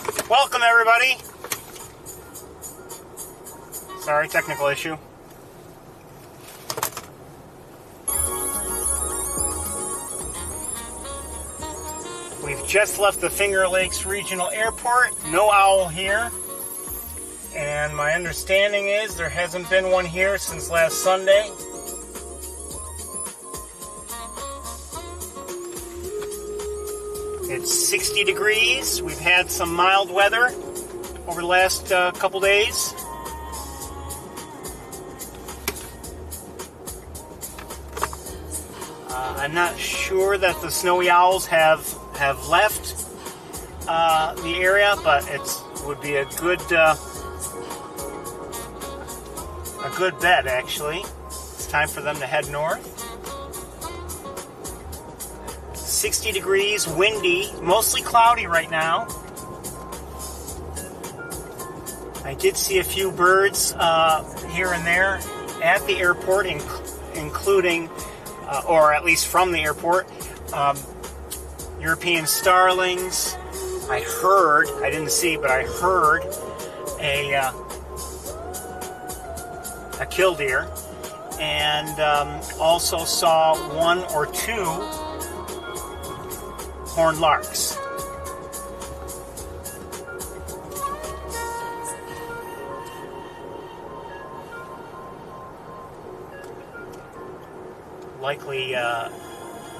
Welcome, everybody. Sorry, technical issue. We've just left the Finger Lakes Regional Airport. No owl here. And my understanding is there hasn't been one here since last Sunday. It's 60 degrees. We've had some mild weather over the last couple days. I'm not sure that the snowy owls have left the area, but it would be a good bet, actually. It's time for them to head north. 60 degrees, windy, mostly cloudy right now. I did see a few birds here and there at the airport, including, or at least from the airport, European starlings. I didn't see, but I heard a killdeer, and also saw one or two horned larks. Likely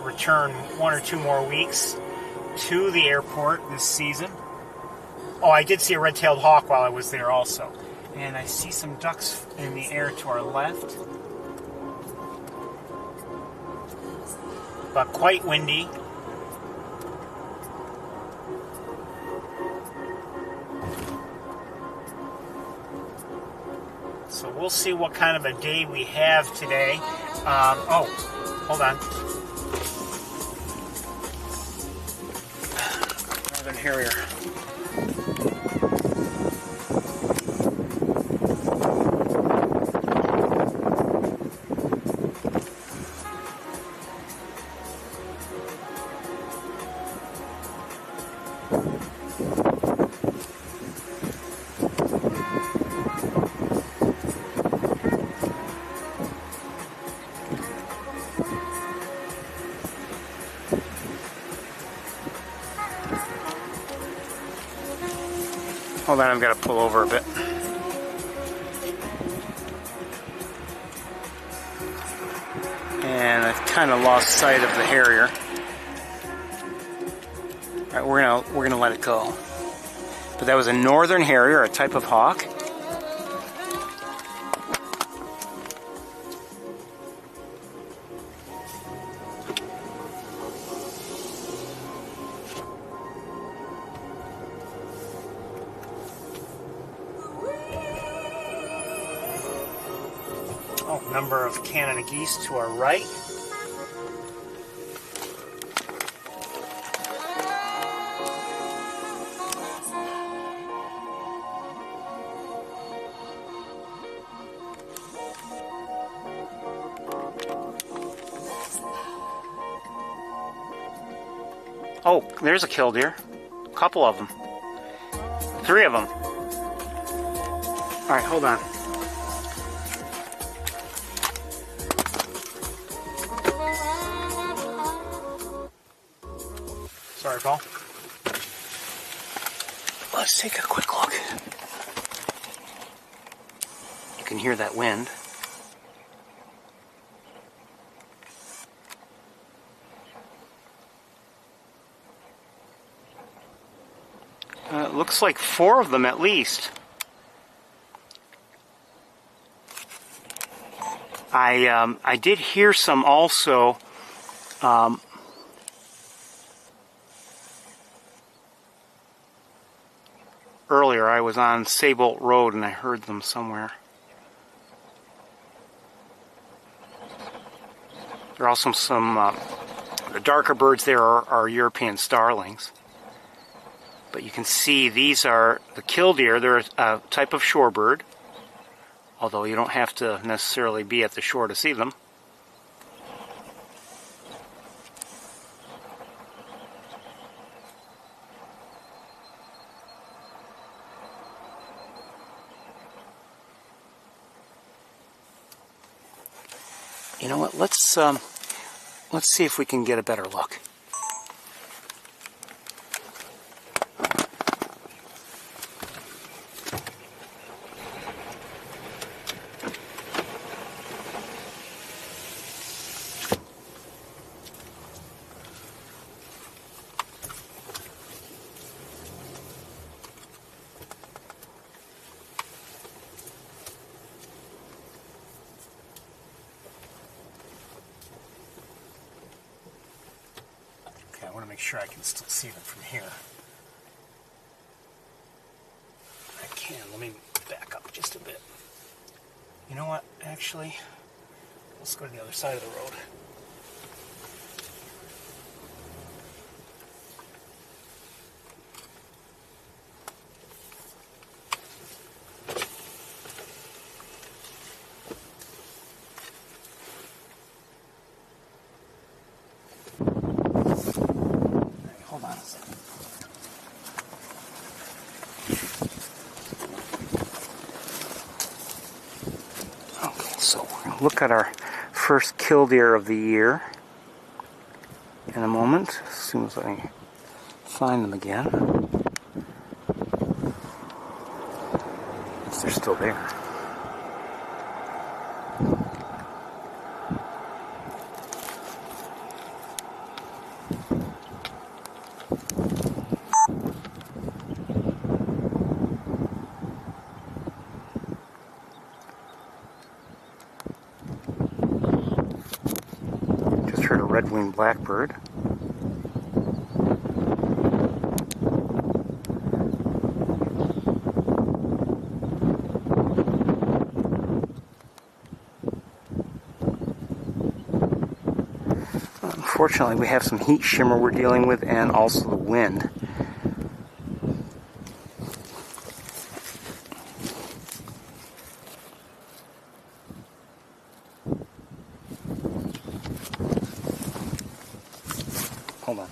return 1 or 2 more weeks to the airport this season. Oh, I did see a red-tailed hawk while I was there also. And I see some ducks in the air to our left. But quite windy. So we'll see what kind of a day we have today. Oh, hold on. Northern Harrier. Hold on, I've got to pull over a bit. And I've kind of lost sight of the harrier. All right, we're gonna let it go. But that was a northern harrier, a type of hawk. Number of Canada geese to our right. Oh, there's a killdeer. A couple of them. 3 of them. All right, hold on. Sorry, Paul. Let's take a quick look. You can hear that wind. It looks like 4 of them at least. I did hear some also. Earlier, I was on Saybolt Road and I heard them somewhere. There are also some the darker birds there are European starlings. But you can see these are the killdeer. They're a type of shorebird, although you don't have to necessarily be at the shore to see them. You know what? Let's see if we can get a better look. I want to make sure I can still see them from here. I can. Let me back up just a bit. You know what? Actually, let's go to the other side of the road. Hold on a second. Okay, so we're going to look at our first killdeer of the year in a moment, as soon as I find them again. If they're still there. Heard a red-winged blackbird. Unfortunately, we have some heat shimmer we're dealing with, and also the wind. Hold on.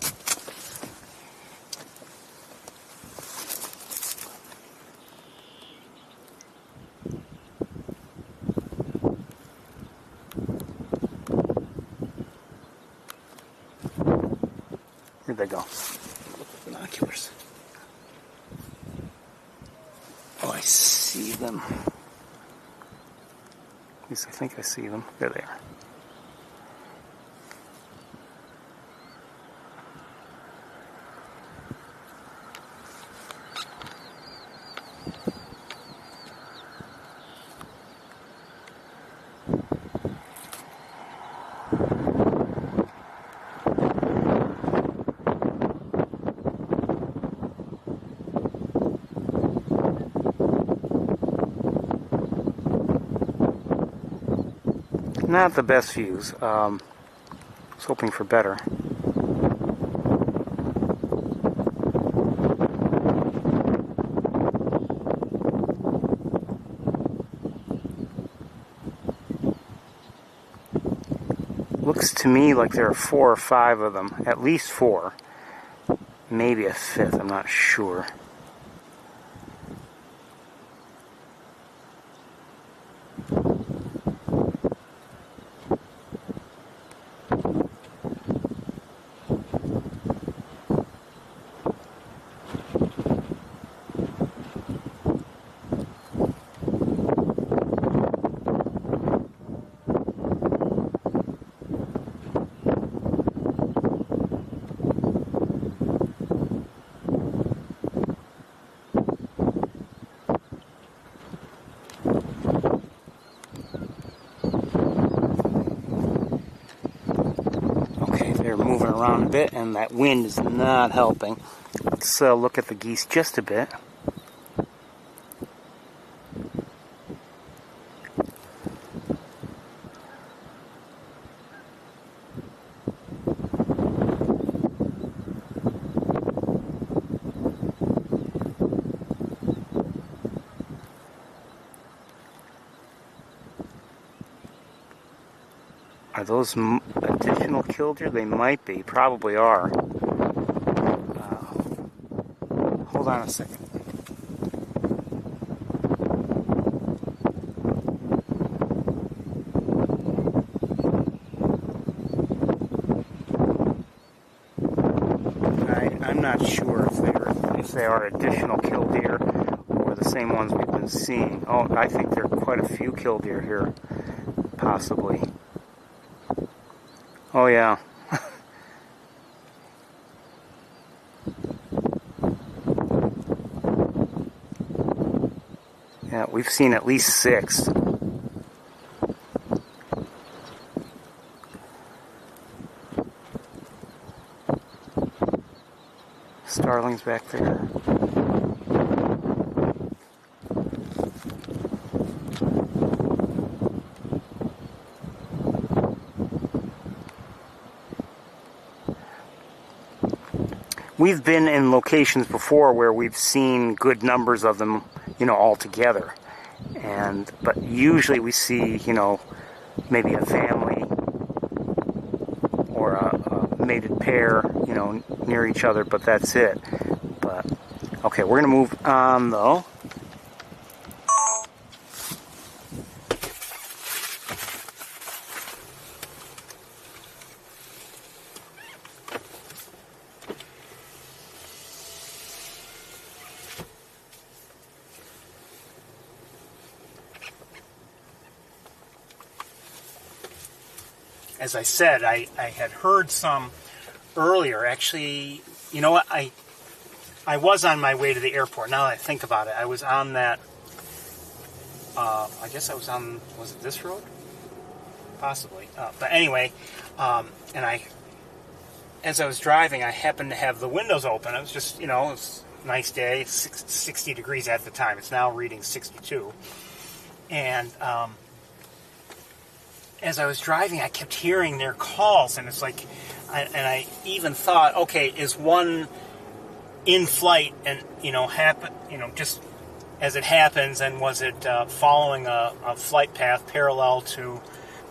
Where'd they go? Look at the binoculars. Oh, I see them. At least I think I see them. There they are. Not the best views. I was hoping for better. Looks to me like there are 4 or 5 of them. At least 4. Maybe a 5th, I'm not sure. They're moving around a bit, and that wind is not helping. Let's look at the geese just a bit. Are those additional killdeer? They might be. Probably are. Hold on a second. they are additional killdeer or the same ones we've been seeing. Oh, I think there are quite a few killdeer here, possibly. Oh yeah. Yeah, we've seen at least 6. Starlings back there. We've been in locations before where we've seen good numbers of them, all together. But usually we see, maybe a family or a mated pair, near each other, but that's it. But, okay, we're going to move on, though. As I said, I had heard some earlier. Actually, you know what? I was on my way to the airport. Now that I think about it, I was on that. I guess I was on. Was it this road? Possibly. But anyway, as I was driving, I happened to have the windows open. It was just, it was a nice day. 60 degrees at the time. It's now reading 62, and. As I was driving, I kept hearing their calls, and it's like, I even thought, okay, is one in flight, and happen, just as it happens, and was it following a flight path parallel to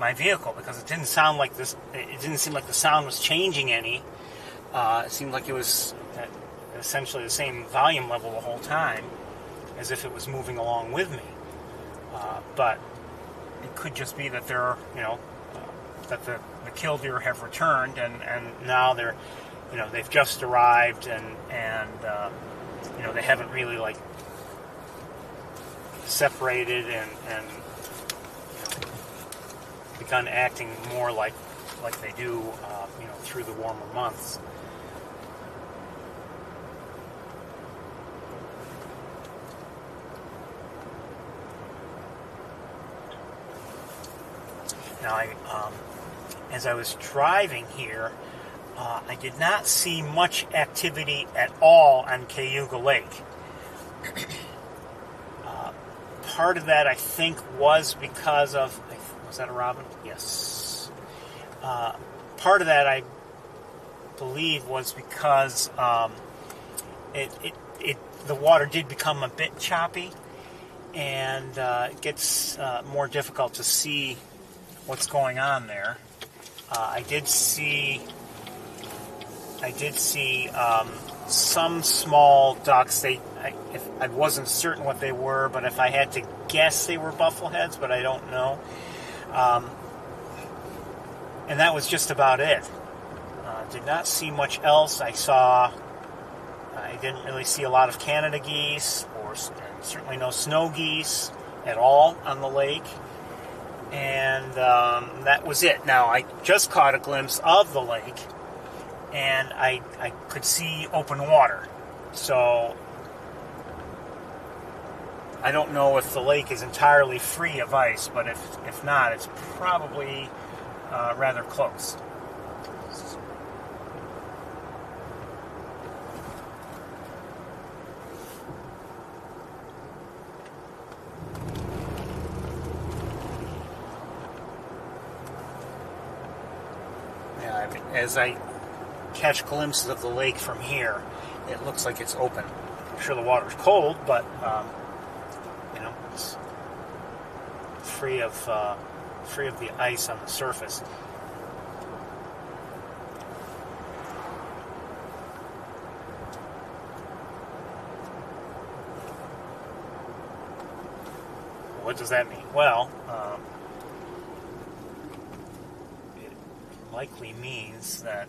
my vehicle? Because it didn't sound like this. It didn't seem like the sound was changing any. It seemed like it was at essentially the same volume level the whole time, as if it was moving along with me. But it could just be that they're, that the killdeer have returned, and now they're, they've just arrived, and they haven't really separated and begun acting more like they do, through the warmer months. Now, as I was driving here, I did not see much activity at all on Cayuga Lake. Part of that, I think, was because of... Was that a robin? Yes. Part of that, I believe, was because the water did become a bit choppy, and it gets more difficult to see what's going on there. I did see some small ducks. I wasn't certain what they were, but if I had to guess, they were buffleheads, but I don't know. And that was just about it. Did not see much else. I didn't really see a lot of Canada geese, and certainly no snow geese at all on the lake. And that was it. Now, I just caught a glimpse of the lake, and I could see open water. So, I don't know if the lake is entirely free of ice, but if not, it's probably rather close. As I catch glimpses of the lake from here, it looks like it's open. I'm sure the water's cold, but it's free of the ice on the surface. What does that mean? Well, likely means that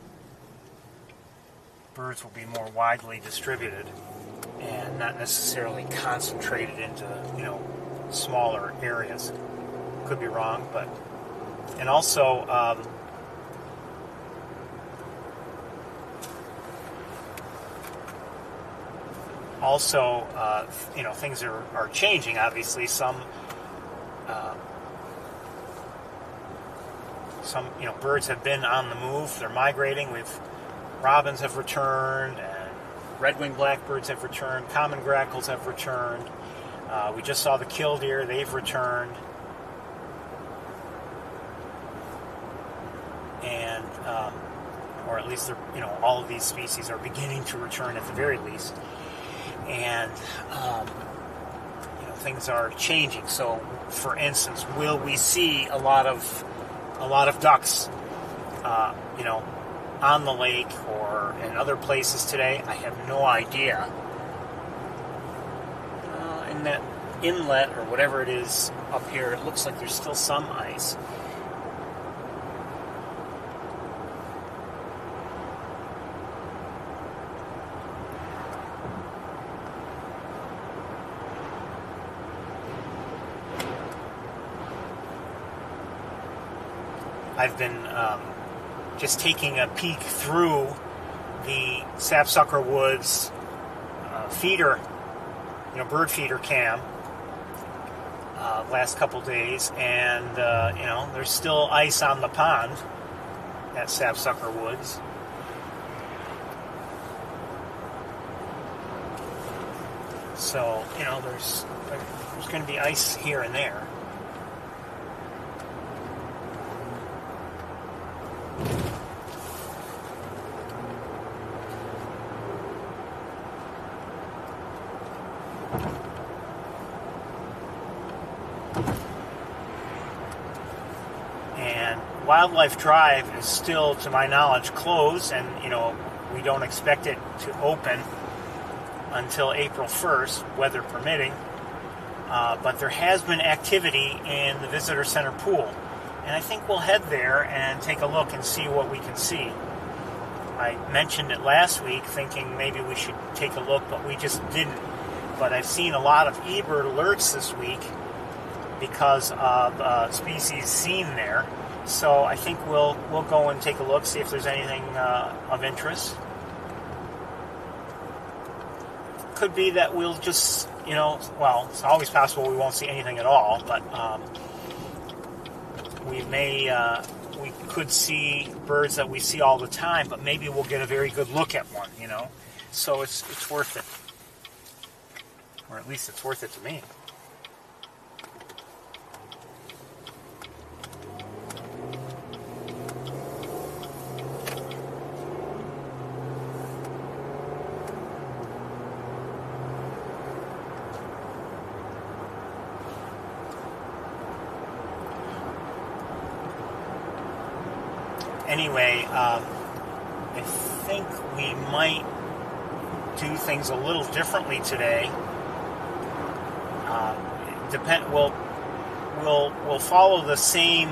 birds will be more widely distributed and not necessarily concentrated into, smaller areas. Could be wrong, but... And also, things are changing, obviously. Some birds have been on the move. They're migrating. Robins have returned, and red-winged blackbirds have returned. Common grackles have returned. We just saw the killdeer. They've returned. And, or at least all of these species are beginning to return at the very least. And, things are changing. So, for instance, will we see a lot of ducks, on the lake or in other places today? I have no idea. In that inlet or whatever it is up here, it looks like there's still some ice. I've been just taking a peek through the Sapsucker Woods feeder, bird feeder cam last couple days, and there's still ice on the pond at Sapsucker Woods. So there's going to be ice here and there. Wildlife Drive is still, to my knowledge, closed, and we don't expect it to open until April 1st, weather permitting. But there has been activity in the visitor center pool, and I think we'll head there and take a look and see what we can see. I mentioned it last week, thinking maybe we should take a look, but we just didn't. But I've seen a lot of eBird alerts this week because of species seen there. So I think we'll go and take a look, see if there's anything of interest. Could be that we'll just, it's always possible we won't see anything at all, but we could see birds that we see all the time, but maybe we'll get a very good look at one, So it's worth it. Or at least it's worth it to me. Anyway, I think we might do things a little differently today. We'll follow the same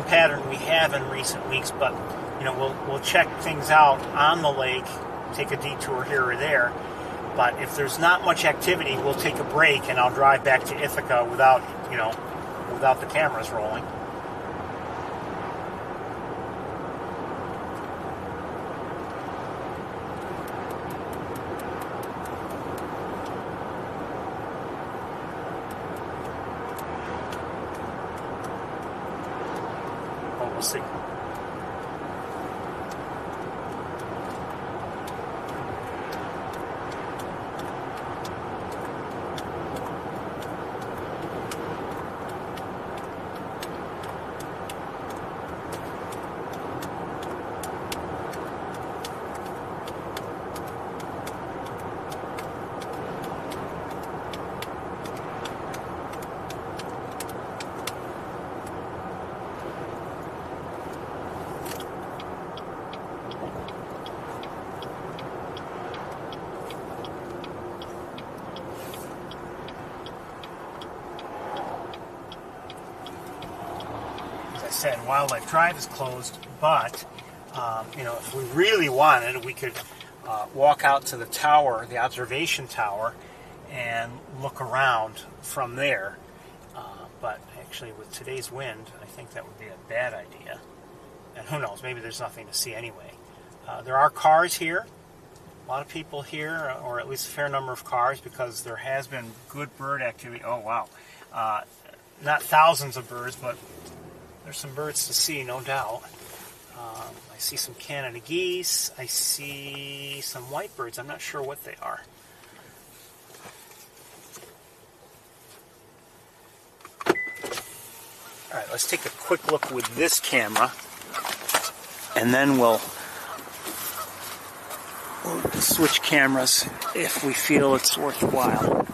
pattern we have in recent weeks, but we'll check things out on the lake, take a detour here or there. But if there's not much activity, we'll take a break, and I'll drive back to Ithaca without the cameras rolling. We'll see. Said, Wildlife Drive is closed, but if we really wanted, we could walk out to the tower, the observation tower, and look around from there. But actually, with today's wind, I think that would be a bad idea. And who knows, maybe there's nothing to see anyway. There are cars here. A lot of people here, or at least a fair number of cars, because there has been good bird activity. Oh, wow. Not thousands of birds, but there's some birds to see, no doubt. I see some Canada geese. I see some white birds. I'm not sure what they are. All right, let's take a quick look with this camera, and then we'll switch cameras if we feel it's worthwhile.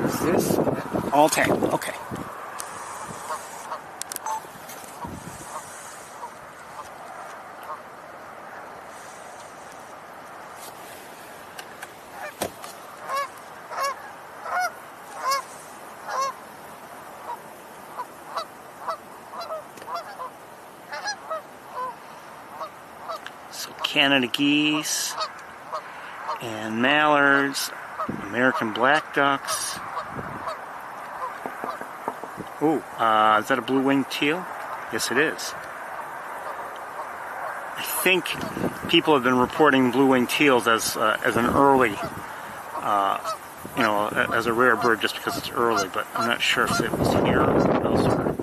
Is this all tangled? Okay. Canada geese and mallards, American black ducks. Oh, is that a blue-winged teal? Yes, it is. I think people have been reporting blue-winged teals as an early, as a rare bird just because it's early, but I'm not sure if it was here or elsewhere.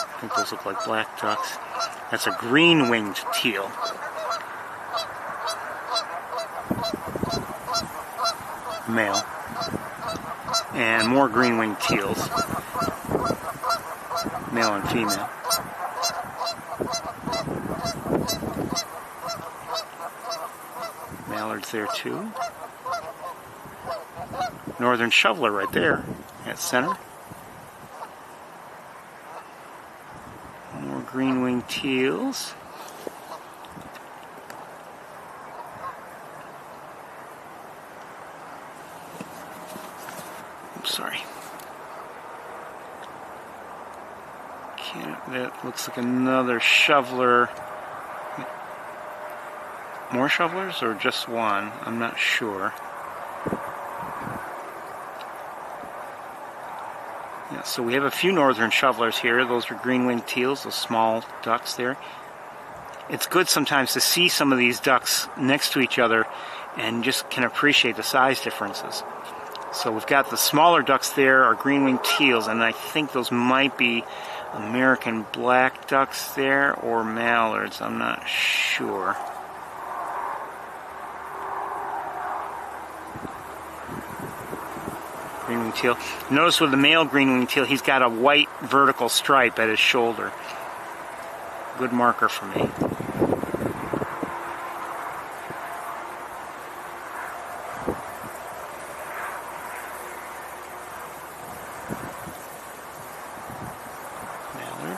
I think those look like black ducks. That's a green-winged teal. Male. And more green-winged teals. Male and female. Mallards there too. Northern shoveler right there at center. More green-winged teals. Oops, sorry. That looks like another shoveler. More shovelers or just one? I'm not sure. Yeah, so we have a few northern shovelers here. Those are green-winged teals, those small ducks there. It's good sometimes to see some of these ducks next to each other and just can appreciate the size differences. So we've got the smaller ducks there are green-winged teals, and I think those might be American black ducks there or mallards. I'm not sure. Green-winged teal. Notice with the male green-winged teal, he's got a white vertical stripe at his shoulder. Good marker for me. Mallard.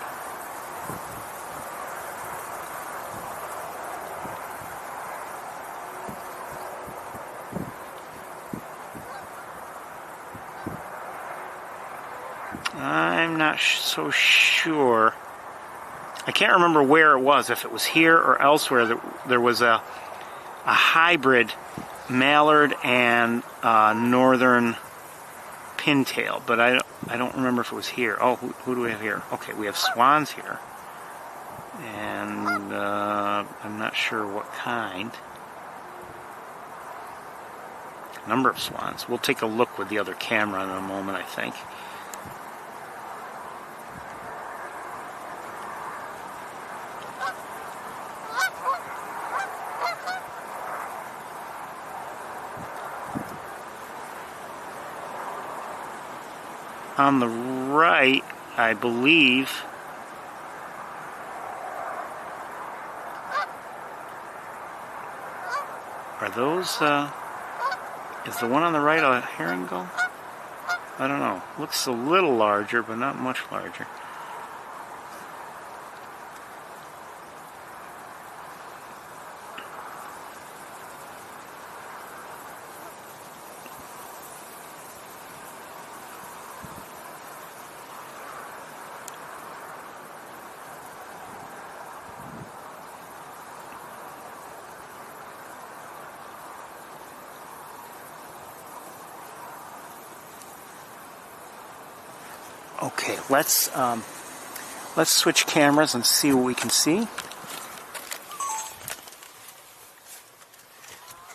I'm not so sure. I can't remember where it was, if it was here or elsewhere. There was a hybrid mallard and northern pintail, but I don't remember if it was here. Oh, who do we have here? Okay, we have swans here, and I'm not sure what kind. A number of swans. We'll take a look with the other camera in a moment, I think. On the right, I believe, are those, is the one on the right a heron gull? I don't know. Looks a little larger, but not much larger. Okay, let's switch cameras and see what we can see.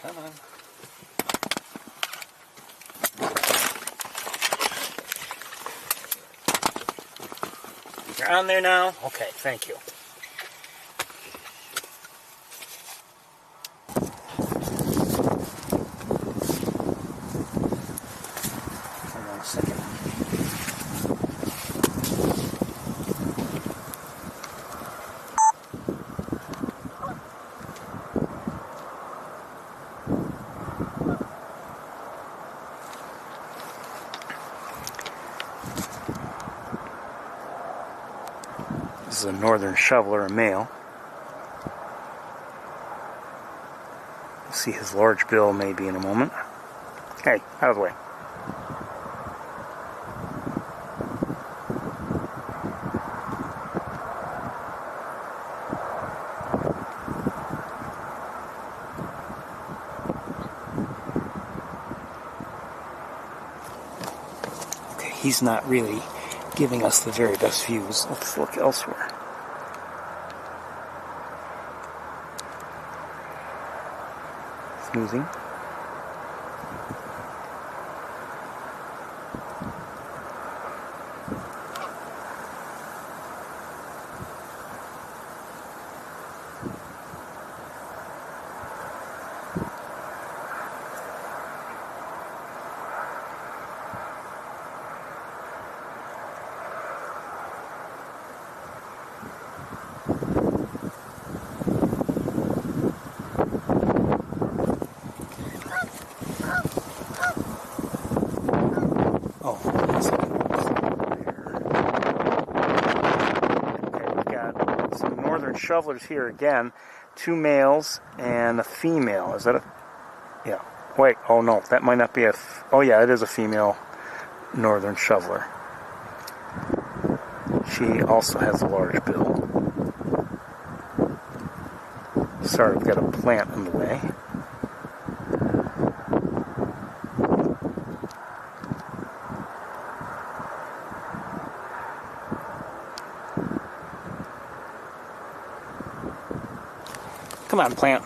Come on. You're on there now? Okay, thank you. Hold on a second. This is a northern shoveler, a male. We'll see his large bill maybe in a moment. Hey, out of the way. Okay, he's not really giving us the very best views. Let's look elsewhere. Snoozing. Shovelers here again, 2 males and a female. Is that a... yeah. Wait, oh no, that might not be a... oh yeah, it is a female northern shoveler. She also has a large bill. Sorry, we've got a plant in the way. Come on, plant.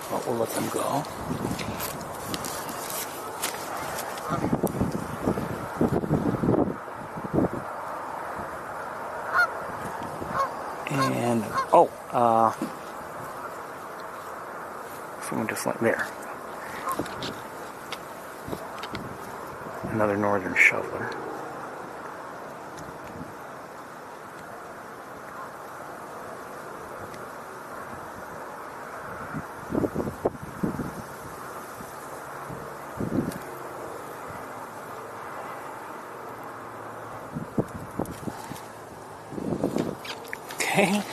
Well, we'll let them go. And, someone just like there. Another northern shoveler. Okay.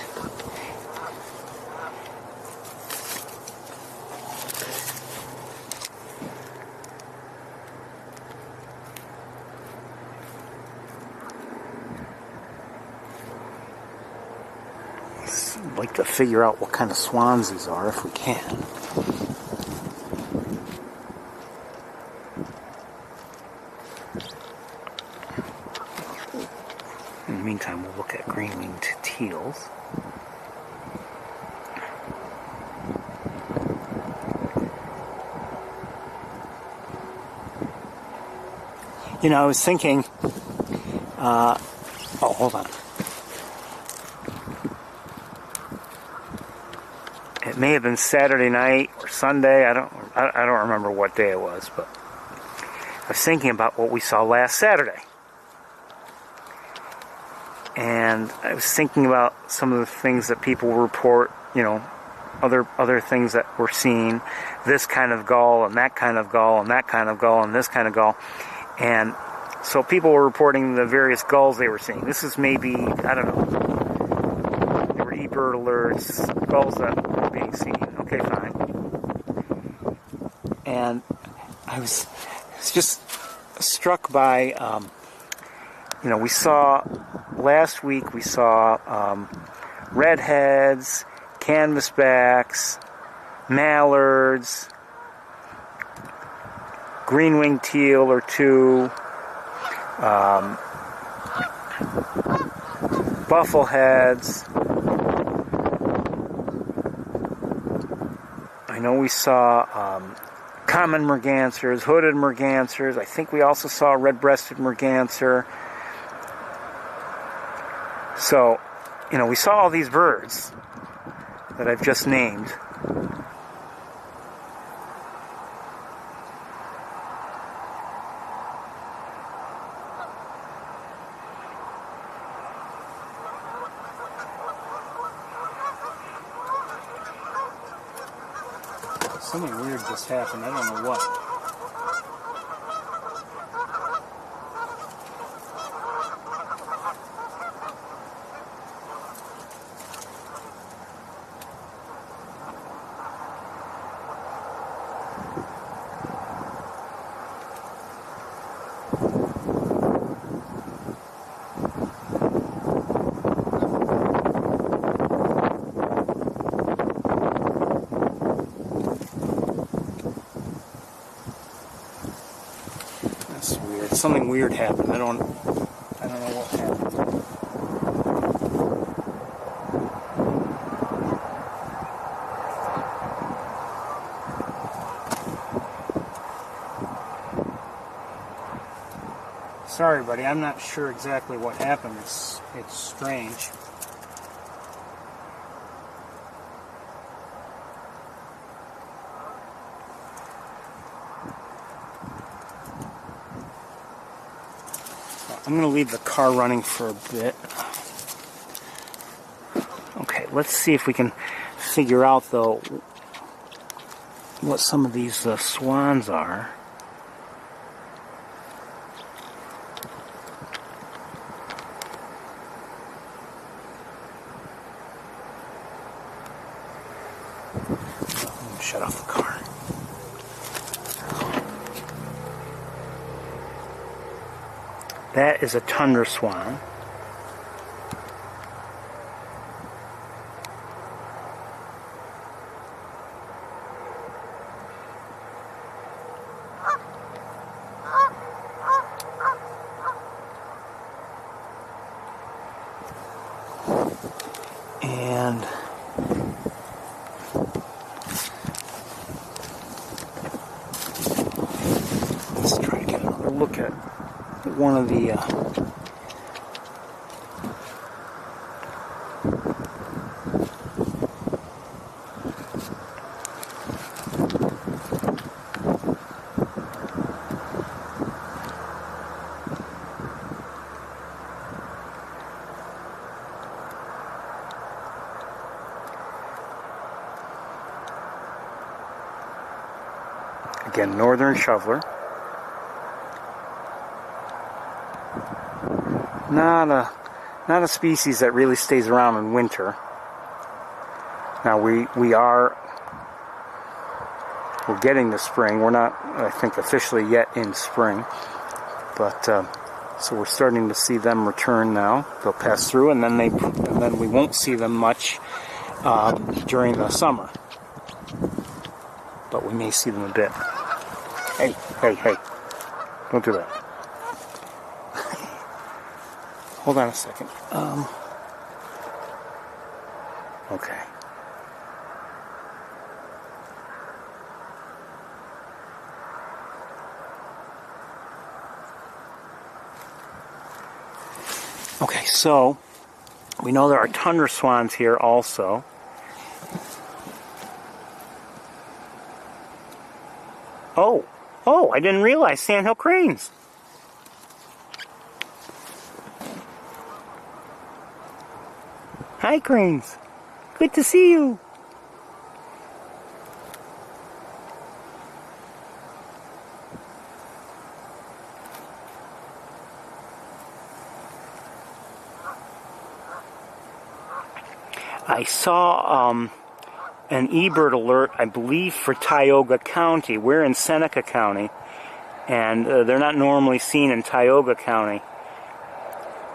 I'd like to figure out what kind of swans these are if we can. In the meantime, we'll look at green-winged teals. You know, I was thinking, oh, hold on. It may have been Saturday night or Sunday. I don't remember what day it was, but I was thinking about what we saw last Saturday. And I was thinking about some of the things that people report, you know, other things that we're seeing, this kind of gull and that kind of gull and that kind of gull and this kind of gull. And so people were reporting the various gulls they were seeing. This is maybe, I don't know, they were eBird alerts, gulls that were being seen. Okay, fine. And I was just struck by You know, we saw, last week we saw redheads, canvasbacks, mallards, green-winged teal or two, buffleheads. I know we saw common mergansers, hooded mergansers. I think we also saw a red-breasted merganser. So, you know, we saw all these birds that I've just named. Something weird just happened. I don't know what. Something weird happened. I don't know what happened. Sorry, buddy. I'm not sure exactly what happened. It's strange. I'm going to leave the car running for a bit. Okay, let's see if we can figure out, though, what some of these swans are. Shut off the car. That is a tundra swan. And let's try to get another look at one of the again, northern shoveler. Not a species that really stays around in winter. Now we're getting to spring. We're not, I think, officially yet in spring, but so we're starting to see them return now. They'll pass through, and then we won't see them much during the summer, but we may see them a bit. Hey! Don't do that. Hold on a second. Okay. Okay, so we know there are tundra swans here also. Oh, I didn't realize sandhill cranes. Hi, cranes. Good to see you. I saw an eBird alert, I believe, for Tioga County. We're in Seneca County, and they're not normally seen in Tioga County.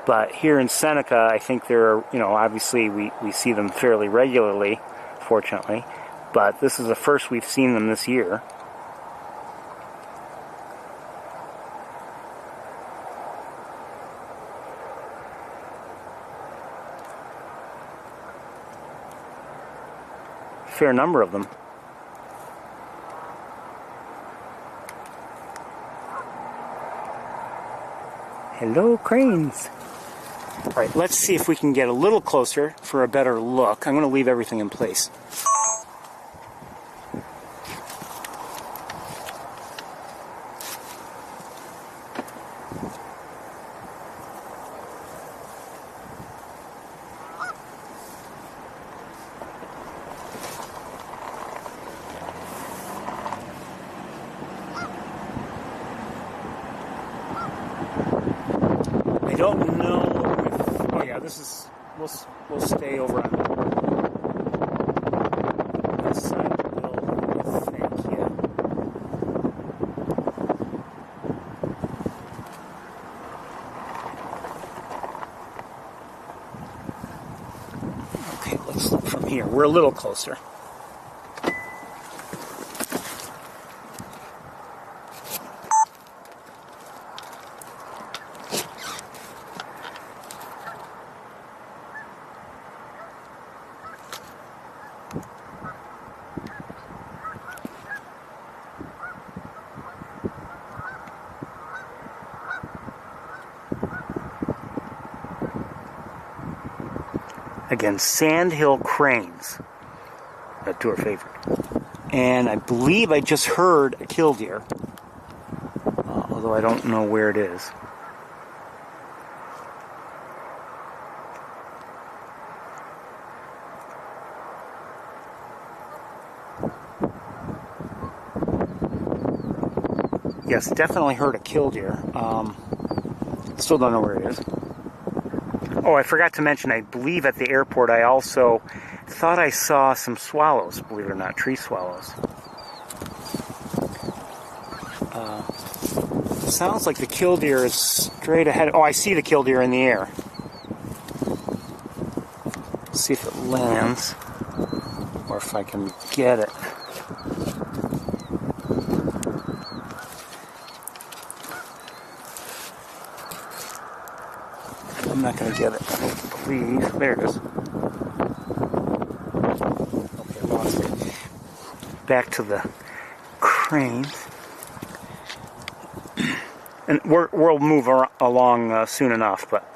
But here in Seneca, I think they're, obviously we see them fairly regularly, fortunately. But this is the first we've seen them this year. Fair number of them. Hello, cranes. All right, let's see if we can get a little closer for a better look. I'm going to leave everything in place. I don't know if, oh yeah, this is, we'll stay over on this side of the building, I think, yeah. Okay, let's look from here. We're a little closer. Again, sandhill cranes, a tour favorite. And I believe I just heard a killdeer, although I don't know where it is. Yes, definitely heard a killdeer. Still don't know where it is. Oh, I forgot to mention, I believe at the airport I also thought I saw some swallows, believe it or not, tree swallows. Sounds like the killdeer is straight ahead. Oh, I see the killdeer in the air. Let's see if it lands, or if I can get it. I'm not going to get it. Please. There it is. Okay, lost it. Back to the cranes. And we'll move along soon enough, but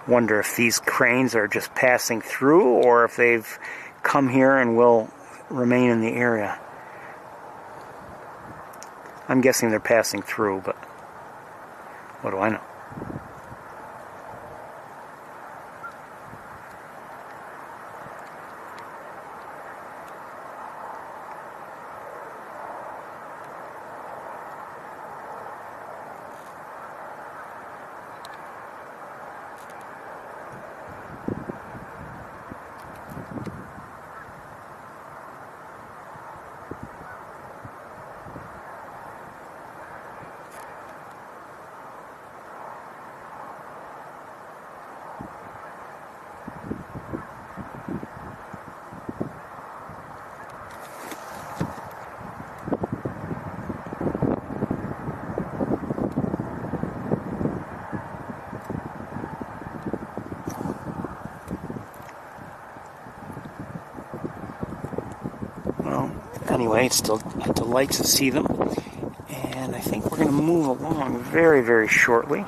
wonder if these cranes are just passing through or if they've come here and will remain in the area. I'm guessing they're passing through, but what do I know? Anyway, it's still a delight to see them, and I think we're going to move along very, very shortly.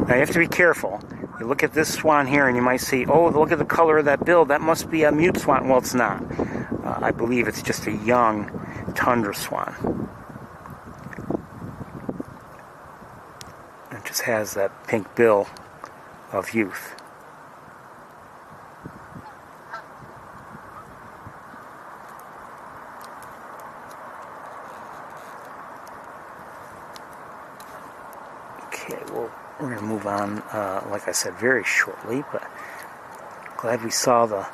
Now you have to be careful. You look at this swan here and you might see, oh, look at the color of that bill, that must be a mute swan. Well, it's not. I believe it's just a young tundra swan. It just has that pink bill of youth. We're going to move on, like I said, very shortly, but glad we saw the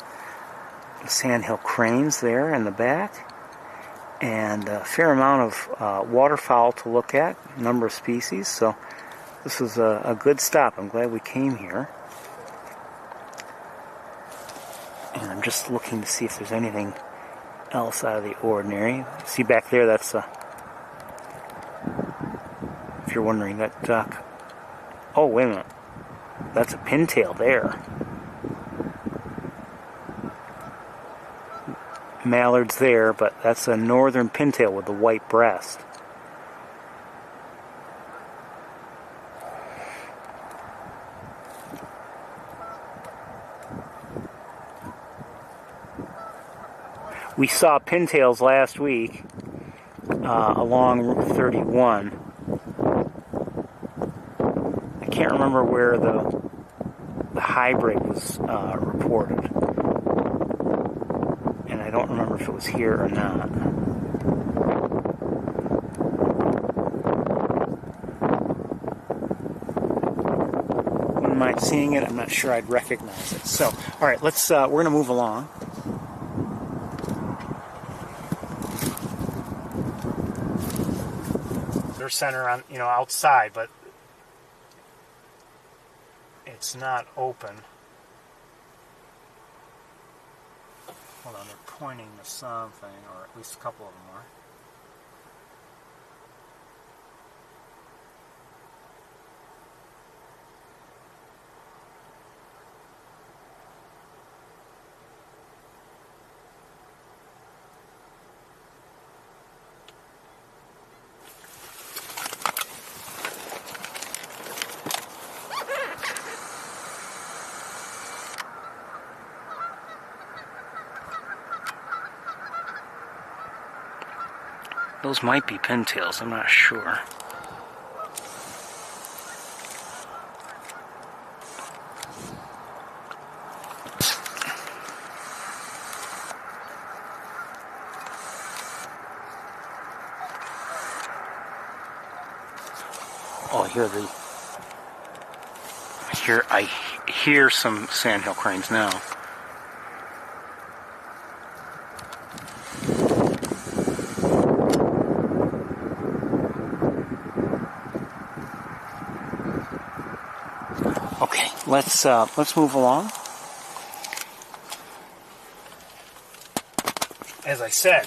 sandhill cranes there in the back, and a fair amount of waterfowl to look at, a number of species, so this was a good stop. I'm glad we came here. And I'm just looking to see if there's anything else out of the ordinary. See back there, that's if you're wondering, that duck. Oh, wait a minute. That's a pintail there. Mallards there, but that's a northern pintail with the white breast. We saw pintails last week along Route 31. I can't remember where the hybrid was reported, and I don't remember if it was here or not. Wouldn't mind seeing it. I'm not sure I'd recognize it. So, all right, let's. We're going to move along. They're center on, outside, but it's not open. Hold on, they're pointing to something, or at least a couple of them are. Those might be pintails, I'm not sure. Oh, I hear some sandhill cranes now. Okay, let's move along. As I said,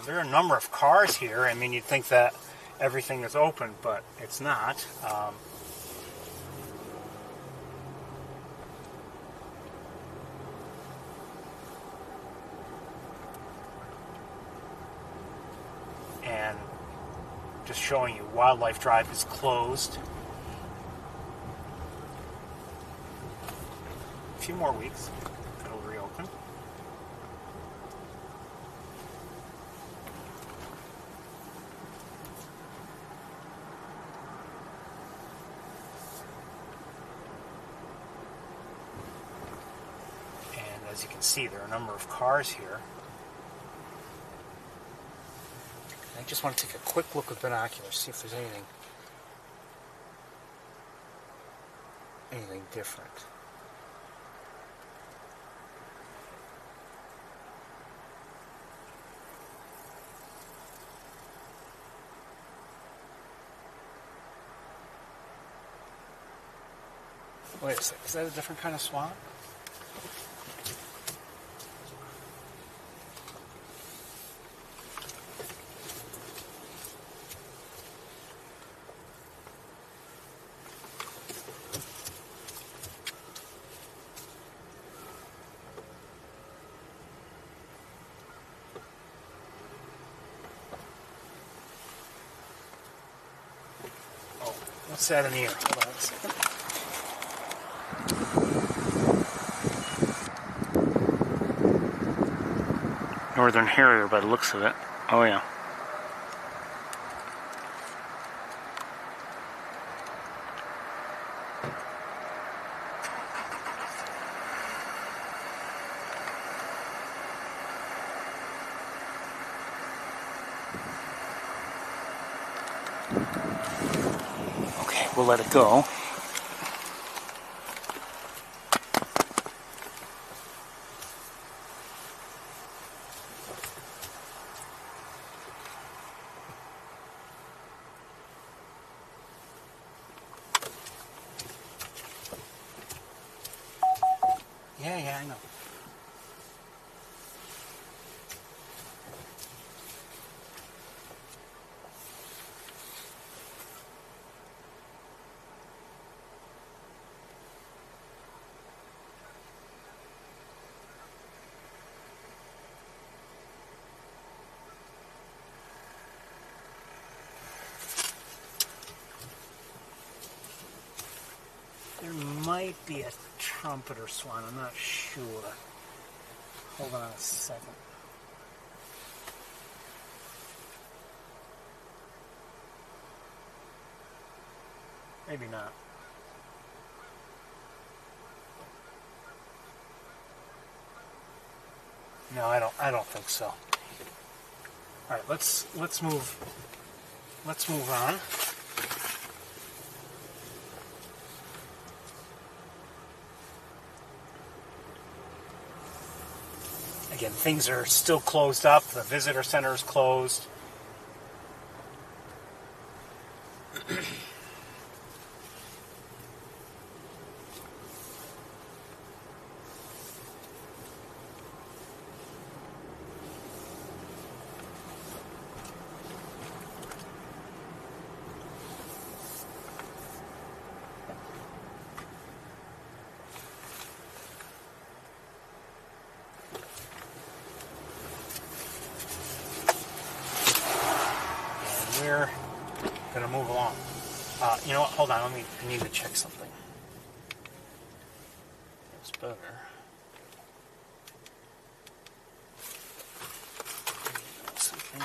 there are a number of cars here. I mean, you'd think that everything is open, but it's not. And just showing you, Wildlife Drive is closed. A few more weeks, it'll reopen. And as you can see, there are a number of cars here. I just want to take a quick look with binoculars, see if there's anything different. Wait a sec, is that a different kind of swan? Oh, what's that in the air? Hold on a second. Northern Harrier by the looks of it. Oh yeah. Okay, we'll let it go. Yeah, I know. There might be a trumpeter swan, I'm not sure. Hold on a second. Maybe not. No, I don't think so. All right, let's move on. Again, things are still closed up. The visitor center is closed. We're gonna move along. You know what? Hold on. I need to check something. It's better. Something.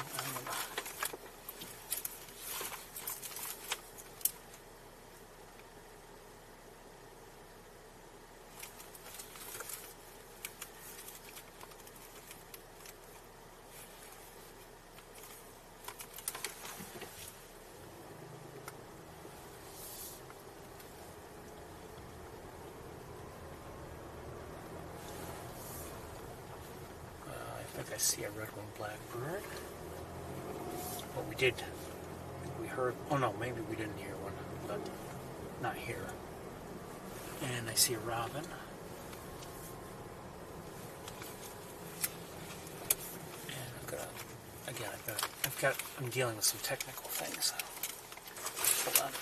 I think I see a red-winged blackbird. But we heard, oh no, maybe we didn't hear one, but not here. And I see a robin. And I'm dealing with some technical things. Hold on.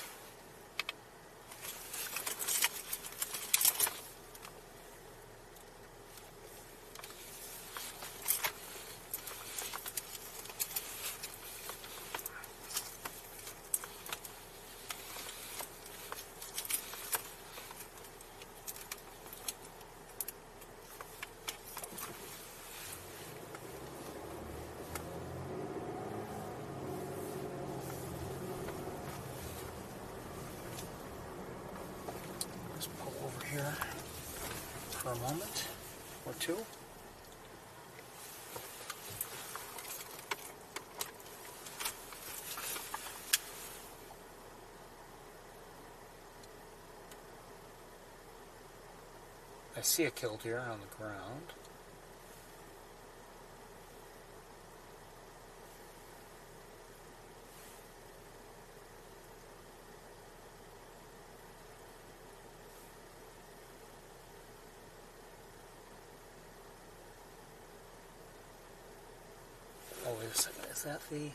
Here for a moment or two. I see a killdeer on the ground. Oh, wait a second. Is that the...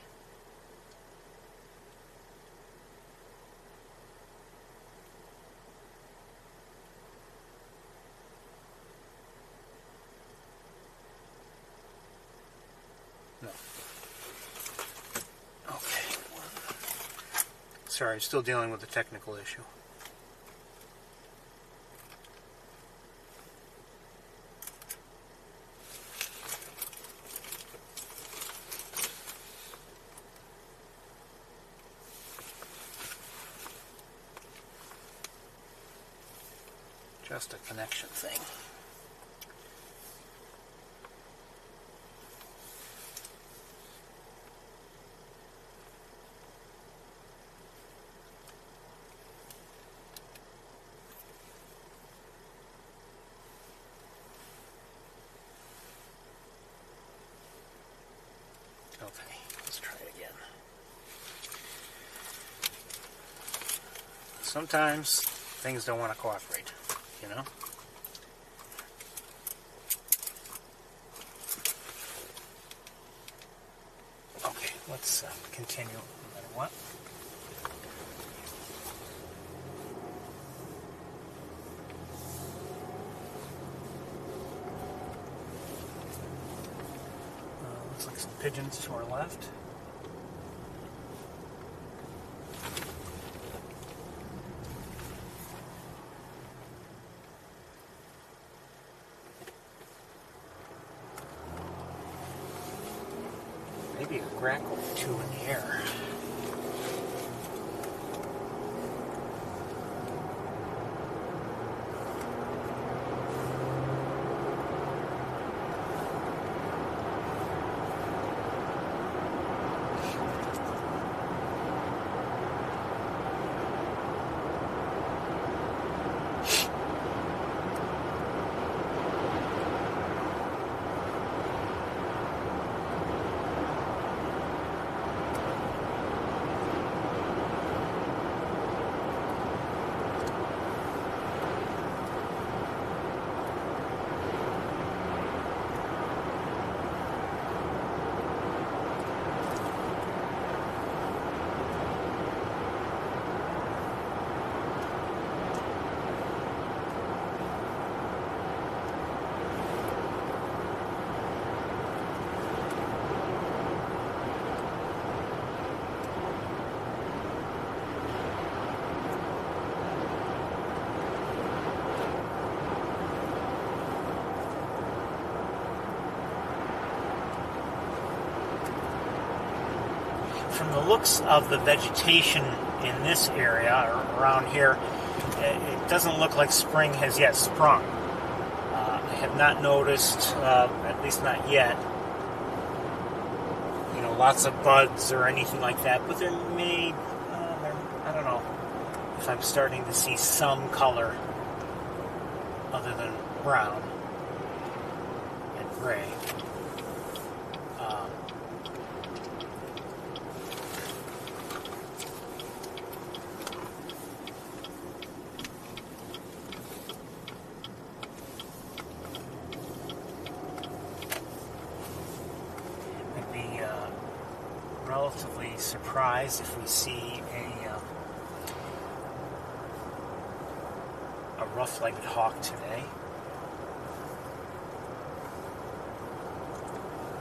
No. Okay. Sorry, I'm still dealing with the technical issue. Just a connection thing. Okay, let's try it again. Sometimes things don't want to cooperate, you know? let's continue no matter what. Looks like some pigeons to our left. Maybe a grackle or two in the air. From the looks of the vegetation in this area, or around here, it doesn't look like spring has yet sprung. I have not noticed, at least not yet, lots of buds or anything like that, but there may, I don't know, if I'm starting to see some color other than brown and gray. Relatively surprised if we see a rough-legged hawk today.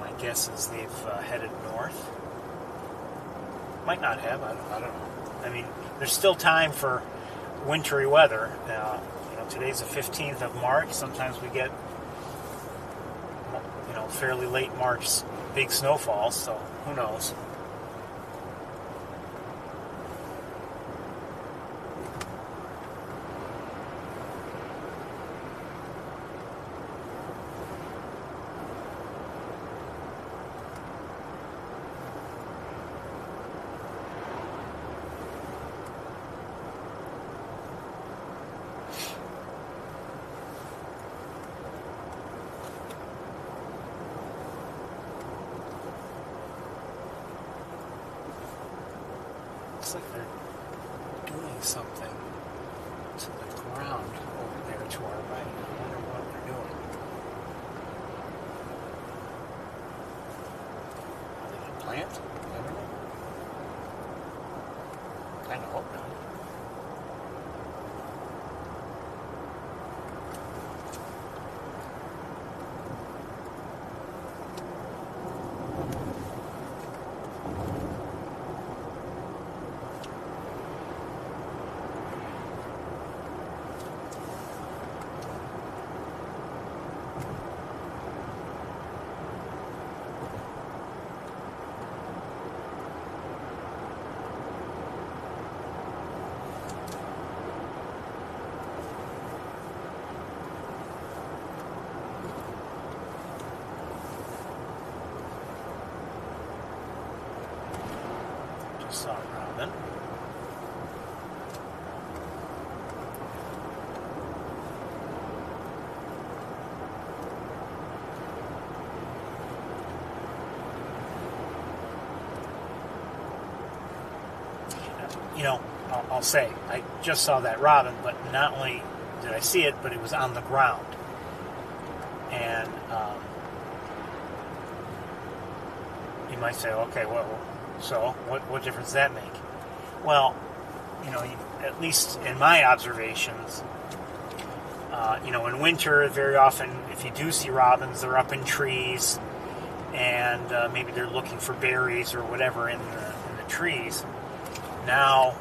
My guess is they've headed north. Might not have. I don't know. I mean, there's still time for wintry weather. Today's the 15th of March. Sometimes we get fairly late March big snowfalls. So who knows? Looks like they're doing something to the ground over there to our right. I wonder what they're doing. Are they going to plant? I don't know. I kind of hope not. Saw a robin. I'll say, I just saw that robin, but not only did I see it, but it was on the ground. And you might say, okay, well, So, what difference does that make? Well, at least in my observations, in winter, very often, if you do see robins, they're up in trees, and maybe they're looking for berries or whatever in the trees. Now,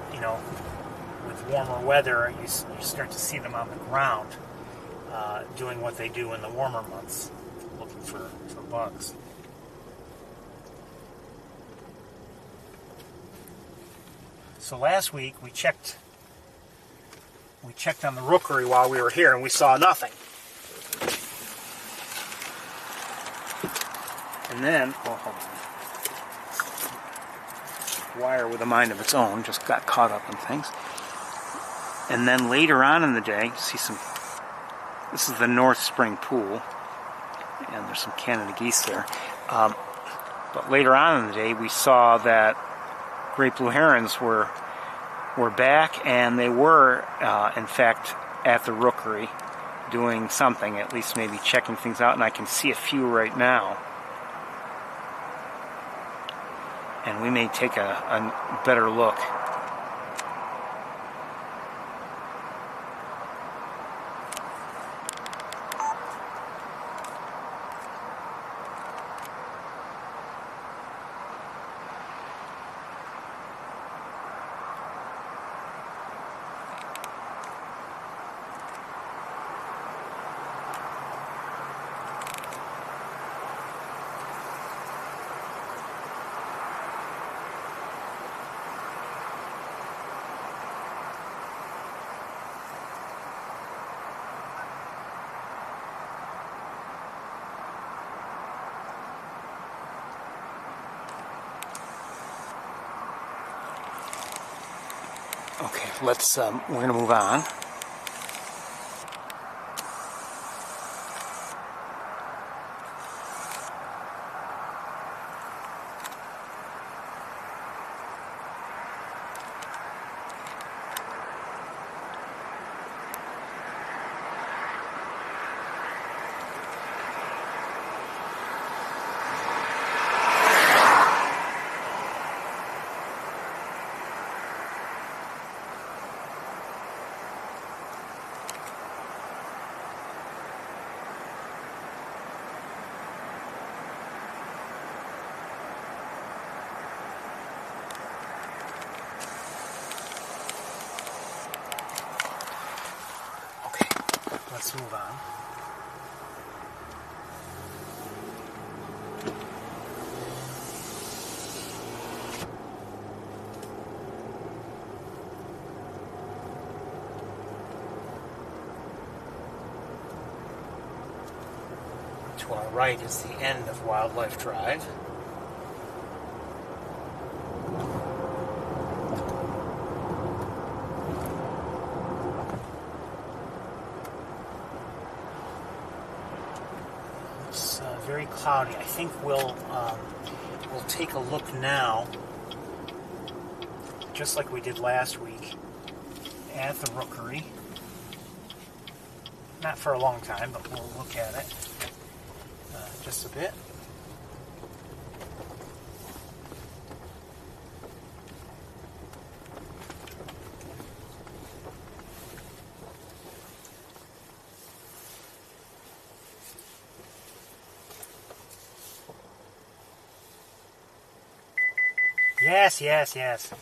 with warmer weather, you start to see them on the ground, doing what they do in the warmer months, looking for bugs. So last week we checked on the rookery while we were here, and we saw nothing. And then, hold on. Wire with a mind of its own just got caught up in things. And then later on in the day, you see this is the North Spring Pool, and there's some Canada geese there. But later on in the day, we saw that great blue herons were back, and they were, in fact, at the rookery doing something, at least maybe checking things out, and I can see a few right now. And we may take a better look. Okay, we're going to move on. Let's move on. To our right is the end of Wildlife Drive. Very cloudy. I think we'll take a look now, just like we did last week, at the rookery. Not for a long time, but we'll look at it just a bit. Yes.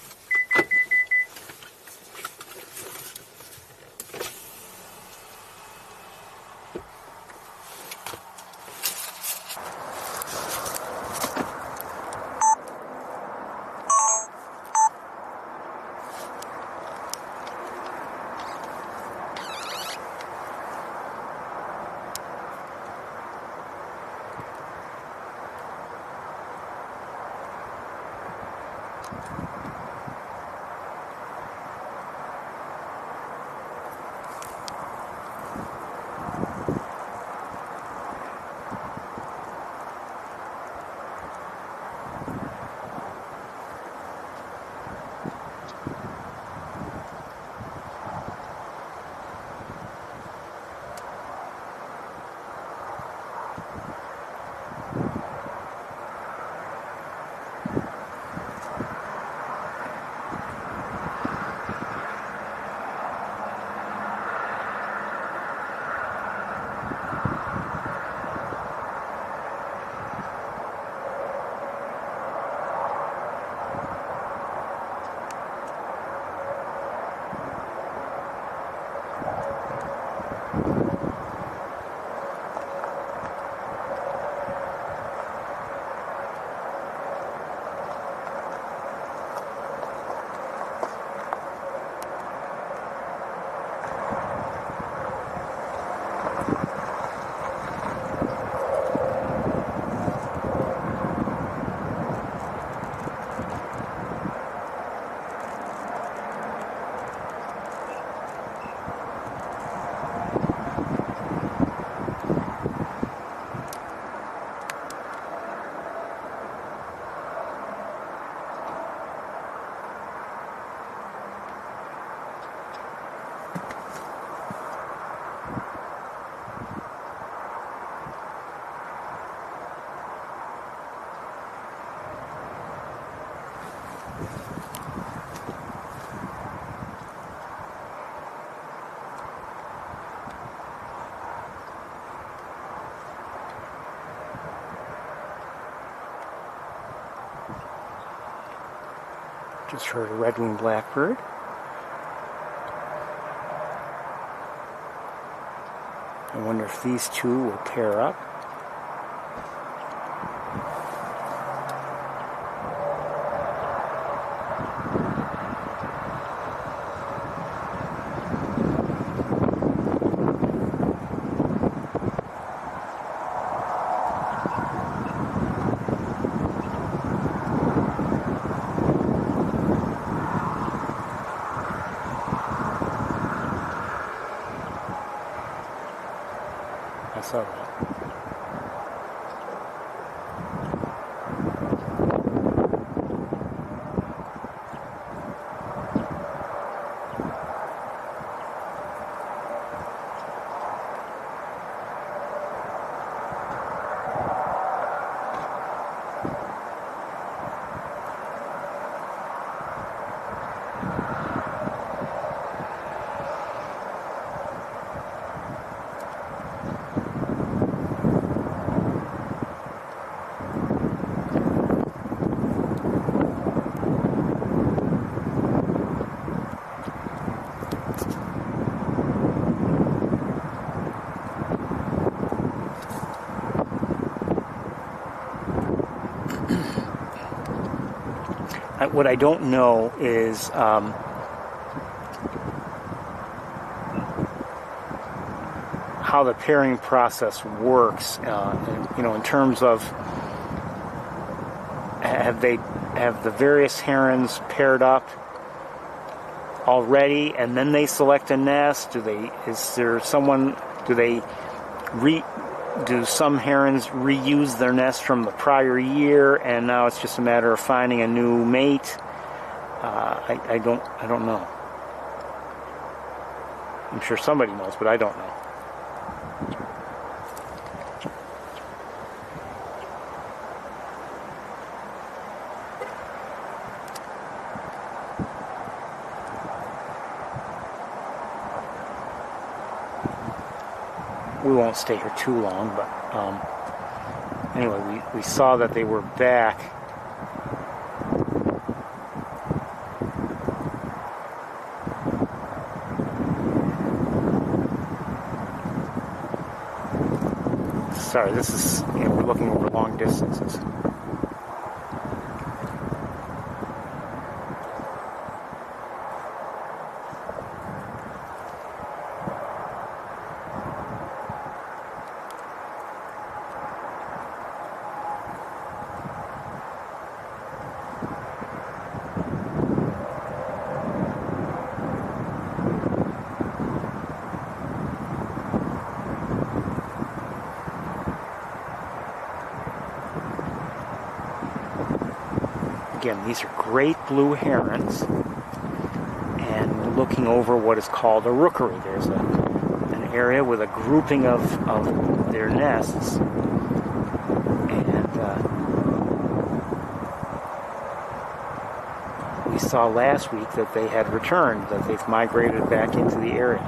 Just heard a red-winged blackbird. I wonder if these two will pair up. I saw that. What I don't know is how the pairing process works. In terms of have the various herons paired up already, and then they select a nest? Do some herons reuse their nest from the prior year, and now it's just a matter of finding a new mate? I don't know. I'm sure somebody knows, but I don't know. We won't stay here too long, but anyway, we saw that they were back. Sorry, this is, we're looking over long distances. Again, these are great blue herons, and looking over what is called a rookery. There's an area with a grouping of their nests, and we saw last week that they had returned, that they've migrated back into the area.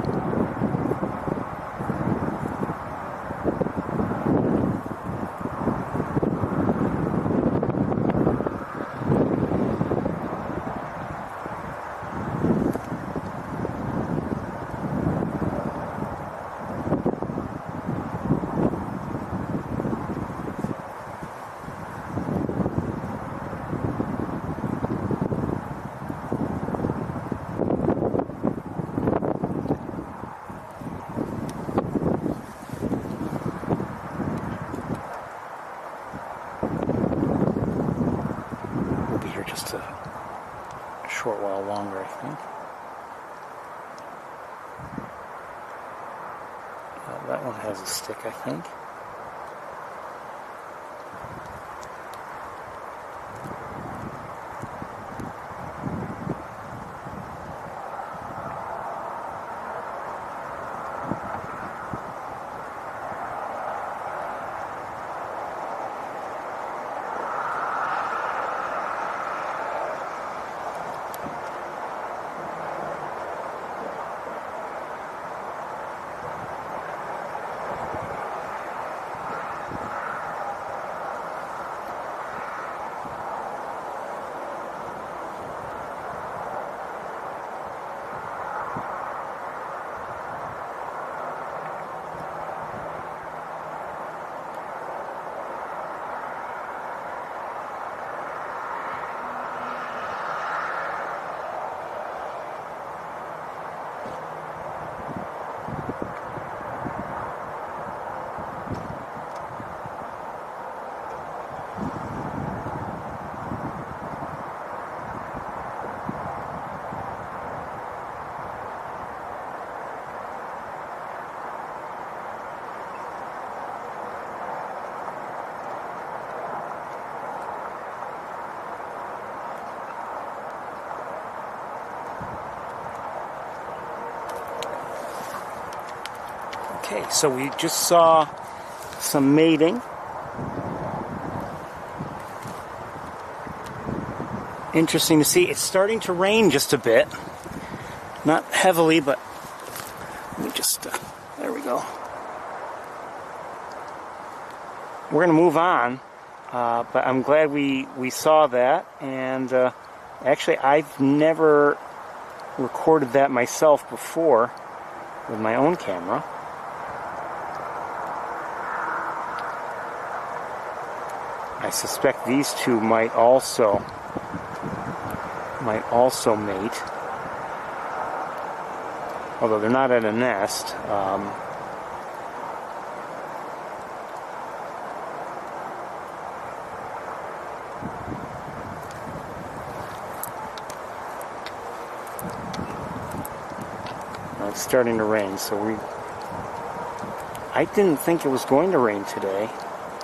Just a short while longer, I think. That one has a stick, I think. Okay, so we just saw some mating. Interesting to see. It's starting to rain just a bit. Not heavily, but let me just, there we go. We're going to move on, but I'm glad we saw that. And actually, I've never recorded that myself before with my own camera. I suspect these two might also mate, although they're not at a nest. It's starting to rain, so I didn't think it was going to rain today.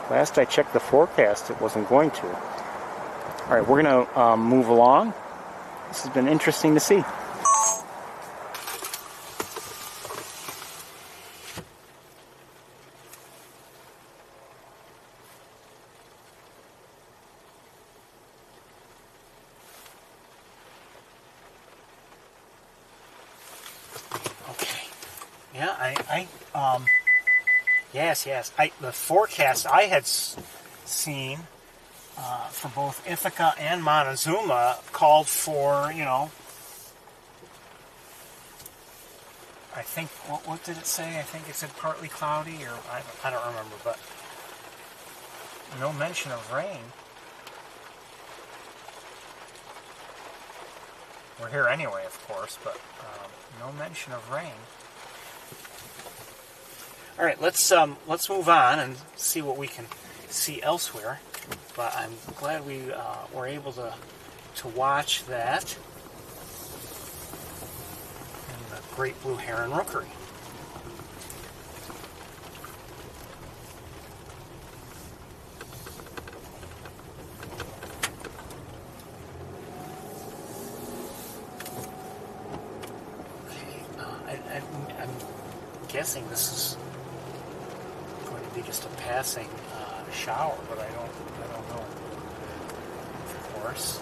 Last I checked the forecast, it wasn't going to. All right, we're going to move along. This has been interesting to see. Okay. Yeah, yes. The forecast I had seen for both Ithaca and Montezuma called for, I think, what did it say? I think it said partly cloudy, or I don't remember, but no mention of rain. We're here anyway, of course, but no mention of rain. All right, let's move on and see what we can see elsewhere. But I'm glad we were able to watch that in the great blue heron rookery. Okay, I'm guessing this is going to be just a passing shower, but I don't know, of course.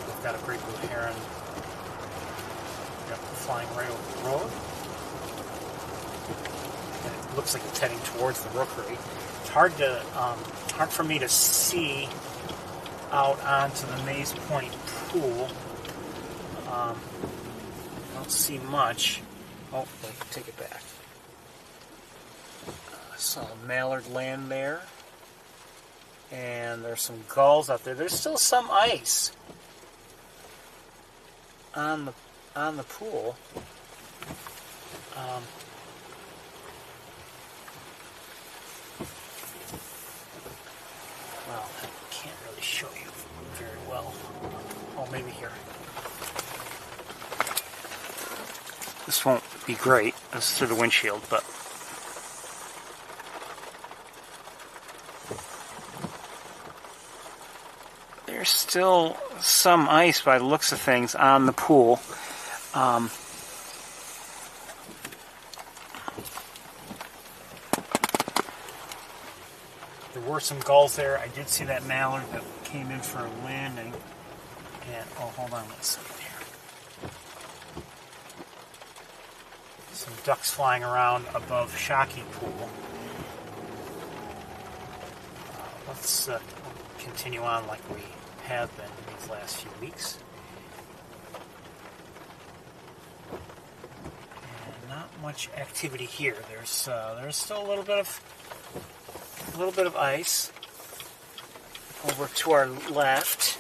We've got a great blue heron flying right over the road. And it looks like it's heading towards the rookery. It's hard for me to see out onto the Maze Point pool. I don't see much. Oh, wait, take it back. I saw a mallard land there. And there's some gulls out there. There's still some ice on the pool. Well, I can't really show you very well. Oh, maybe here. This won't be great. This is through the windshield, but there's still some ice by the looks of things on the pool. There were some gulls there. I did see that mallard that came in for a landing. And, oh, hold on, let's see here. Some ducks flying around above Shockey Pool. Let's continue on like we have been these last few weeks. And not much activity here. There's still a little bit of ice over to our left.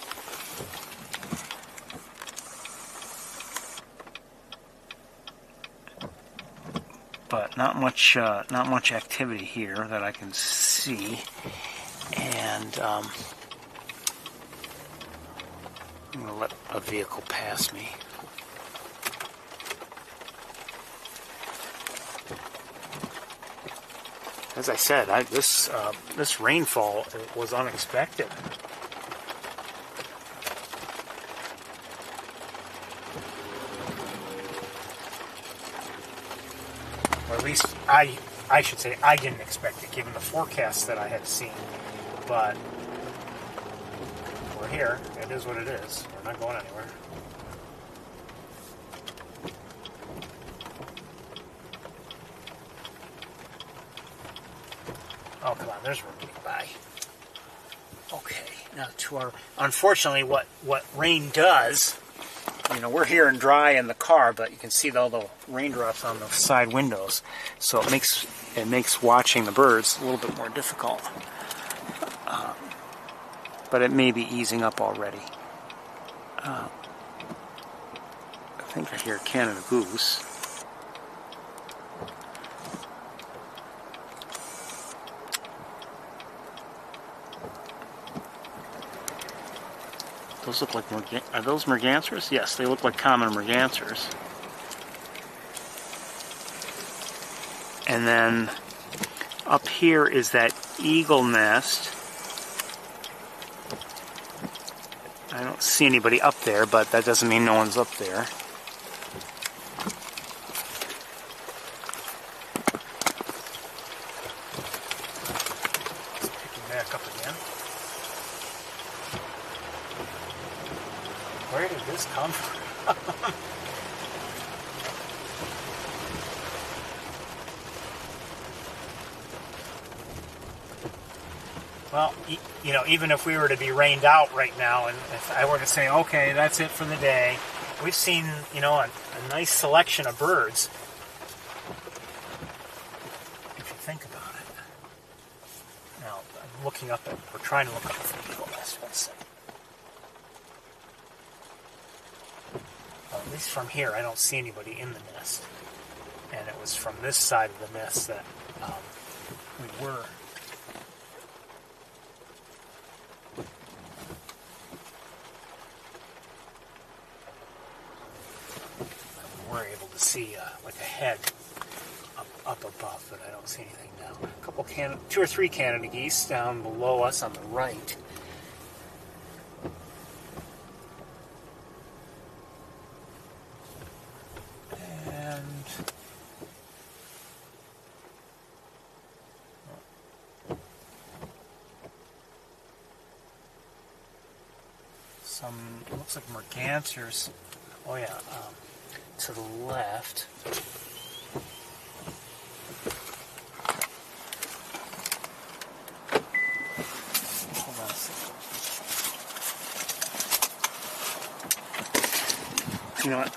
But not much activity here that I can see. And I'm going to let a vehicle pass me. As I said, this rainfall was unexpected. Or at least I should say I didn't expect it, given the forecast that I had seen. But we're here. It is what it is. We're not going anywhere. Oh, come on. There's room to get by. Okay. Now to our... Unfortunately, what rain does... You know, we're here and dry in the car, but you can see all the raindrops on the side windows. So it makes watching the birds a little bit more difficult. But it may be easing up already. I think I hear Canada goose. Those look like are those mergansers? Yes, they look like common mergansers. And then up here is that eagle nest. I don't see anybody up there, but that doesn't mean no one's up there. Picking back up again. Where did this come from? Well, you know, even if we were to be rained out right now, and if I were to say, okay, that's it for the day, we've seen, you know, a nice selection of birds. If you think about it. Now, I'm looking up at, we're trying to look up at the eagle nest. One second. Well, at least from here, I don't see anybody in the nest. And it was from this side of the nest that we were. We're able to see like a head up above, but I don't see anything now. A couple two or three Canada geese down below us on the right. And some, it looks like mergansers. Oh yeah. To the left. Hold on a second. You know what?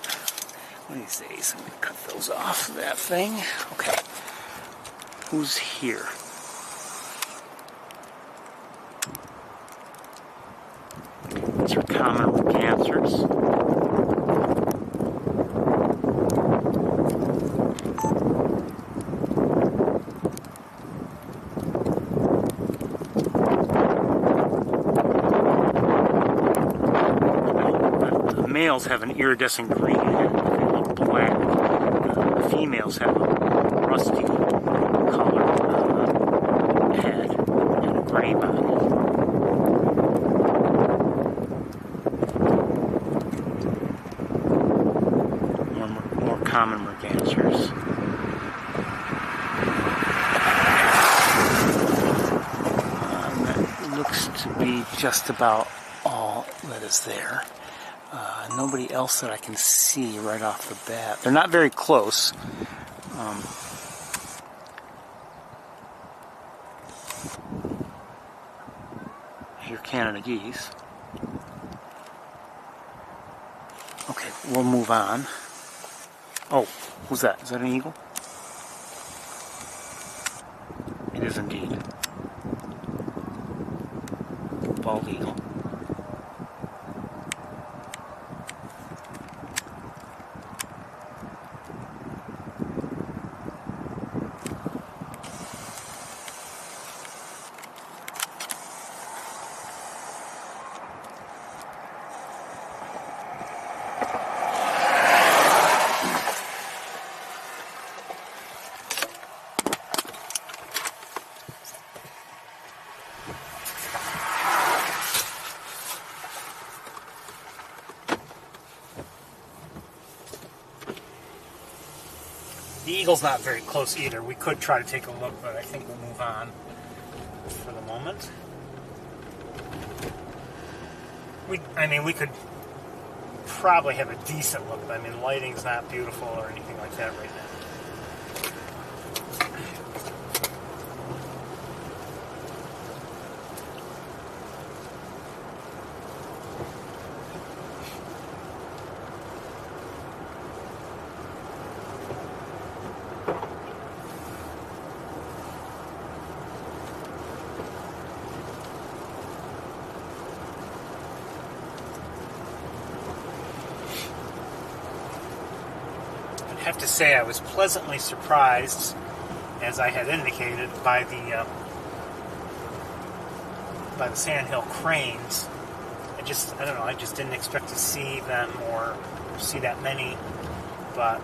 One of these days I'm going to cut those off of that thing. Okay. Who's here? These are common mergansers. Males have an iridescent green head, they look black. The females have a rusty colored head and a gray body. More common mergansers. That looks to be just about all that is there. Nobody else that I can see right off the bat. They're not very close. Here, Canada geese. Okay, we'll move on. Oh, who's that? Is that an eagle? It is indeed. Bald eagle. The eagle's not very close either. We could try to take a look, but I think we'll move on for the moment. We could probably have a decent look, but I mean, lighting's not beautiful or anything like that right now. I have to say I was pleasantly surprised, as I had indicated, by the sandhill cranes. I don't know, I just didn't expect to see them or see that many, but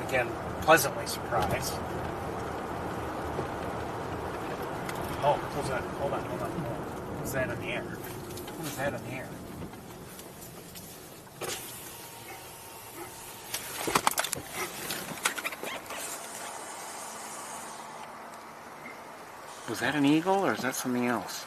again, pleasantly surprised. Oh, hold on. Who's that in the air? Who's that in the air? Was that an eagle or is that something else?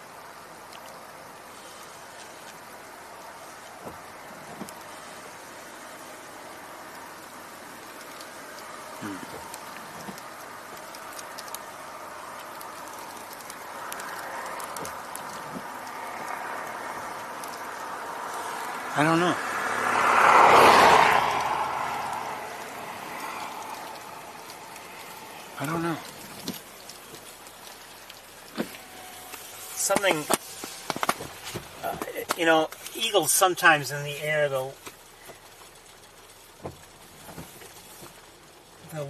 I don't know. Something, eagles sometimes in the air, they'll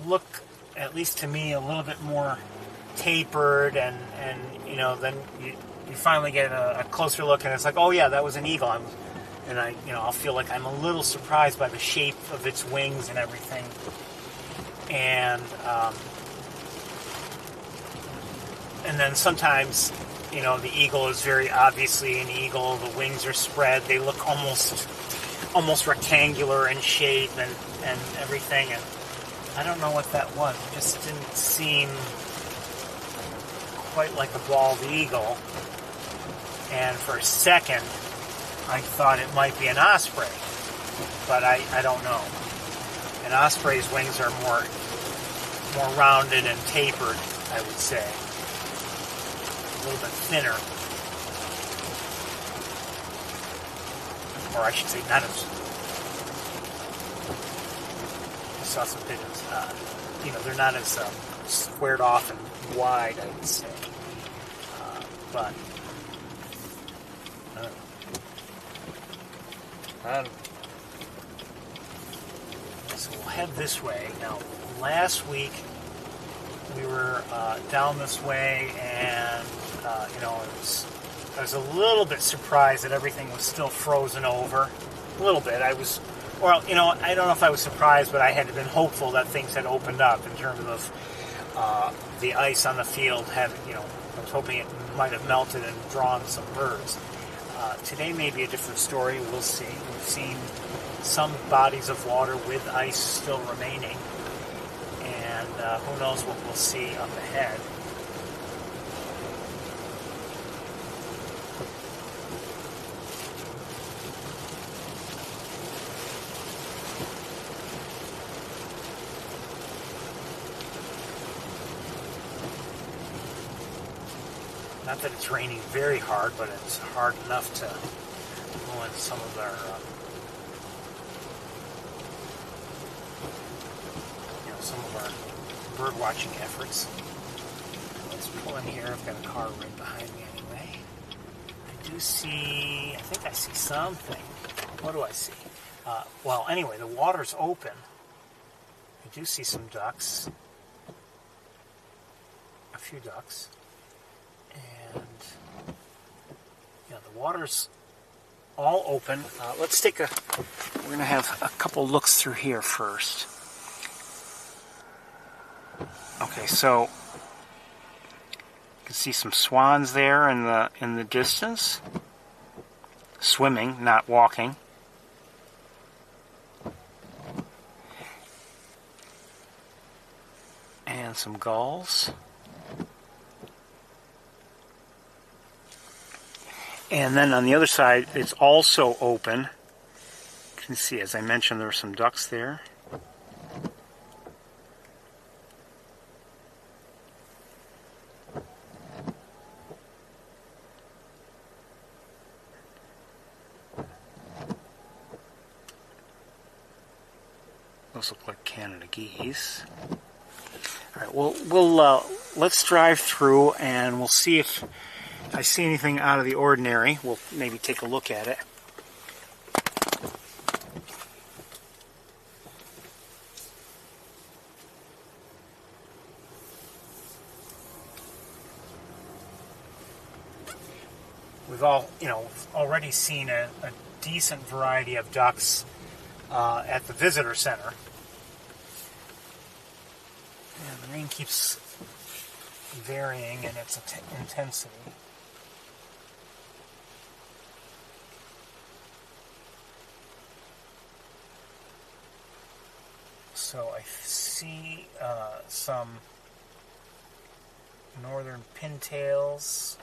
look, at least to me, a little bit more tapered, and then you finally get a closer look, and it's like, oh yeah, that was an eagle. I'll feel like I'm a little surprised by the shape of its wings and everything, and then sometimes, the eagle is very obviously an eagle. The wings are spread. They look almost rectangular in shape and everything. And I don't know what that was. It just didn't seem quite like a bald eagle. And for a second, I thought it might be an osprey, but I don't know. An osprey's wings are more rounded and tapered, I would say. A little bit thinner, or I should say, not as. I saw some pigeons. They're not as squared off and wide, I would say. But I don't know. So we'll head this way now. Last week we were down this way, and I was a little bit surprised that everything was still frozen over. A little bit. I don't know if I was surprised, but I had been hopeful that things had opened up in terms of the ice on the field. I was hoping it might have melted and drawn some birds. Today may be a different story. We'll see. We've seen some bodies of water with ice still remaining, and who knows what we'll see up ahead. Not that it's raining very hard, but it's hard enough to ruin some of our, some of our bird watching efforts. Let's pull in here. I've got a car right behind me anyway. I think I see something. What do I see? Anyway, the water's open. I do see some ducks. A few ducks. And the water's all open. Let's we're going to have a couple looks through here first. Okay, so you can see some swans there in the distance, swimming, not walking. And some gulls. And then on the other side, it's also open. You can see, as I mentioned, there are some ducks there. Those look like Canada geese. All right, let's drive through and we'll see if I see anything out of the ordinary. We'll maybe take a look at it. We've already seen a decent variety of ducks at the visitor center. And the rain keeps varying in its intensity. So I see some northern pintails,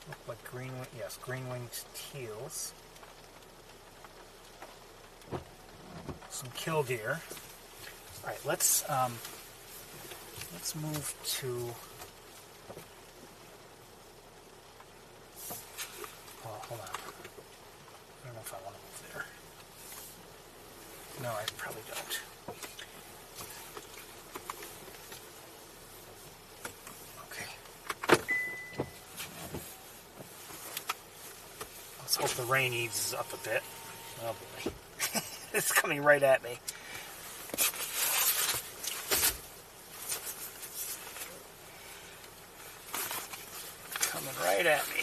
look like green-winged teals, some killdeer. All right, let's move to. Oh, hold on. I don't know if I want to move there. No, I probably don't. Okay. Let's hope the rain eases up a bit. Oh boy. It's coming right at me. Coming right at me.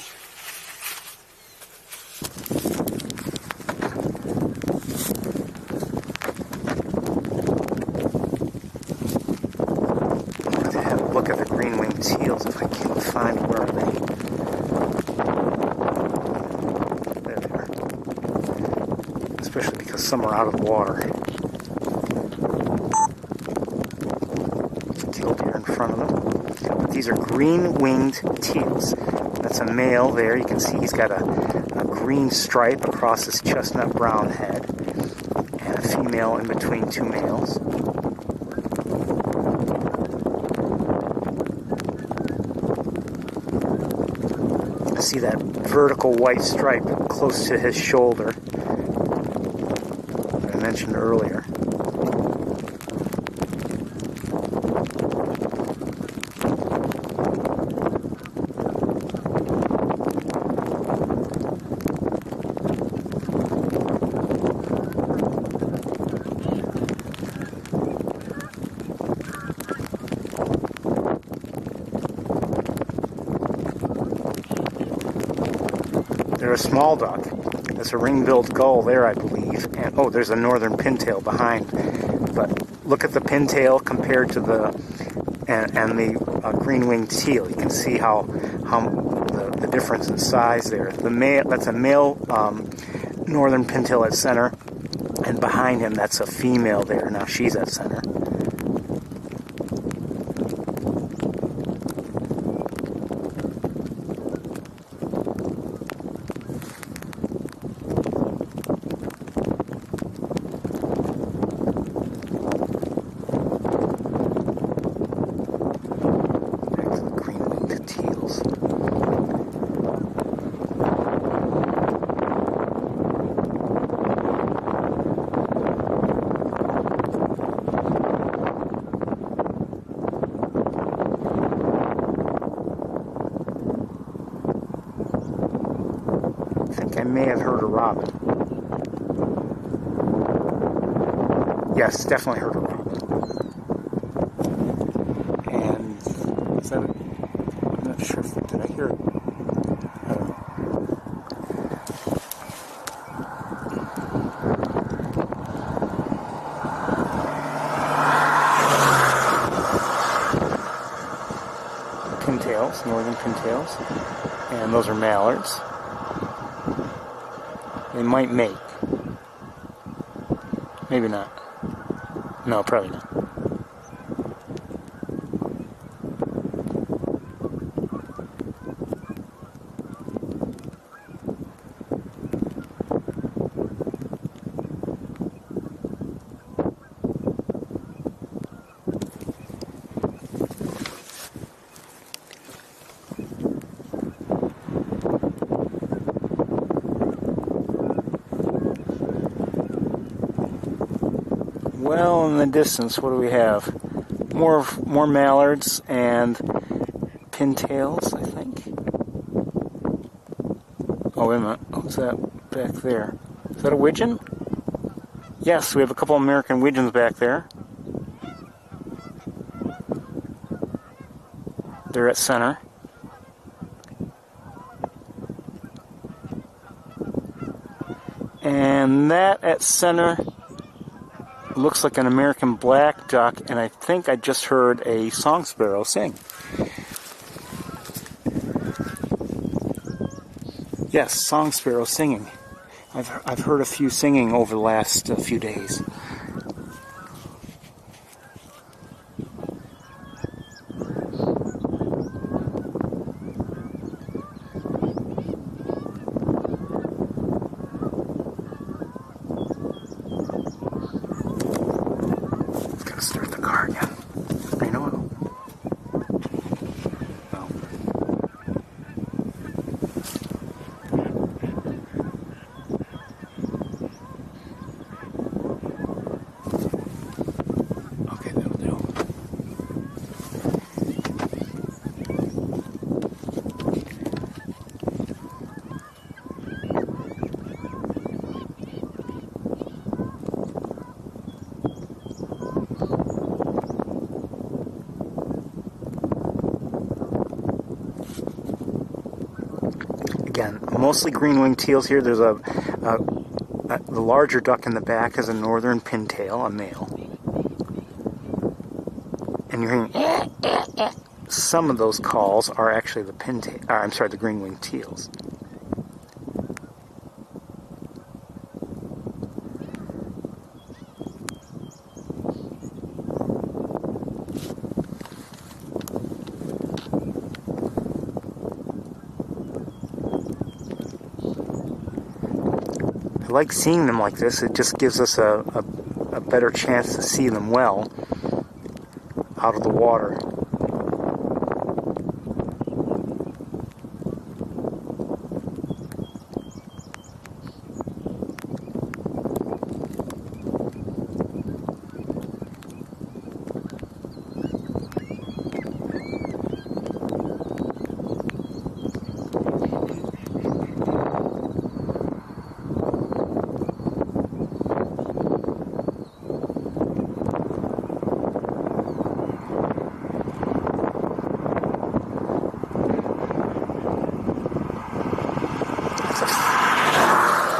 Look at the green-winged teals if I can find where are they. There they are. Especially because some are out of the water. There's a killdeer in front of them. But these are green-winged teals. That's a male there. You can see he's got a green stripe across his chestnut brown head. And a female in between two males. See that vertical white stripe close to his shoulder that I mentioned earlier. They're a small duck. There's a ring-billed gull there, I believe. And oh, there's a northern pintail behind. But look at the pintail compared to the the green-winged teal. You can see how the difference in size there. The male, that's a male northern pintail at center, and behind him that's a female there. Now she's at center. I may have heard a robin. Yes, definitely heard a robin. And is that I'm not sure if did I hear it? I don't know. Pintails, northern pintails, and those are mallards. They might mate. Maybe not. No, probably not. still in the distance, what do we have? More mallards and pintails, I think. Oh, wait a minute. What's that back there? Is that a widgeon? Yes, we have a couple American widgeons back there. They're at center. And that at center looks like an American black duck, and I think I just heard a song sparrow sing. Yes, song sparrow singing. I've heard a few singing over the last few days. Start the car again. I know. No. Okay, that'll do. Again, mostly green-winged teals here. There's the larger duck in the back is a northern pintail, a male. And you're hearing some of those calls are actually the the green-winged teals. I like seeing them like this. It just gives us a better chance to see them well out of the water.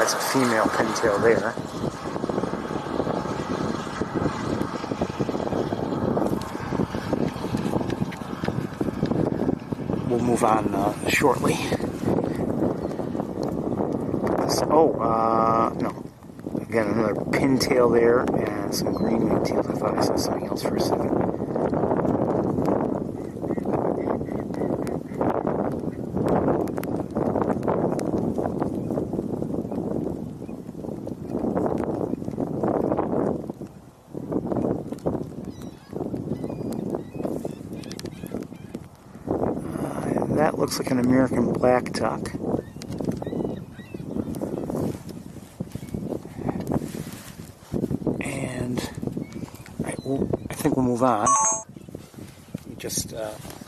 That's a female pintail there. We'll move on shortly. No. Again, another pintail there and some green-winged teals. I thought I saw something else for a second. That looks like an American black duck. And I think we'll move on. Just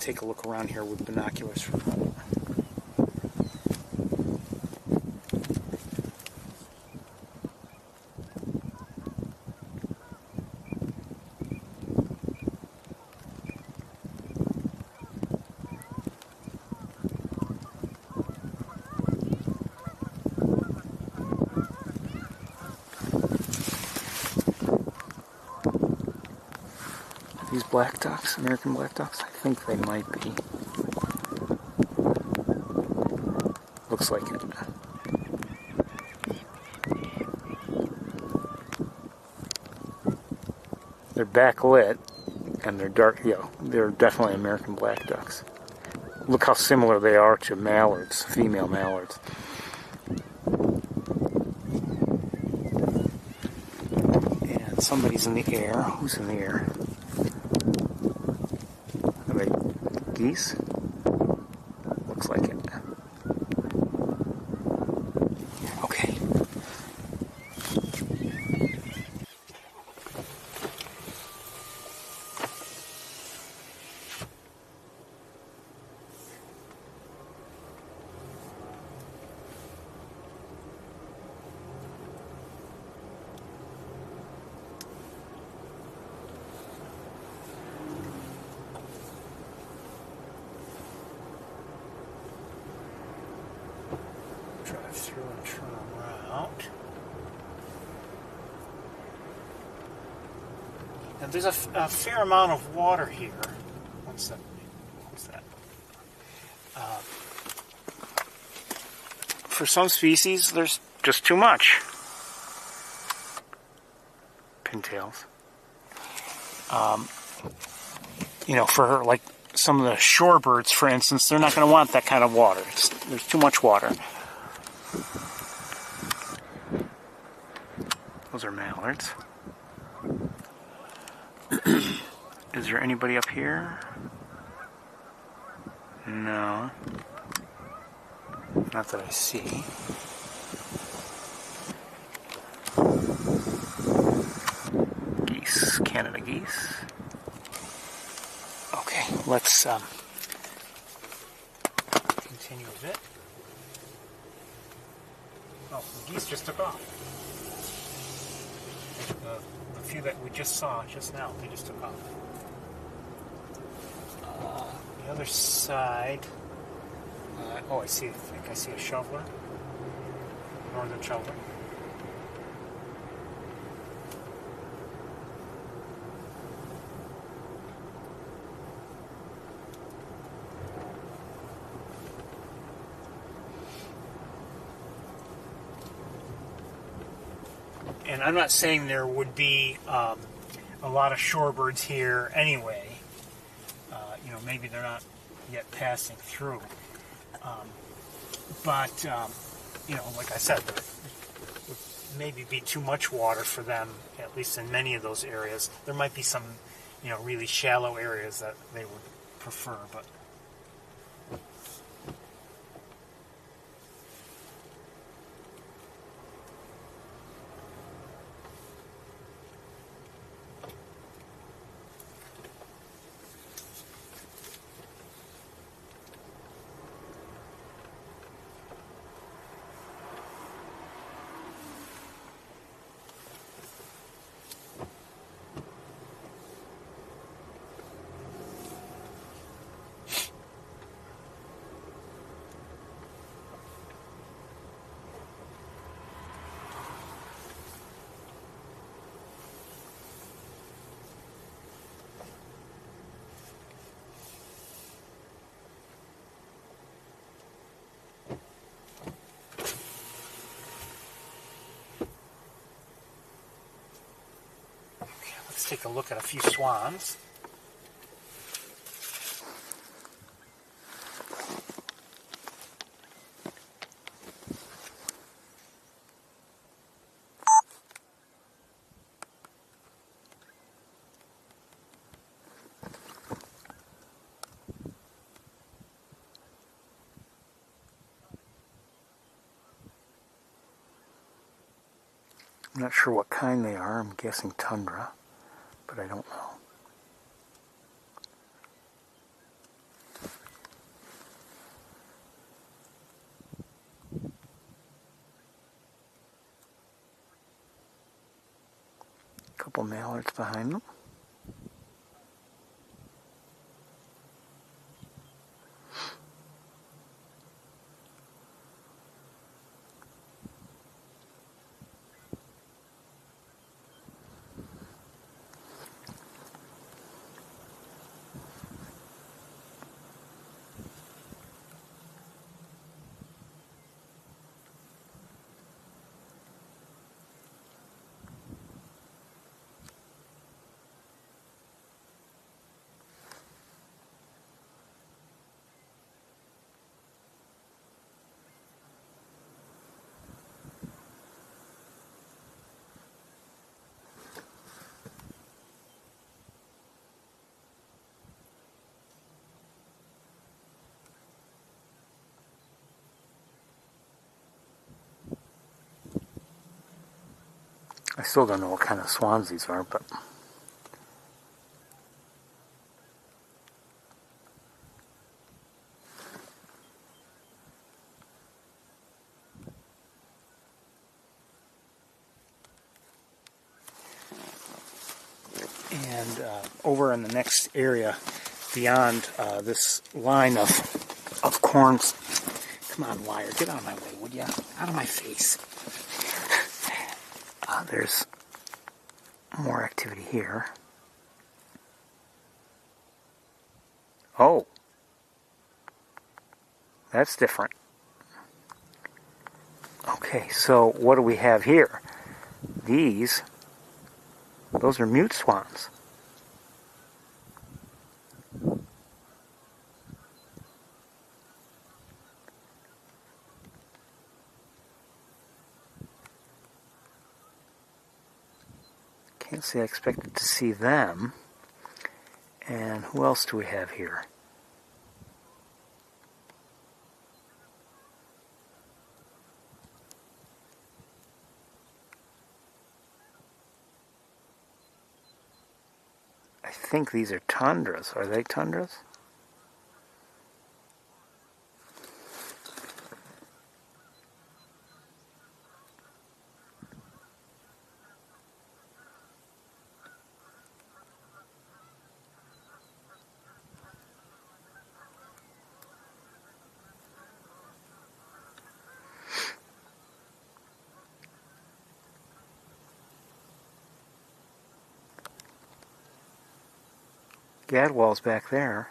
take a look around here with binoculars for a moment. These black ducks, American black ducks, I think they might be. Looks like it. They're backlit, and they're dark, they're definitely American black ducks. Look how similar they are to mallards, female mallards. And somebody's in the air. Who's in the air? Geese? Looks like it. Okay. through and turn around. And there's a fair amount of water here. What's that? For some species, there's just too much. Pintails. For like some of the shorebirds, for instance, they're not going to want that kind of water. There's too much water. Those are mallards. Is there anybody up here? No. Not that I see. Geese, Canada geese. Okay, let's continue a bit. Oh, the geese just took off. The few that we just saw just now, they just took off. The other side. I think I see a shoveler. Northern shoveler. And I'm not saying there would be a lot of shorebirds here anyway. Maybe they're not yet passing through. But like I said, there would maybe be too much water for them, at least in many of those areas. There might be some, really shallow areas that they would prefer, but let's take a look at a few swans. I'm not sure what kind they are. I'm guessing tundra, but I don't know. A couple mallards behind them. I still don't know what kind of swans these are, but over in the next area beyond this line of corn Come on, wire. Get out of my way, would ya? Out of my face. There's more activity here. Oh. That's different. Okay, so what do we have here? Those are mute swans. Can't say I expected to see them. And who else do we have here? I think these are tundras. Are they tundras? Gadwall's back there.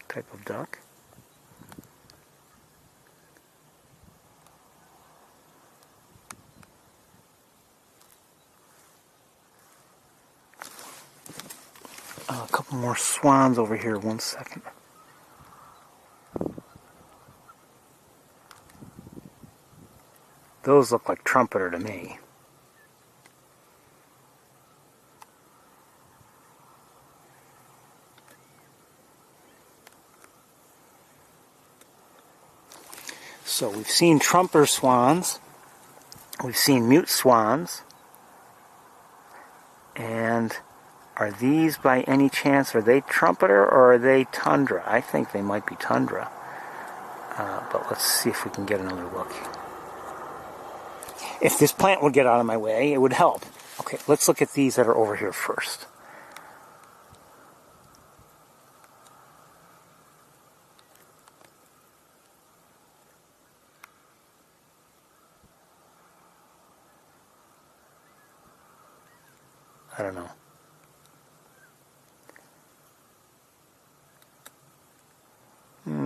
Type of duck. A couple more swans over here. 1 second. Those look like trumpeter to me. So we've seen trumpeter swans, we've seen mute swans, and are these by any chance, are they trumpeter or are they tundra? I think they might be tundra, but let's see if we can get another look. If this plant would get out of my way, it would help. Okay, let's look at these that are over here first. I don't know.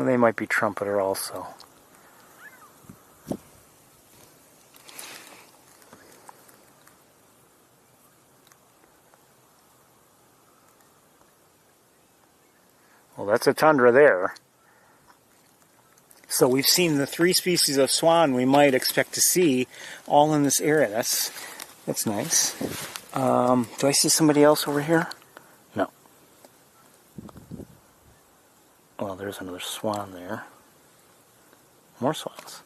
They might be trumpeter also. Well, that's a tundra there. So we've seen the 3 species of swan we might expect to see all in this area. That's nice. Do I see somebody else over here? No. Well, there's another swan there. More swans.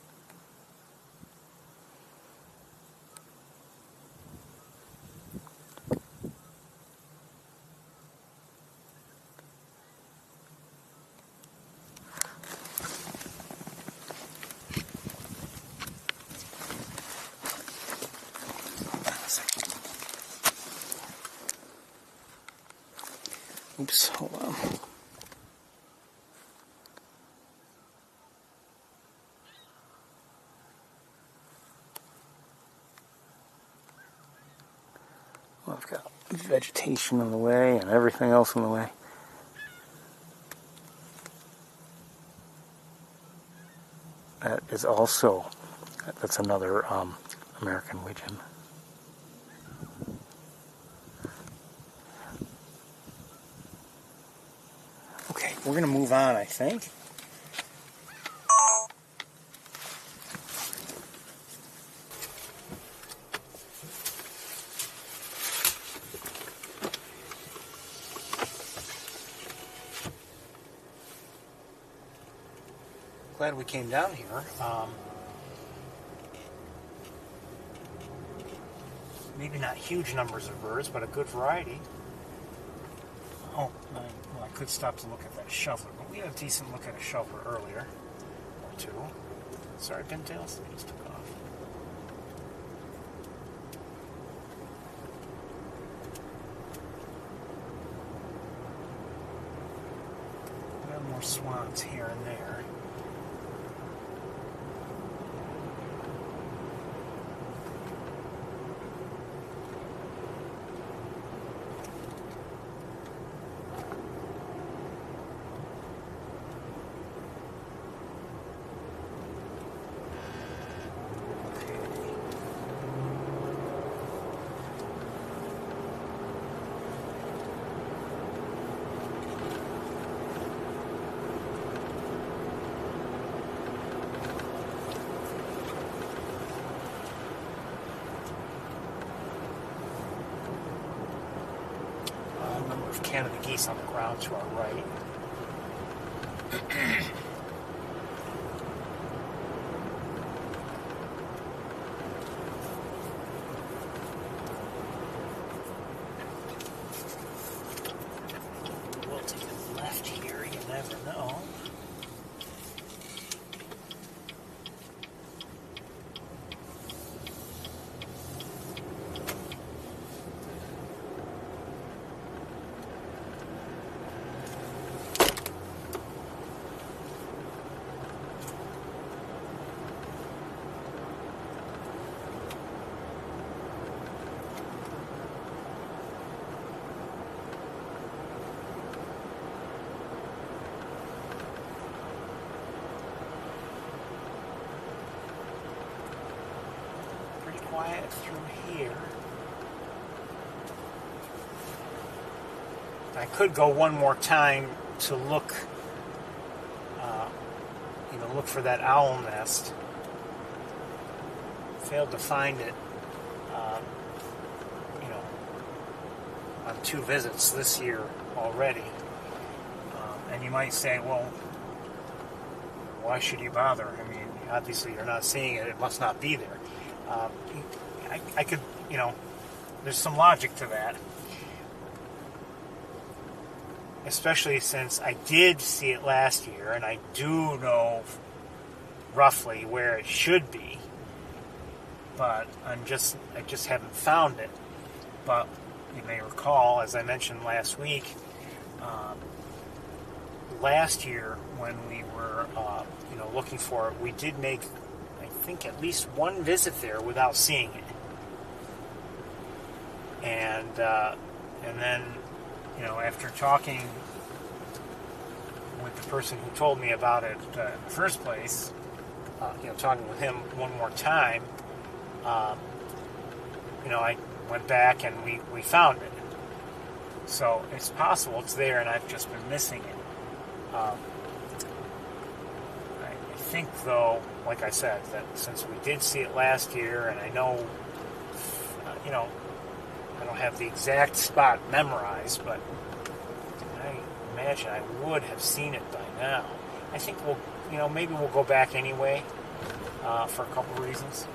Oops, hold on. Well, I've got vegetation in the way and everything else in the way. That is also, that's another American widgeon. Okay, we're going to move on, I think. Glad we came down here. Maybe not huge numbers of birds, but a good variety. Oh, well, I could stop to look at that shoveler, but we had a decent look at a shoveler earlier, or two. Sorry, pintails, they just took off. more swans here and there. Canada geese on the ground to our right. We'll take a left here, you never know. Quiet through here. I could go one more time to look, look for that owl nest. Failed to find it, on 2 visits this year already. And you might say, well, why should you bother? I mean, obviously you're not seeing it. It must not be there. I could, there's some logic to that. Especially since I did see it last year, and I do know roughly where it should be. But I just haven't found it. But you may recall, as I mentioned last week, last year when we were, looking for it, we did make, I think, at least one visit there without seeing it. And then, after talking with the person who told me about it in the first place, talking with him one more time, I went back and we found it. So it's possible it's there and I've just been missing it. I think, though, like I said, that since we did see it last year, and I know, I don't have the exact spot memorized, but I imagine I would have seen it by now. I think maybe we'll go back anyway, for a couple reasons.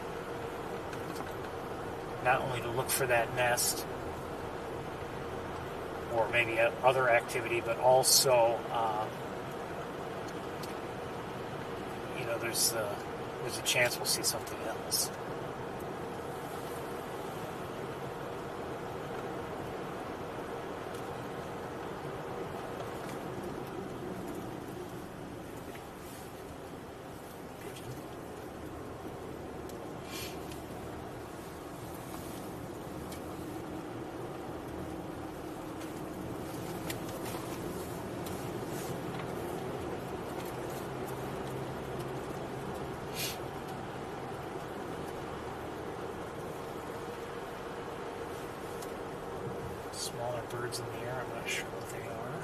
Not only to look for that nest, or maybe other activity, but also, there's a chance we'll see something else. Smaller birds in the air, I'm not sure what they are.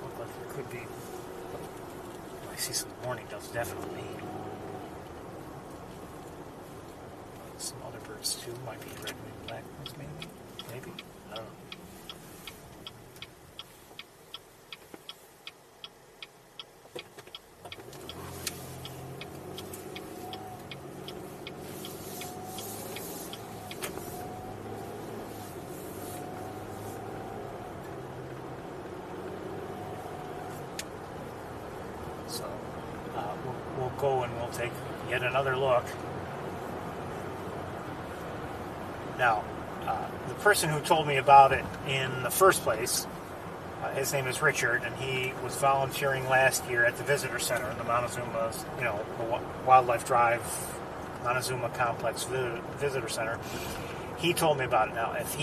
Look like there could be. I see some mourning doves, definitely. Some other birds too, might be red-winged blackbirds, maybe? Maybe, I don't know. So we'll go and we'll take yet another look. Now, the person who told me about it in the first place His name is Richard, and he was volunteering last year at the visitor center in the Montezuma's, the Wildlife Drive Montezuma Complex Visitor Center. He told me about it. Now, if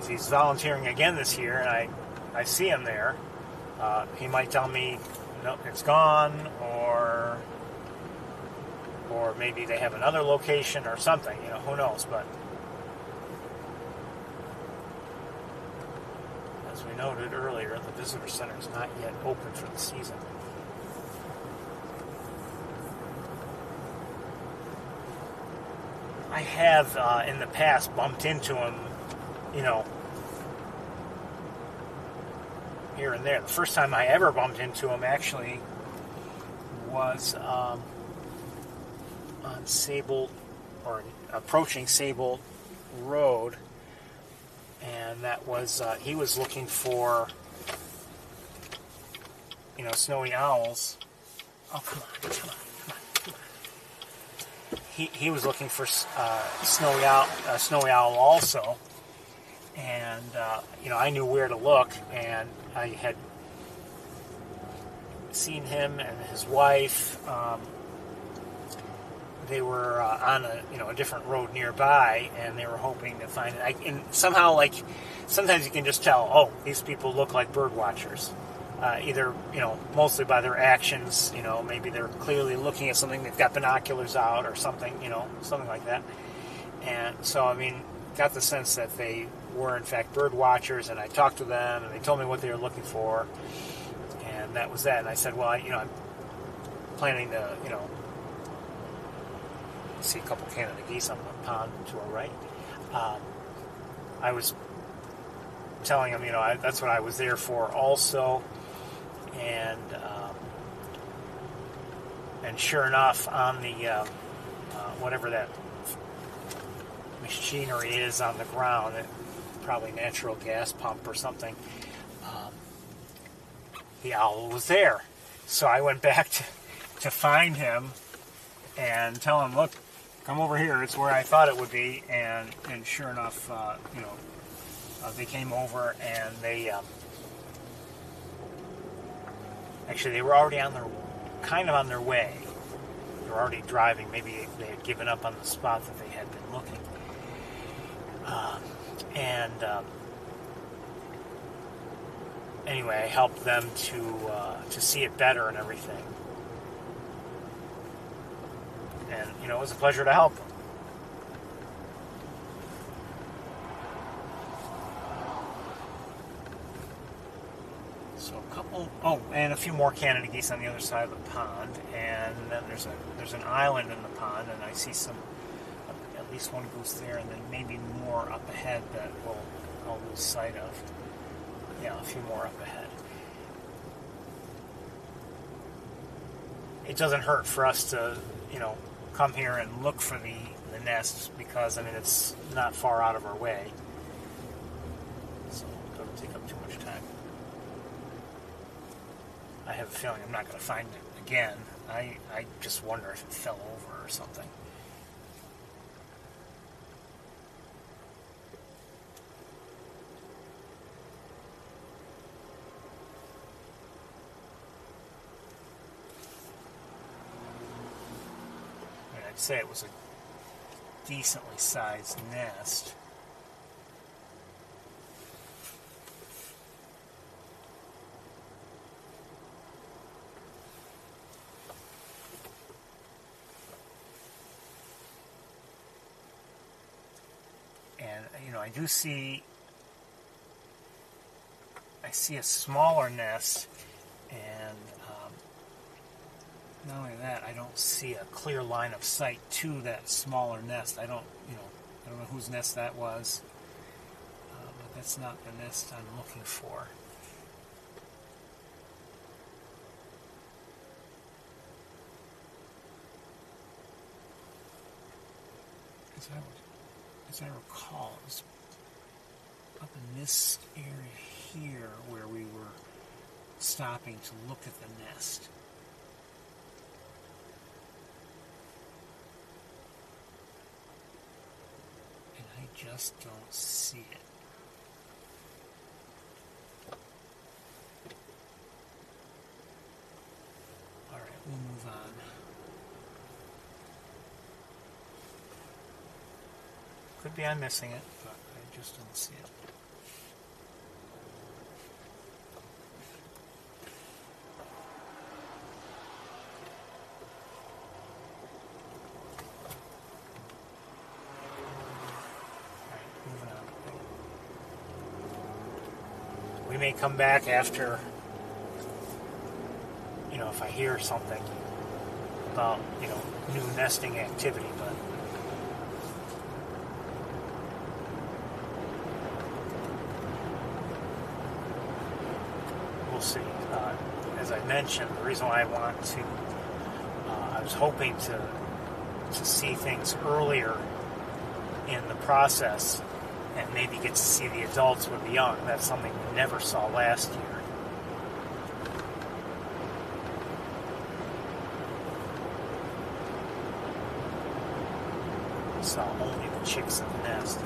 he's volunteering again this year, and I see him there, he might tell me, no, it's gone, or maybe they have another location or something. Who knows? But as we noted earlier, the visitor center is not yet open for the season. I have in the past bumped into him, here and there. The first time I ever bumped into him actually was on Sable, or approaching Sable Road, and that was he was looking for snowy owls. Oh, come on. He was looking for snowy owl also, and I knew where to look, and I had seen him and his wife. They were on a different road nearby, and they were hoping to find it. And somehow, sometimes you can just tell, oh, these people look like bird watchers. Either, mostly by their actions, maybe they're clearly looking at something, they've got binoculars out or something, something like that. And so, got the sense that they were, in fact, bird watchers, and I talked to them, and they told me what they were looking for, and that was that. And I said, well, I'm planning to, see a couple Canada geese on the pond to our right. I was telling him, that's what I was there for also. And sure enough, on the whatever that machinery is on the ground, probably natural gas pump or something, the owl was there. So I went back to find him and tell him, look, come over here. It's where I thought it would be. And sure enough, they came over, and they actually, they were already on their way. They were already driving. Maybe they had given up on the spot that they had been looking. Anyway, I helped them to see it better and everything. And it was a pleasure to help them. And a few more Canada geese on the other side of the pond, and then there's an island in the pond, and I see at least one goose there, and then maybe more up ahead that I'll lose sight of. Yeah, a few more up ahead. It doesn't hurt for us to, come here and look for the nests, because it's not far out of our way, so it doesn't take up too much time. I have a feeling I'm not going to find it again. I just wonder if it fell over or something. I'd say it was a decently sized nest. And, I see a smaller nest, and not only that, I don't see a clear line of sight to that smaller nest. I don't know whose nest that was, but that's not the nest I'm looking for. As I recall, it was up in this area here where we were stopping to look at the nest. And I just don't see it. Could be I'm missing it, but I just don't see it. We may come back after, if I hear something about, new nesting activity, but we'll see. As I mentioned, the reason why I was hoping to see things earlier in the process and maybe get to see the adults with the young. That's something we never saw last year. We saw only the chicks in the nest.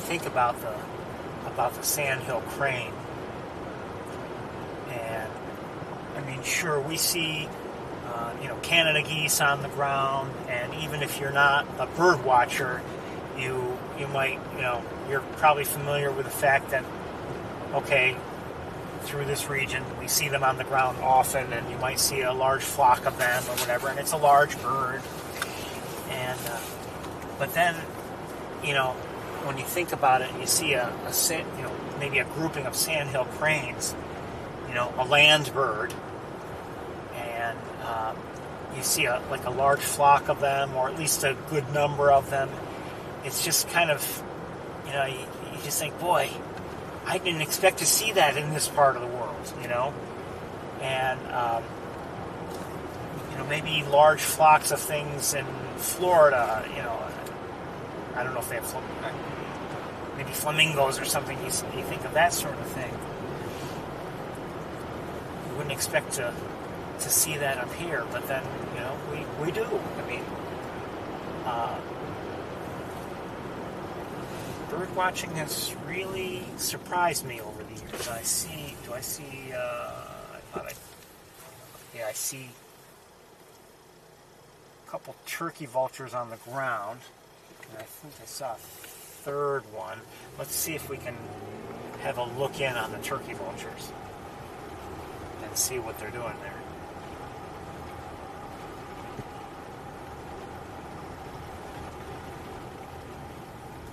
Think about the sandhill crane, and I mean, sure, we see Canada geese on the ground, and even if you're not a bird watcher, you might you're probably familiar with the fact that through this region we see them on the ground often, and you might see a large flock of them or whatever, and it's a large bird, and but then when you think about it, you see maybe a grouping of sandhill cranes, a land bird, and you see a large flock of them, or at least a good number of them. It's just kind of, you just think, boy, I didn't expect to see that in this part of the world, and maybe large flocks of things in Florida, I don't know if they have maybe flamingos or something. You think of that sort of thing. You wouldn't expect to see that up here, but then we do. I mean, bird watching has really surprised me over the years. I see a couple turkey vultures on the ground. And I think I saw a third one. Let's see if we can have a look in on the turkey vultures and see what they're doing there.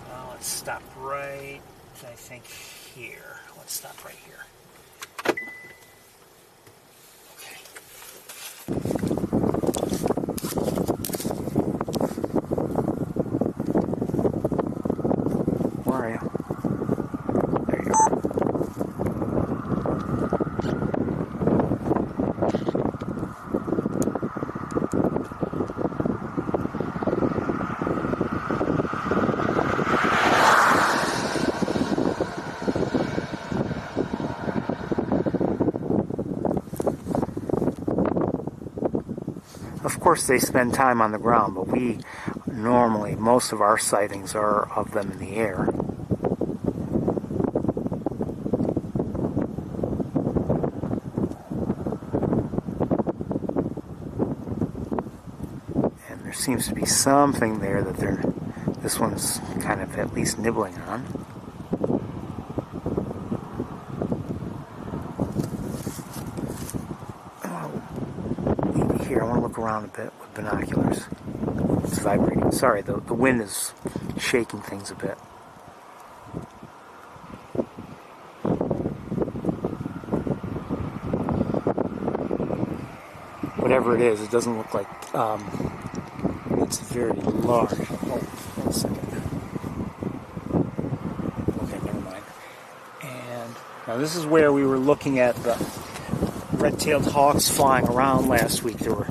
Well, let's stop right, I think, here. Let's stop right here. Of course, they spend time on the ground, but most of our sightings are of them in the air. And there seems to be something there that this one's kind of at least nibbling on. Here, I want to look around a bit with binoculars. It's vibrating. Sorry, the wind is shaking things a bit. Whatever it is, it doesn't look like it's very large. Oh, one second. Okay, never mind. And now this is where we were looking at the red-tailed hawks flying around last week. There were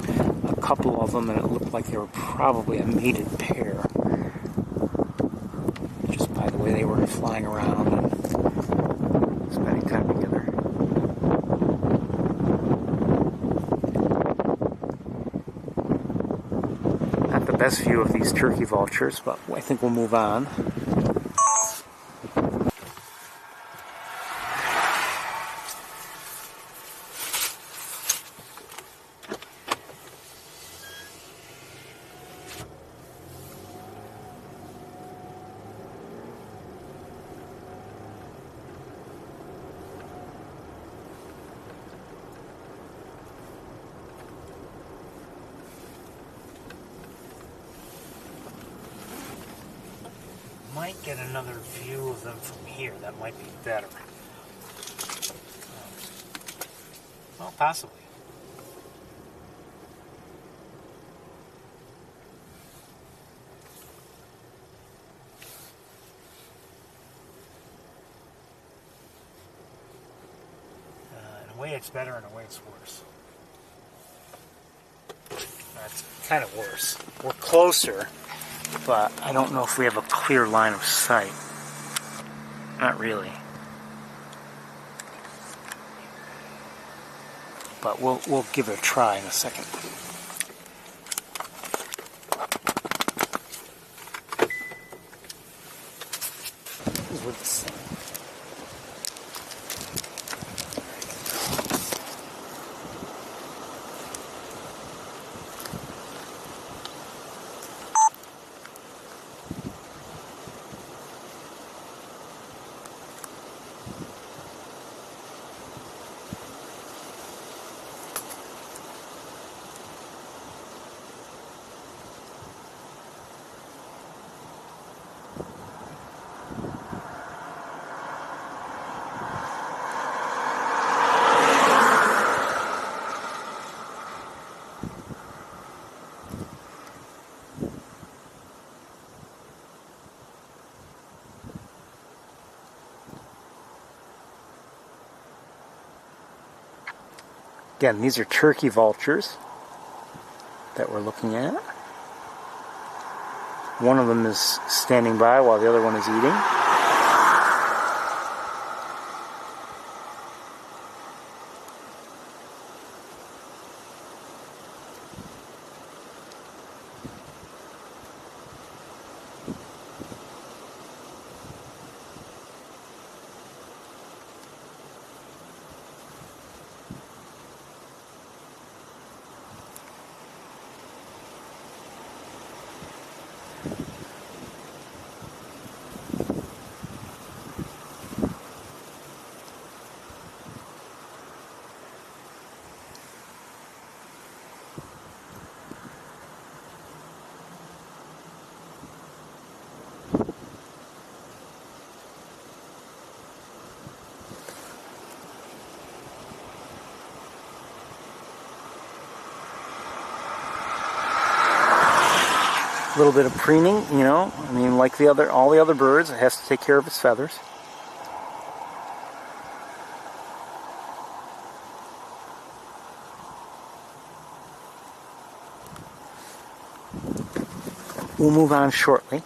a couple of them, and it looked like they were probably a mated pair. Just by the way they were flying around and spending time together. Not the best view of these turkey vultures, but I think we'll move on. Might get another view of them from here. That might be better. Well, possibly. In a way it's better, in a way it's worse. That's kind of worse. We're closer, but I don't know if we have a clear line of sight. Not really. But we'll give it a try in a second. This is with the sun. Again, these are turkey vultures that we're looking at. One of them is standing by while the other one is eating. A little bit of preening, you know. I mean, like all the other birds, it has to take care of its feathers. We'll move on shortly.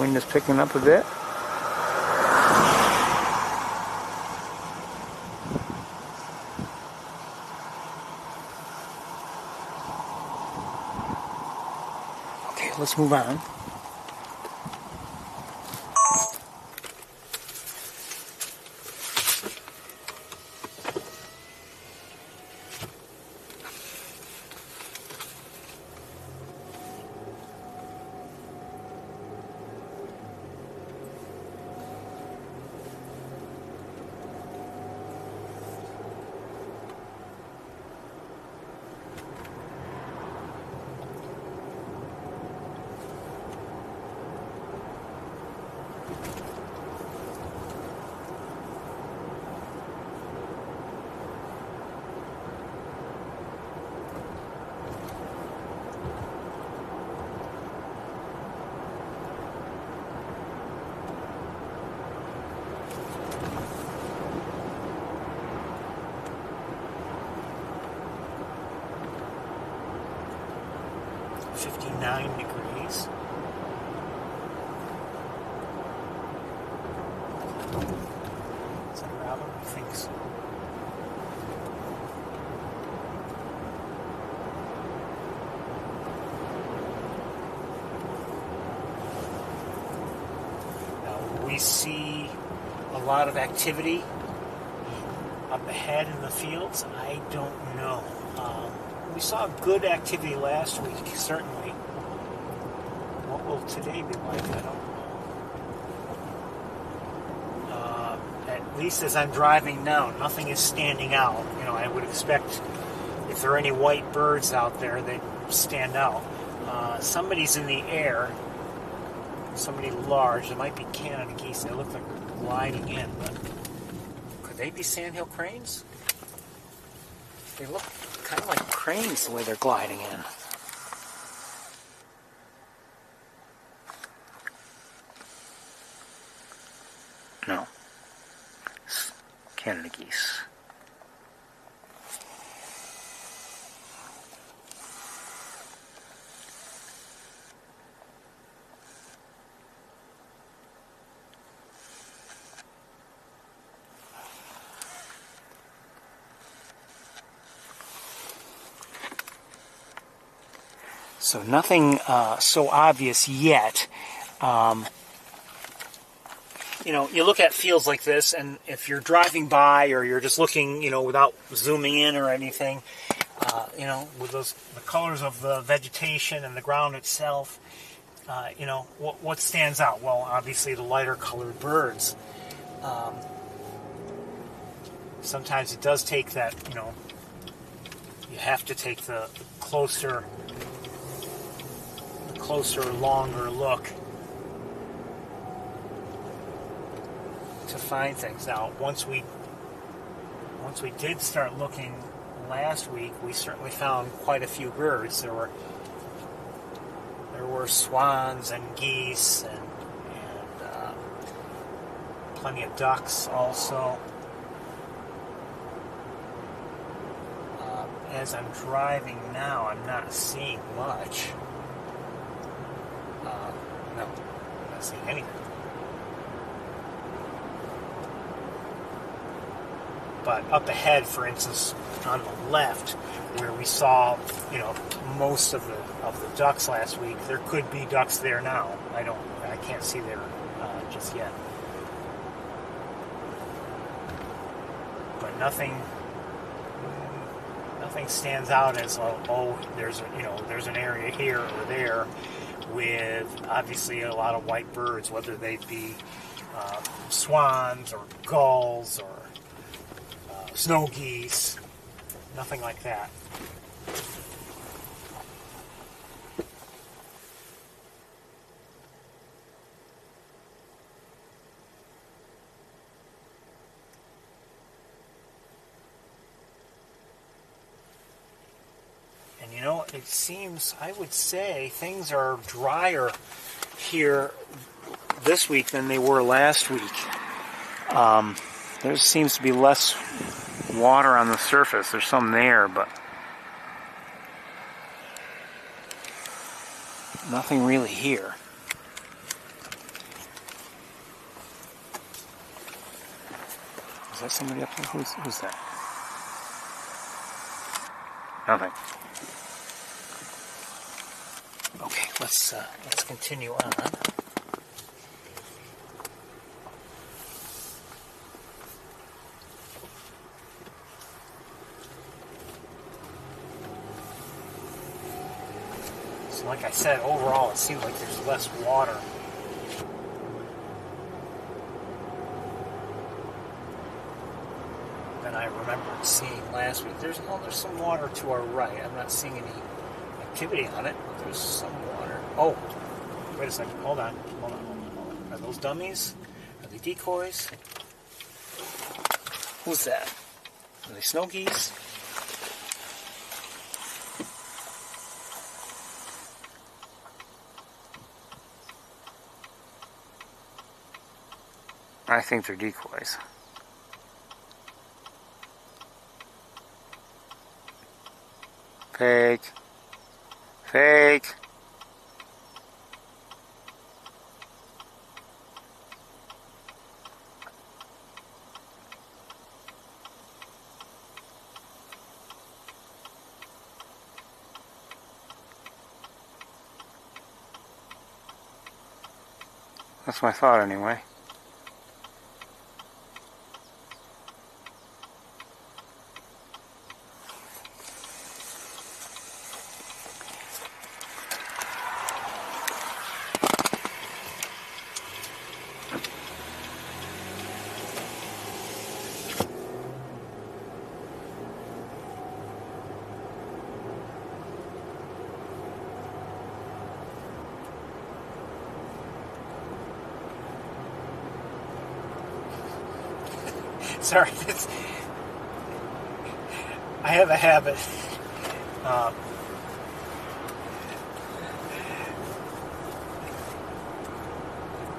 Wind is picking up a bit. Okay, let's move on. .9 degrees. Is that a rabbit? I think so. Now we see a lot of activity up ahead in the fields. I don't know. We saw good activity last week, certainly. What will today be like? I don't know. At least as I'm driving now, nothing is standing out. You know, I would expect if there are any white birds out there, they'd stand out. Somebody's in the air. Somebody large. It might be Canada geese. They look like they're gliding in, but could they be sandhill cranes? They look kind of like cranes the way they're gliding in. No. It's Canada geese. So nothing so obvious yet. You know, you look at fields like this, and if you're driving by or you're just looking, you know, without zooming in or anything, you know, with the colors of the vegetation and the ground itself, you know, what stands out? Well, obviously the lighter colored birds. Sometimes it does take that, you know, you have to take the closer, longer look to find things. Now, once we did start looking last week, we certainly found quite a few birds. There were swans and geese and plenty of ducks also. As I'm driving now, I'm not seeing much. No, I'm not seeing anything. But up ahead, for instance, on the left, where we saw, you know, most of the ducks last week, there could be ducks there now. I can't see there just yet. But nothing stands out as there's an area here or there with obviously a lot of white birds, whether they be swans or gulls or snow geese, nothing like that. And you know, it seems, I would say, things are drier here this week than they were last week. There seems to be less water on the surface. There's some there, but nothing really here. that somebody up there? Who's that? Nothing. Okay, let's continue on. So like I said, overall it seems like there's less water. Than I remember seeing last week. There's some water to our right. I'm not seeing any activity on it, but there's some water. Oh, wait a second. Hold on. Are those dummies? Are they decoys? Who's that? Are they snow geese? I think they're decoys. Fake. Fake. That's my thought anyway. Sorry, I have a habit.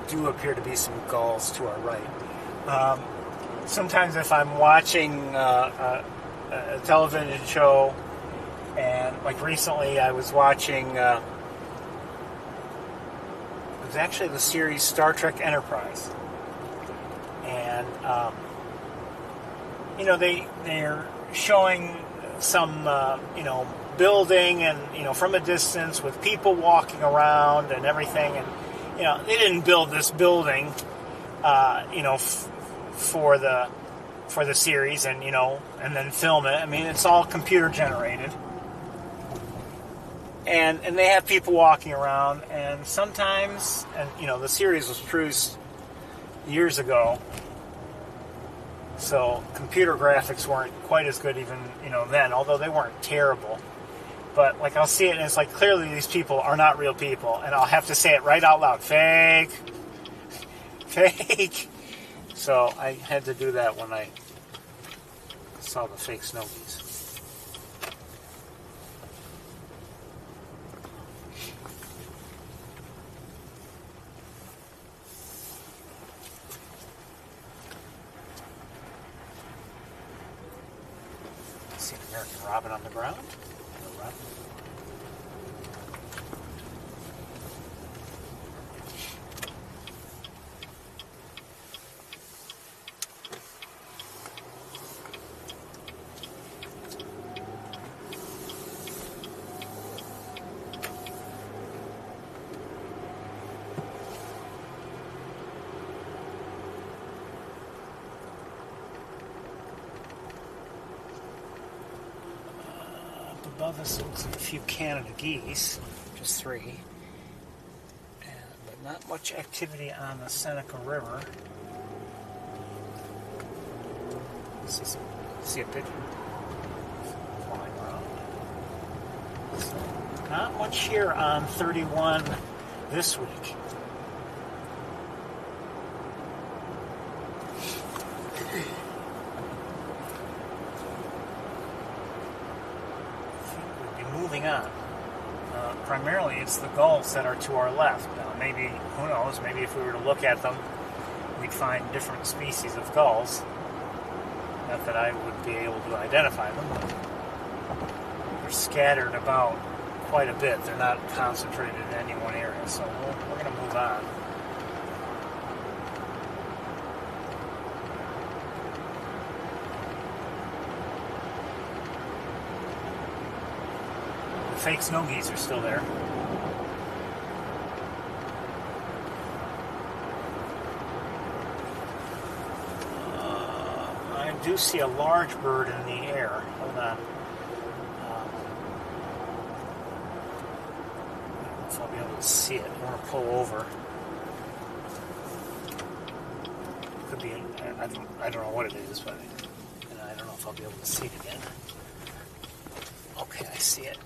Do appear to be some gulls to our right. Sometimes if I'm watching a television show, and like recently I was watching, it was actually the series Star Trek Enterprise. And they're showing some building, and from a distance with people walking around and everything, and they didn't build this building for the series, and then film it. I mean, it's all computer generated, and they have people walking around, and sometimes, and the series was produced years ago. So computer graphics weren't quite as good even, then, although they weren't terrible. But, like, I'll see it, and it's like, clearly these people are not real people. And I'll have to say it right out loud. Fake. Fake. So I had to do that when I saw the fake snow geese. See an American robin on the ground. Above us looks like a few Canada geese, just 3, but not much activity on the Seneca River. See a pigeon flying around. So, not much here on 31 this week. Moving on. Primarily it's the gulls that are to our left. Now maybe, who knows, maybe if we were to look at them, we'd find different species of gulls. Not that I would be able to identify them, but they're scattered about quite a bit. They're not concentrated in any one area, so we're going to move on. fake snow geese are still there. I do see a large bird in the air. Hold on. I don't know if I'll be able to see it. I want to pull over. Could be, I don't know what it is, but I don't know if I'll be able to see it again. Okay, I see it.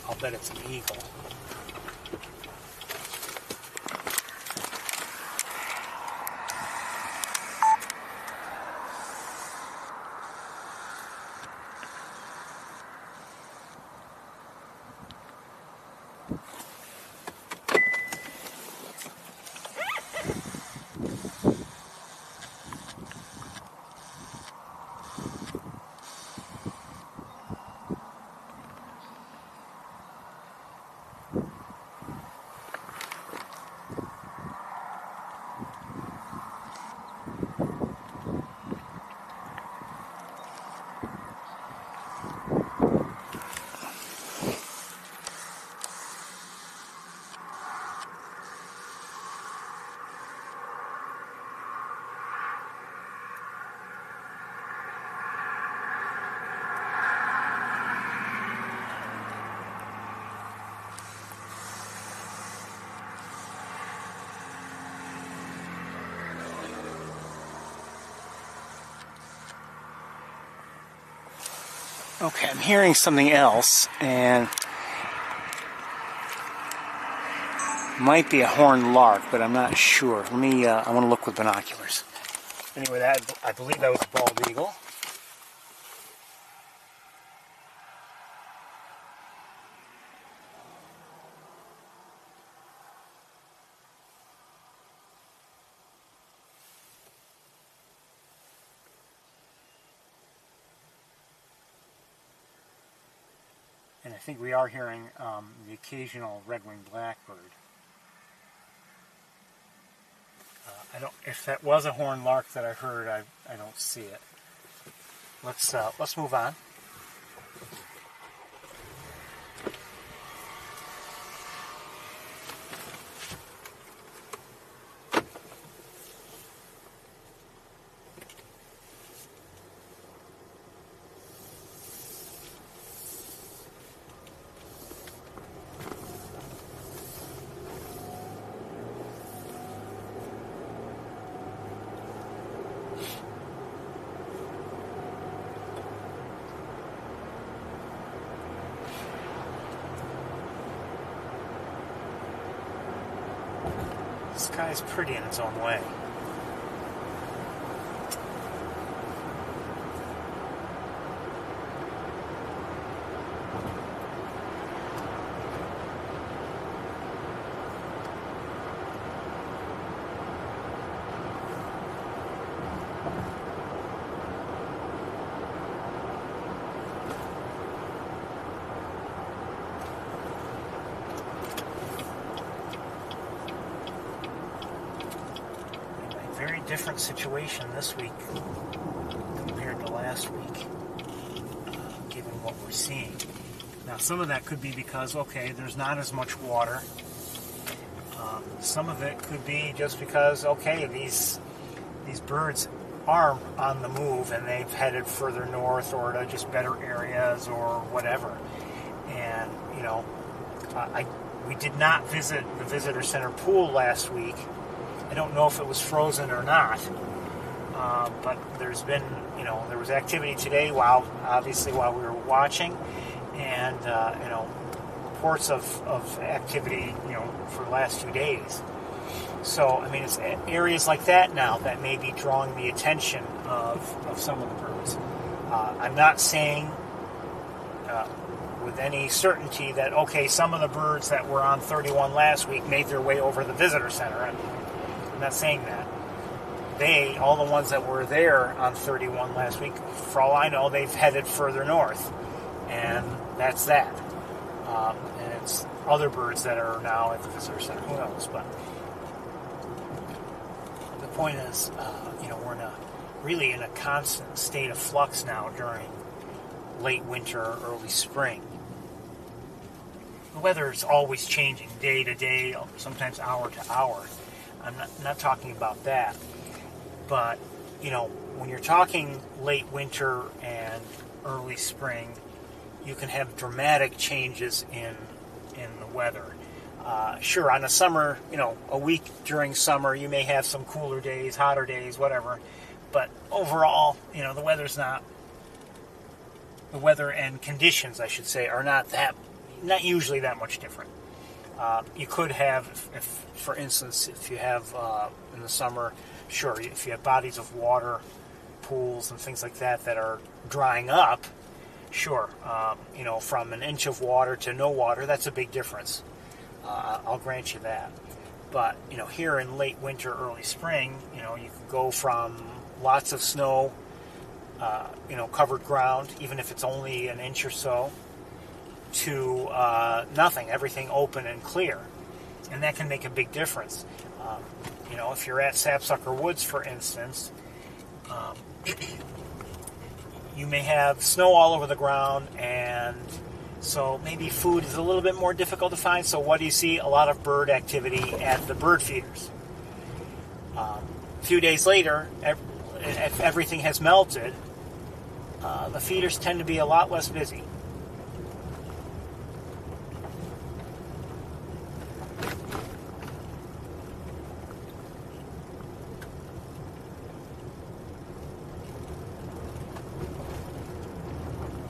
I'll bet it's an eagle. Okay, I'm hearing something else, and might be a horned lark, but I'm not sure. Let me, I want to look with binoculars. Anyway, I believe that was a bald eagle. And I think we are hearing the occasional red-winged blackbird. If that was a horned lark that I heard, I don't see it. Let's move on. The sky is pretty in its own way. Very different situation this week compared to last week, given what we're seeing. Now, some of that could be because, okay, there's not as much water. Some of it could be just because, okay, these birds are on the move and they've headed further north or to just better areas or whatever. And, you know, we did not visit the visitor center pool last week. I don't know if it was frozen or not, but there's been, you know, there was activity today while we were watching, and, you know, reports of activity, you know, for the last few days. So, I mean, it's areas like that now that may be drawing the attention of some of the birds. I'm not saying with any certainty that, okay, some of the birds that were on 31 last week made their way over the visitor center. I'm not saying that. All the ones that were there on 31 last week, for all I know, they've headed further north. And that's that. And it's other birds that are now at the visitor center. Who knows? But the point is, you know, we're really in a constant state of flux now during late winter, early spring. the weather is always changing day to day, sometimes hour to hour. I'm not talking about that. But, you know, when you're talking late winter and early spring, you can have dramatic changes in the weather. Sure, on the summer, you know, a week during summer, you may have some cooler days, hotter days, whatever. But overall, you know, the weather and conditions, I should say, are not usually that much different. You could have, for instance, if you have in the summer, sure, if you have bodies of water, pools and things like that are drying up, sure, you know, from an inch of water to no water, that's a big difference. I'll grant you that. But, you know, here in late winter, early spring, you know, you can go from lots of snow, you know, covered ground, even if it's only an inch or so, to nothing, everything open and clear. And that can make a big difference. You know, if you're at Sapsucker Woods, for instance, you may have snow all over the ground, and so maybe food is a little bit more difficult to find. So what do you see? A lot of bird activity at the bird feeders. A few days later, if everything has melted, the feeders tend to be a lot less busy.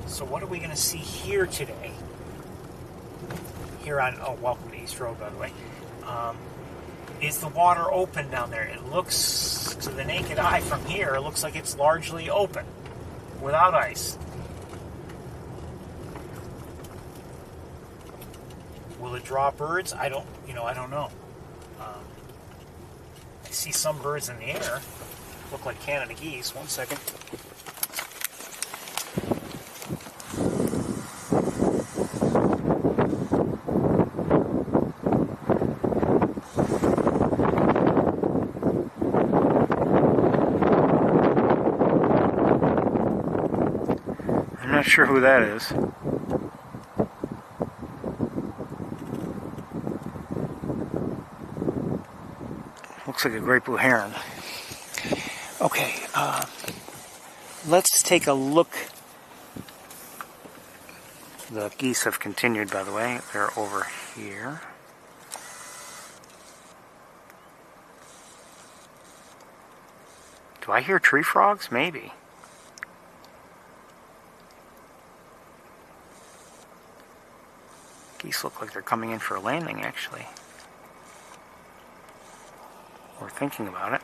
So what are we going to see here today? Here on, welcome to East Road, by the way. Is the water open down there? It looks, to the naked eye from here, it looks like it's largely open, without ice. Will it draw birds? I don't know. I see some birds in the air, look like Canada geese. One second. I'm not sure who that is. Looks like a great blue heron. Okay, let's take a look. The geese have continued, by the way. They're over here. Do I hear tree frogs? Maybe. Geese look like they're coming in for a landing, actually. Or thinking about it.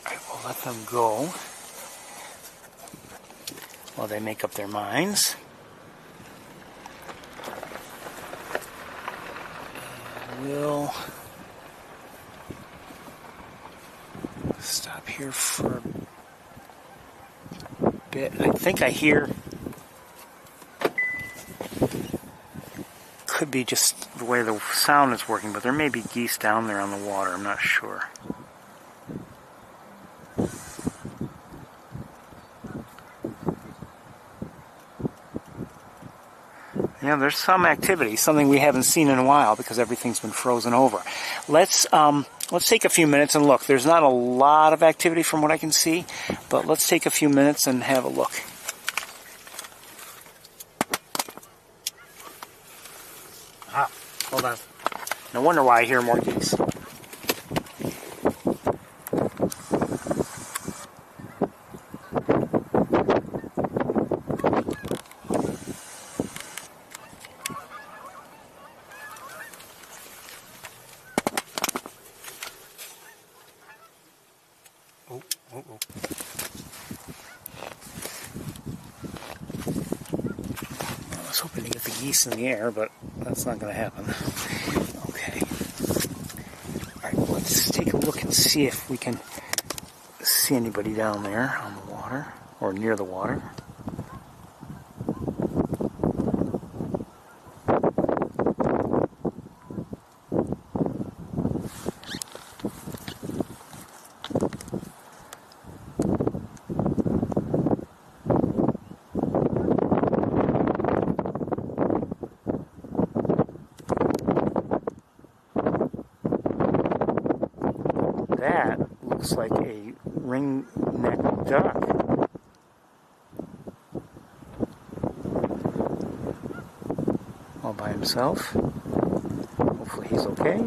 Alright, we'll let them go while they make up their minds. And we'll stop here for a bit. I think I hear, could be just the way the sound is working, but there may be geese down there on the water, I'm not sure. Yeah, there's some activity, something we haven't seen in a while because everything's been frozen over. Let's take a few minutes and look. There's not a lot of activity from what I can see, but let's take a few minutes and have a look. Ah, hold on. No wonder why I hear more geese. I was hoping to get the geese in the air, but that's not going to happen. Okay. Alright, let's take a look and see if we can see anybody down there on the water, or near the water. himself. Hopefully he's okay.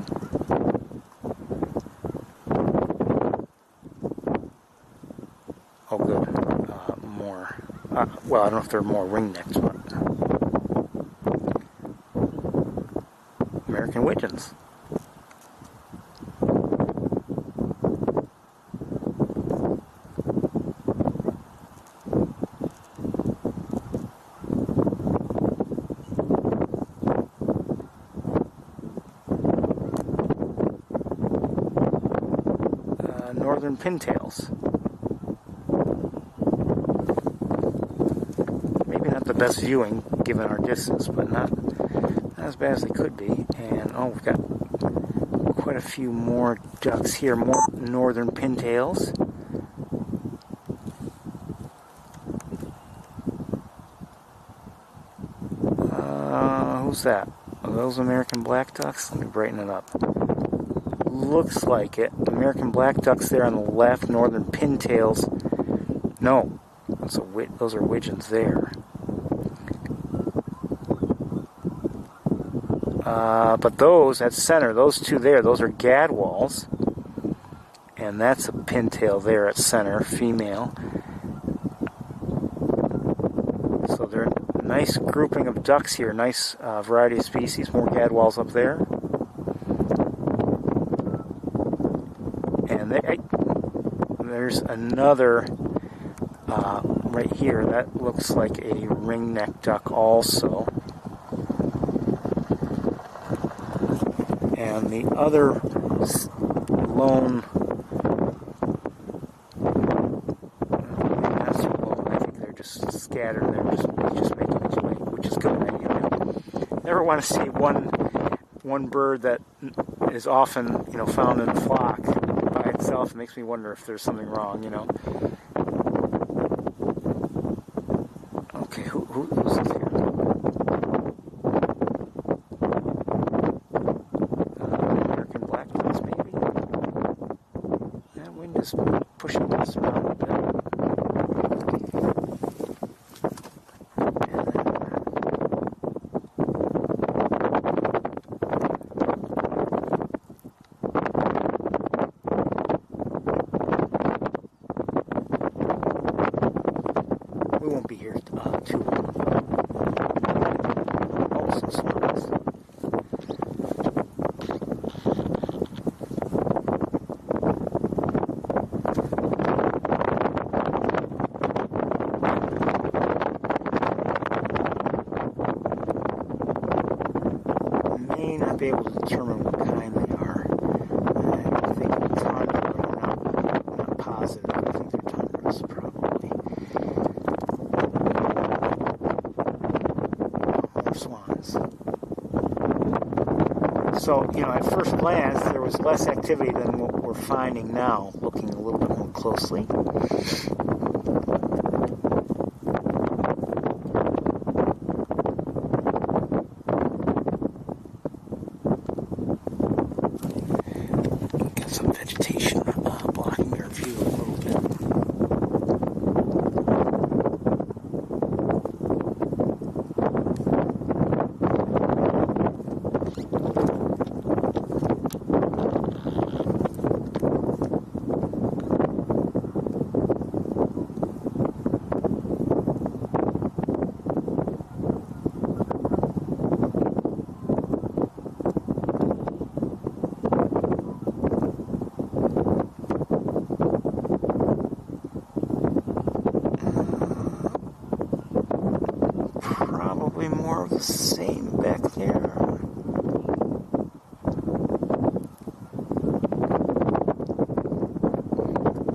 Oh, good. More. Well, I don't know if there are more ringnecks, but American widgeons. Northern pintails. Maybe not the best viewing given our distance, but not as bad as they could be. And oh, we've got quite a few more ducks here, more northern pintails. Who's that? Are those American black ducks? Let me brighten it up. Looks like it. American black ducks there on the left, northern pintails. No, those are widgeons there. But those at center, those two there, those are gadwalls, and that's a pintail there at center, female. So they're a nice grouping of ducks here, nice variety of species. More gadwalls up there. And there's another right here. That looks like a ringneck duck also. And the other lone, not so lone, I think they're just scattered. They're just making its way, which is good. You never want to see one bird that is often found in a flock by itself. It makes me wonder if there's something wrong, Okay, who's this here? American black ducks, maybe? That wind is pushing this around a bit. We won't be here too long. Oh, some swans. May not be able to determine what kind they are. I think tundra, but I'm not positive. I think they're tundras, probably. Swans. So, at first glance, there was less activity than what we're finding now, looking a little bit more closely. Got some vegetation blocking our view a little bit. Probably more of the same back there.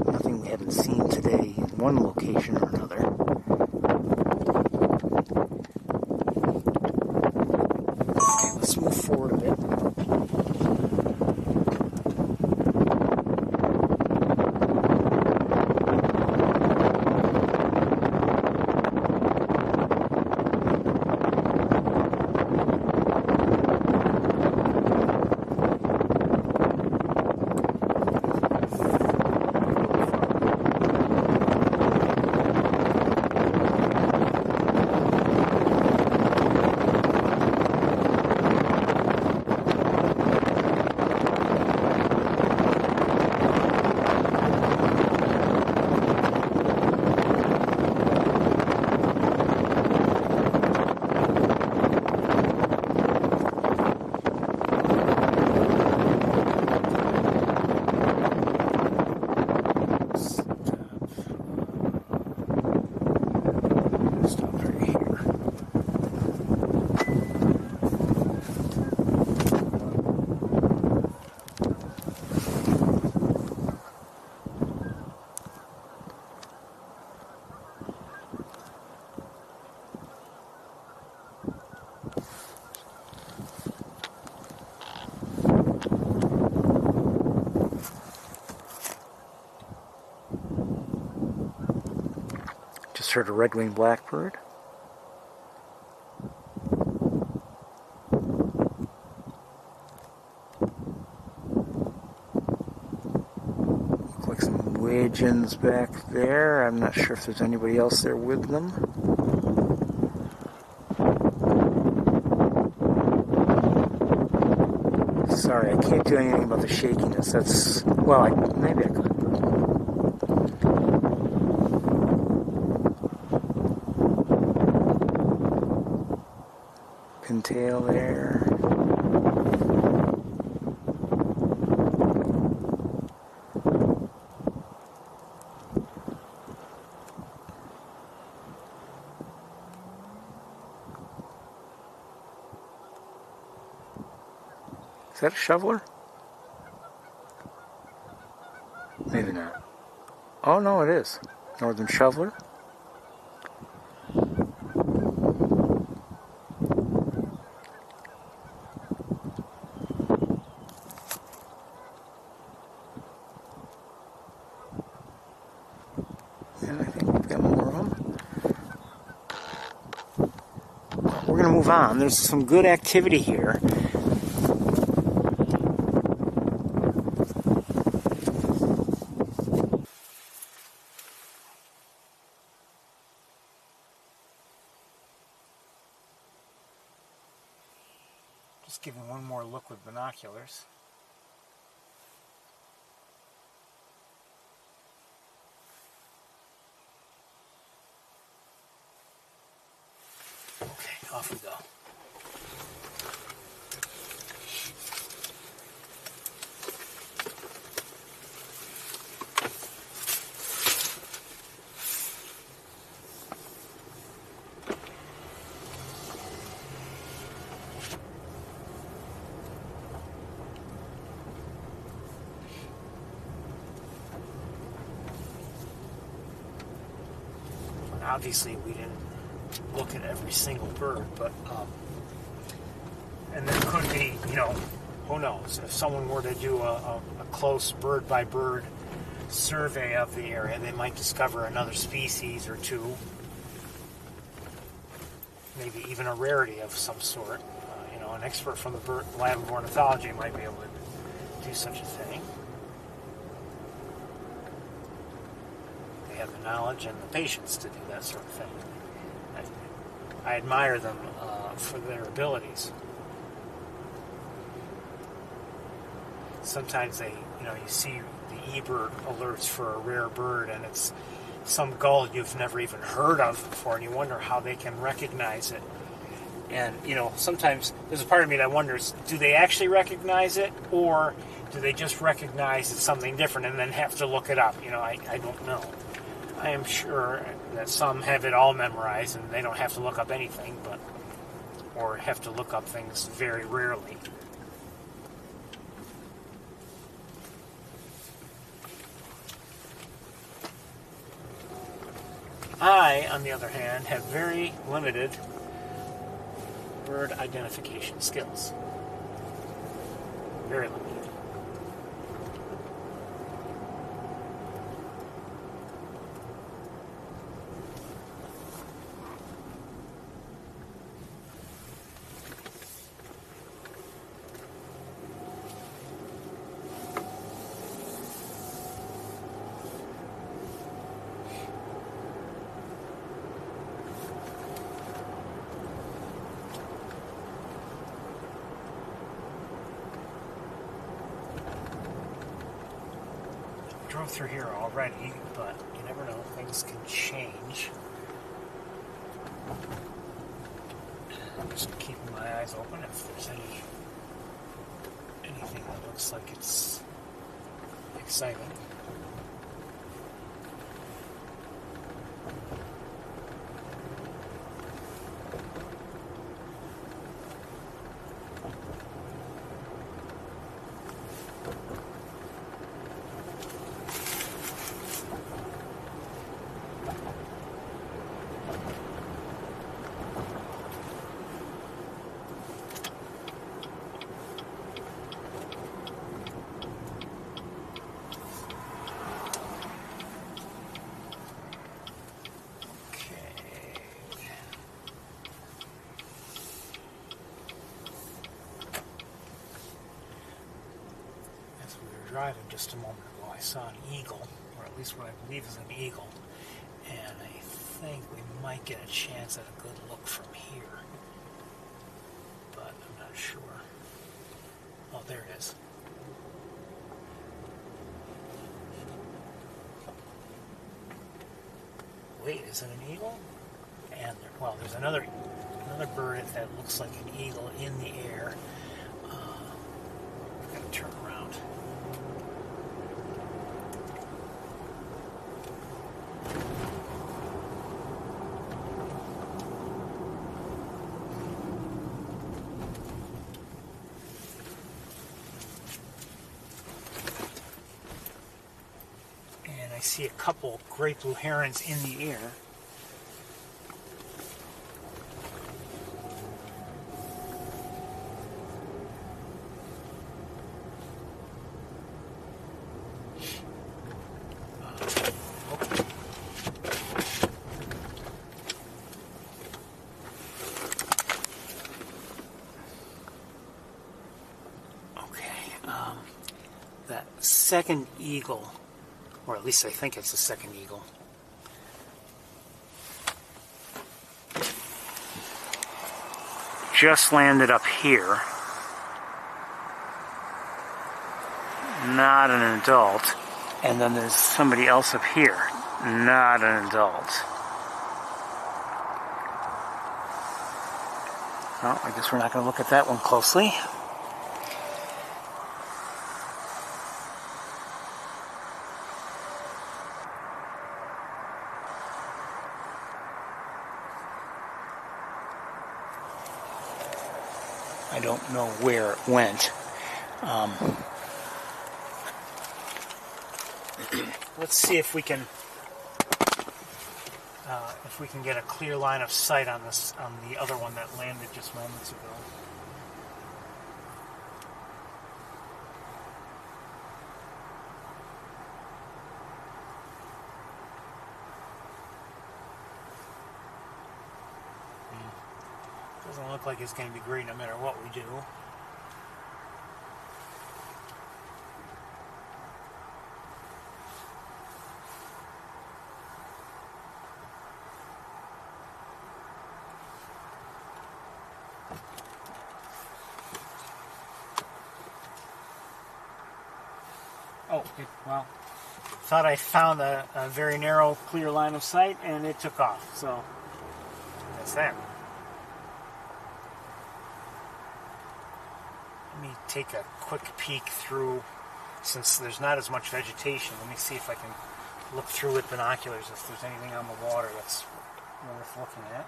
Nothing we haven't seen today in one location or another. Okay, let's move forward a bit. Just heard a red-winged blackbird. Look like some widgeons back there. I'm not sure if there's anybody else there with them. Sorry, I can't do anything about the shakiness. That's, well, maybe I could. Pintail there. Is that a shoveler? Maybe not. Oh no, it is. Northern shoveler. And I think we've got more of them. We're going to move on. There's some good activity here. Just giving one more look with binoculars. Okay, off we go. Obviously, we didn't look at every single bird, but and there could be, you know, who knows, if someone were to do a close bird-by-bird survey of the area, they might discover another species or two, maybe even a rarity of some sort. You know, an expert from the lab of ornithology might be able to do such a thing. They have the knowledge and the patience to do that sort of thing. I admire them for their abilities. Sometimes you see the eBird alerts for a rare bird, and it's some gull you've never even heard of before, and you wonder how they can recognize it. And, you know, sometimes there's a part of me that wonders, do they actually recognize it, or do they just recognize it's something different and then have to look it up? You know, I don't know. I am sure that some have it all memorized and they don't have to look up anything, or have to look up things very rarely. I, on the other hand, have very limited bird identification skills. Very limited. Drove through here already, but you never know, things can change. I'm just keeping my eyes open if there's anything that looks like it's exciting. driving just a moment ago, I saw an eagle, or at least what I believe is an eagle, and I think we might get a chance at a good look from here, but I'm not sure. Oh, there it is. Wait, is it an eagle? And well, there's another bird that looks like an eagle in the air. I've got to turn around. And I see a couple great blue herons in the air. That second eagle, or at least I think it's the second eagle, just landed up here. Not an adult. And then there's somebody else up here. Not an adult. Well, I guess we're not going to look at that one closely. I don't know where it went. Let's see if we can get a clear line of sight on this, on the other one that landed just moments ago. Doesn't look like it's going to be great no matter what we do. Oh, well, thought I found a very narrow, clear line of sight, and it took off. So that's that. Let me take a quick peek through, since there's not as much vegetation. Let me see if I can look through with binoculars if there's anything on the water that's worth looking at.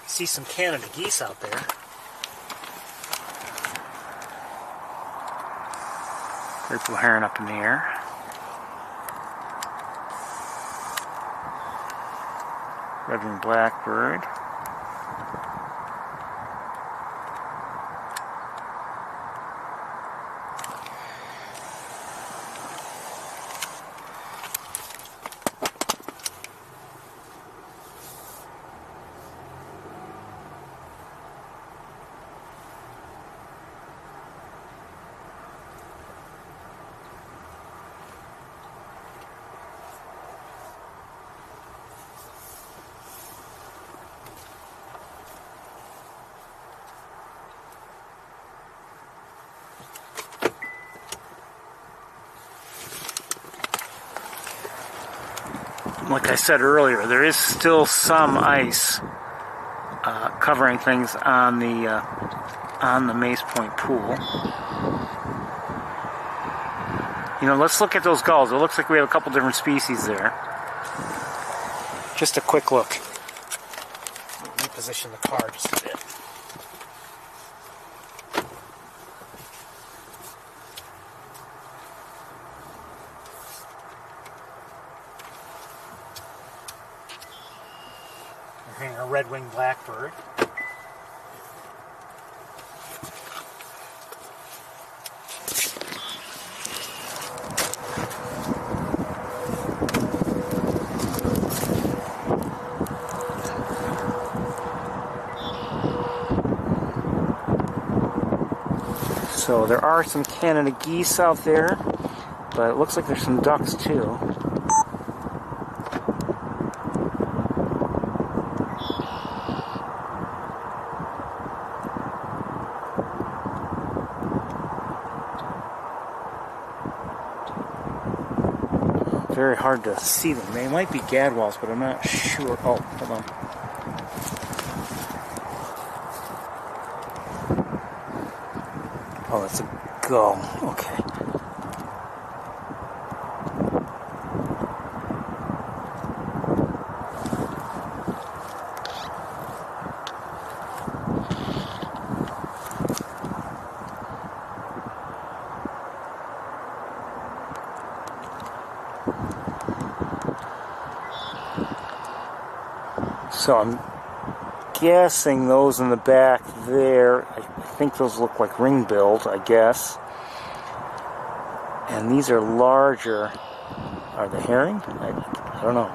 I see some Canada geese out there. Purple heron up in the air. Red-winged blackbird. Like I said earlier, there is still some ice covering things on the Mace Point pool. You know, let's look at those gulls. It looks like we have a couple different species there. Just a quick look. Reposition the car just a bit. We're hearing a red-winged blackbird. So there are some Canada geese out there, but it looks like there's some ducks too. Very hard to see them. They might be gadwalls, but I'm not sure. Oh, hold on. Oh, that's a gull. Okay. So I'm guessing those in the back there, I think those look like ring-billed, I guess. And these are larger. Are they herring? I don't know.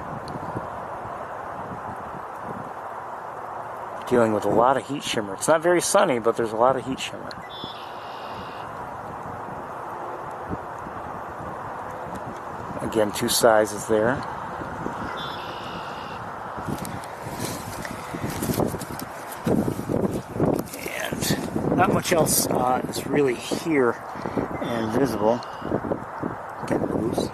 Dealing with a lot of heat shimmer. It's not very sunny, but there's a lot of heat shimmer. Again, two sizes there. Not much else is really here and visible. Get loose.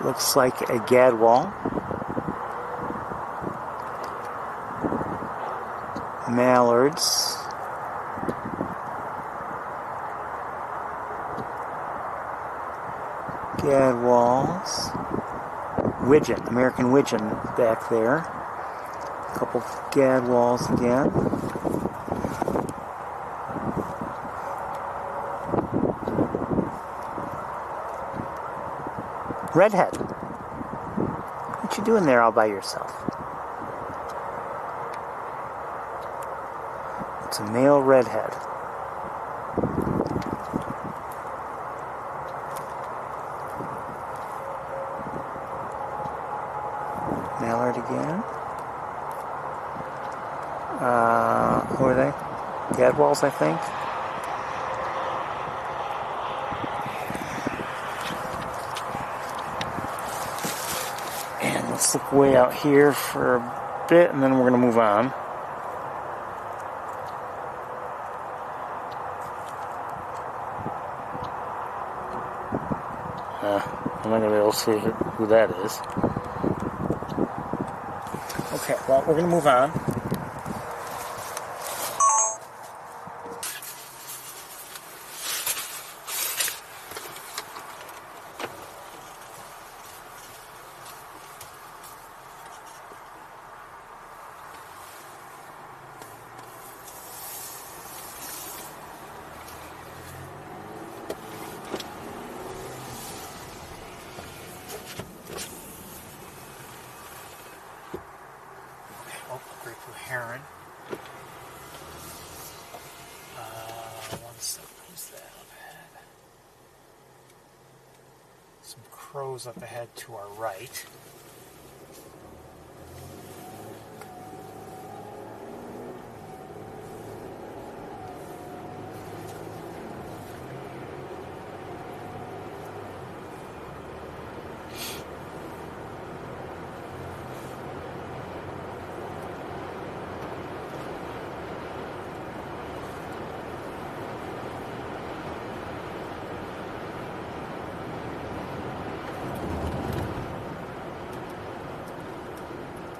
Looks like a gadwall. Mallards. Gadwalls. Widgeon, American widgeon back there. A couple gadwalls again. Redhead. What you doing there all by yourself? It's a male redhead. Mallard again. Who are they? Gadwalls, I think. Let's look way out here for a bit, and then we're going to move on. I'm not going to be able to see who that is. Okay, well, we're going to move on. Heron. One second, who's that up ahead? Some crows up ahead to our right.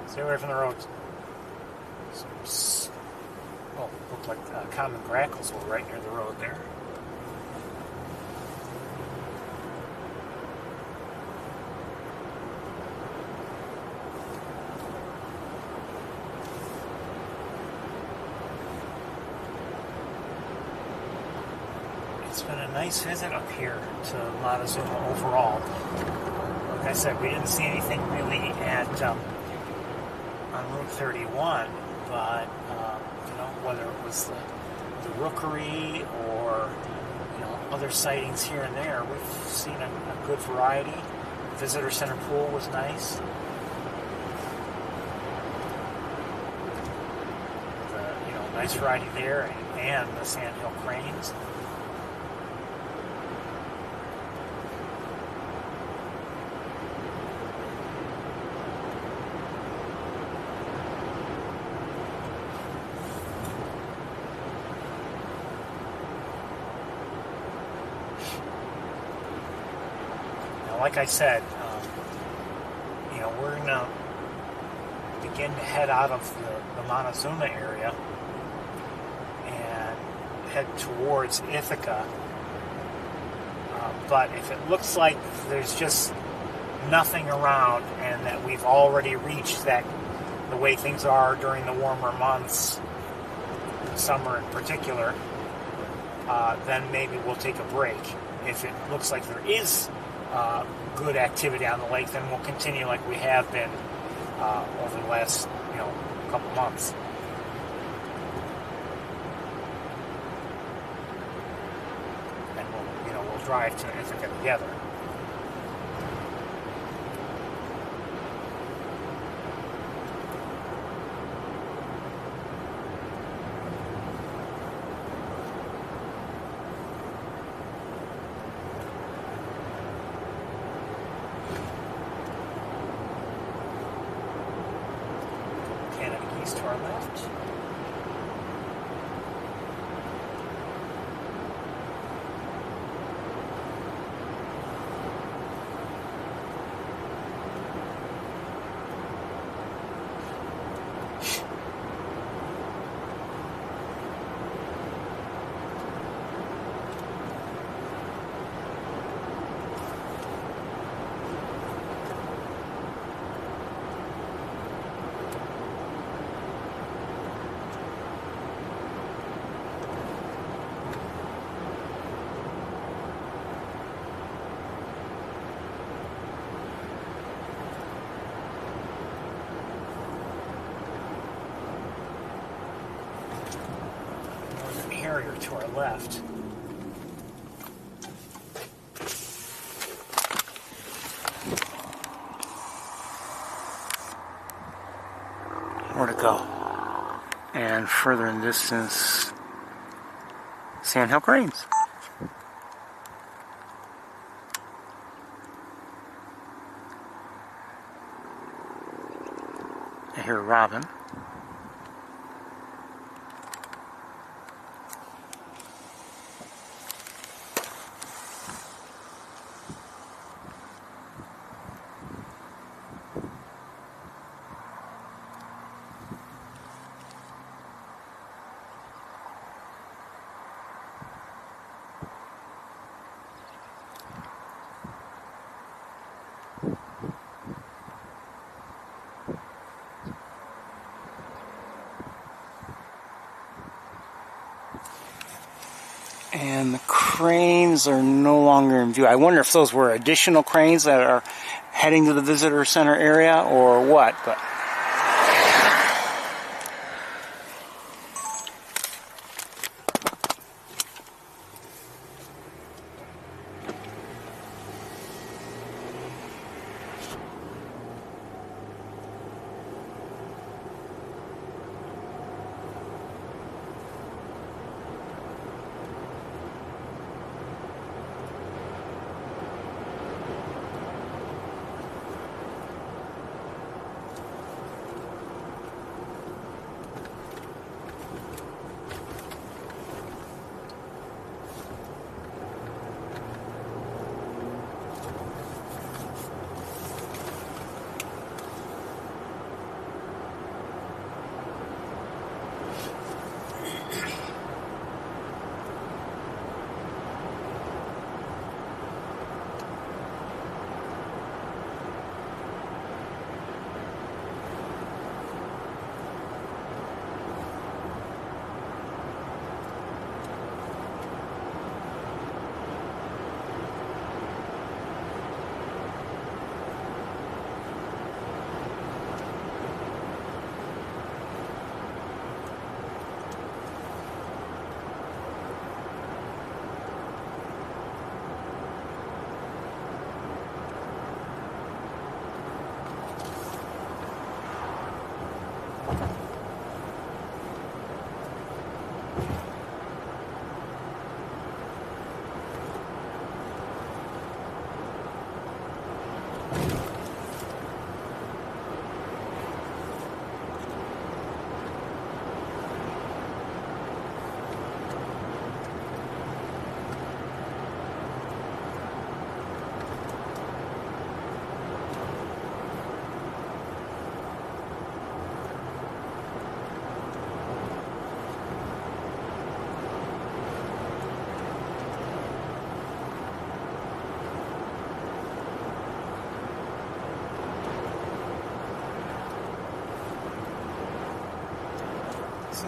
Stay away from the roads. Looked like common grackles were right near the road there. It's been a nice visit up here to Montezuma overall. like I said, we didn't see anything really at on Route 31, but you know, whether it was the rookery or other sightings here and there, we've seen a good variety. The visitor center pool was nice. Nice variety there, and the sandhill cranes. Now, like I said, we're gonna begin to head out of the Montezuma area and head towards Ithaca. But if it looks like there's just nothing around and that we've already reached that, the way things are during the warmer months, the summer in particular, then maybe we'll take a break. If it looks like there is good activity on the lake, then we'll continue like we have been over the last couple months. We'll drive to Ithaca together. Canada geese to our left. Harrier to our left. More to go. And further in distance, sandhill cranes. I hear a robin. And the cranes are no longer in view. I wonder if those were additional cranes that are heading to the visitor center area or what, but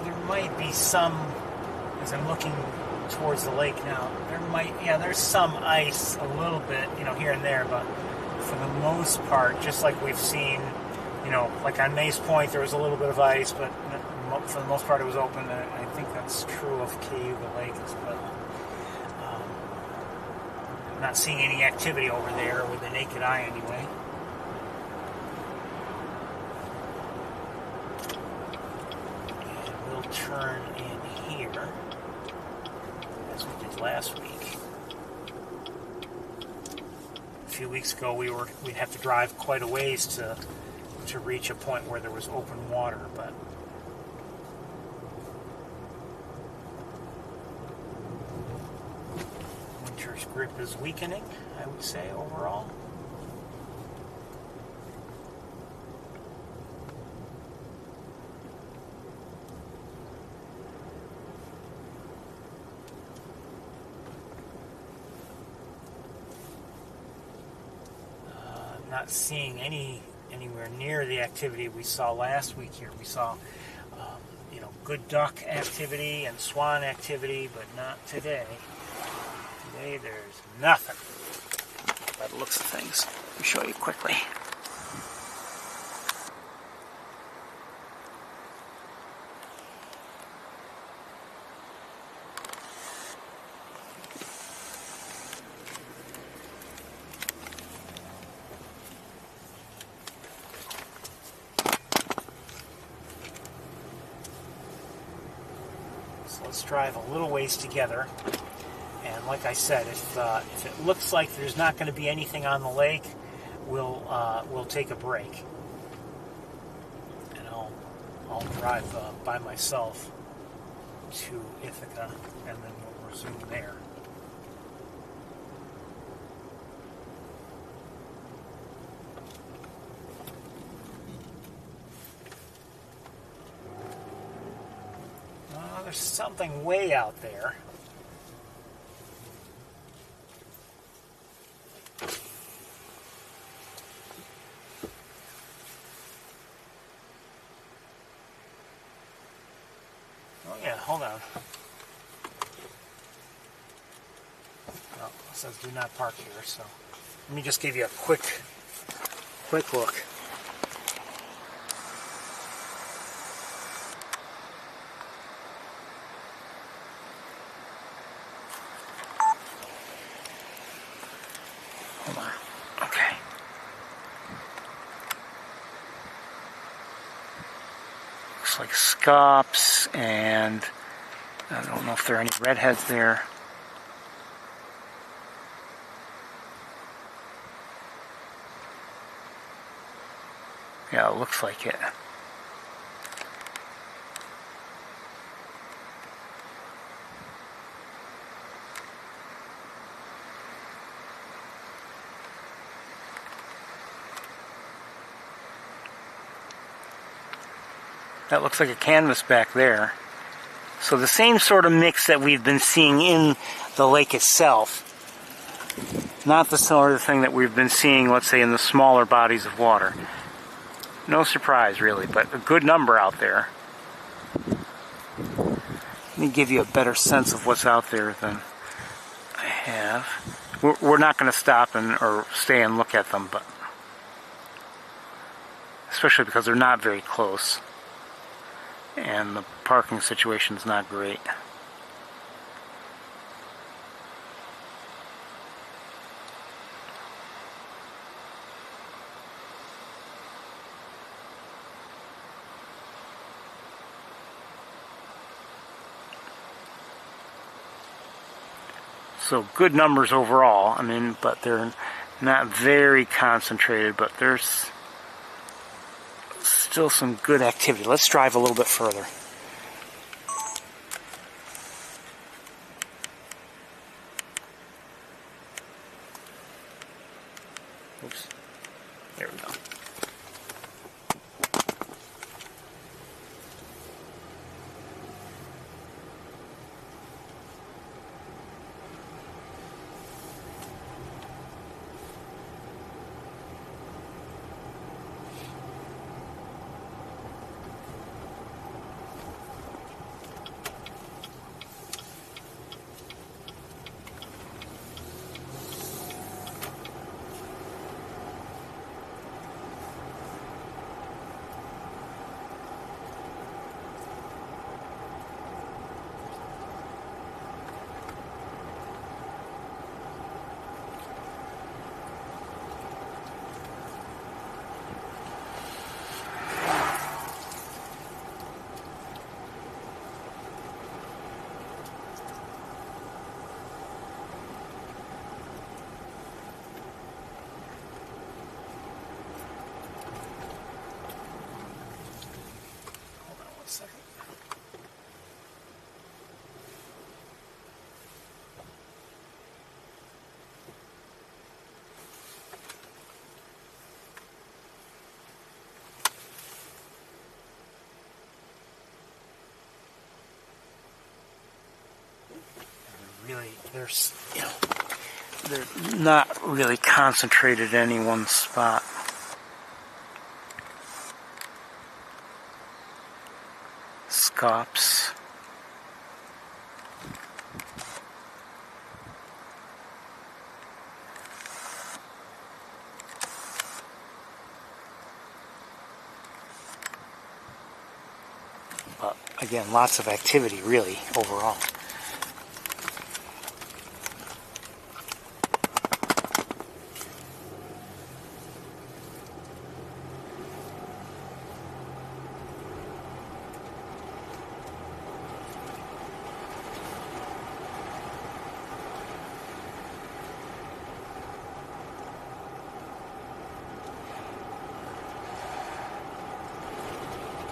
there might be some, as I'm looking towards the lake now, there's some ice a little bit, here and there, but for the most part, just like we've seen, like on Mace Point, there was a little bit of ice, but for the most part it was open. I think that's true of Cayuga Lake as well. I'm not seeing any activity over there with the naked eye anyway. And we'll turn in here as we did last week. A few weeks ago we'd have to drive quite a ways to reach a point where there was open water, but winter's grip is weakening, I would say, overall. Not seeing anywhere near the activity we saw last week here. We saw, good duck activity and swan activity, but not today. Today there's nothing. By the looks of things, let me show you quickly. Let's drive a little ways together, and like I said, if it looks like there's not going to be anything on the lake, we'll take a break, and I'll drive by myself to Ithaca, and then we'll resume there. There's something way out there. Oh yeah, hold on. Oh, it says do not park here, so let me just give you a quick look. Like scops, and I don't know if there are any redheads there. Yeah, it looks like it. That looks like a canvasback there. So the same sort of mix that we've been seeing in the lake itself. Not the sort of thing that we've been seeing, let's say, in the smaller bodies of water. No surprise, really, but a good number out there. Let me give you a better sense of what's out there than I have. We're not going to stop or stay and look at them, but especially because they're not very close. And the parking situation is not great. So good numbers overall. But they're not very concentrated, but there's still some good activity. Let's drive a little bit further. Oops. There we go. really, they're not really concentrated in any one spot. Scops. But again, lots of activity really overall.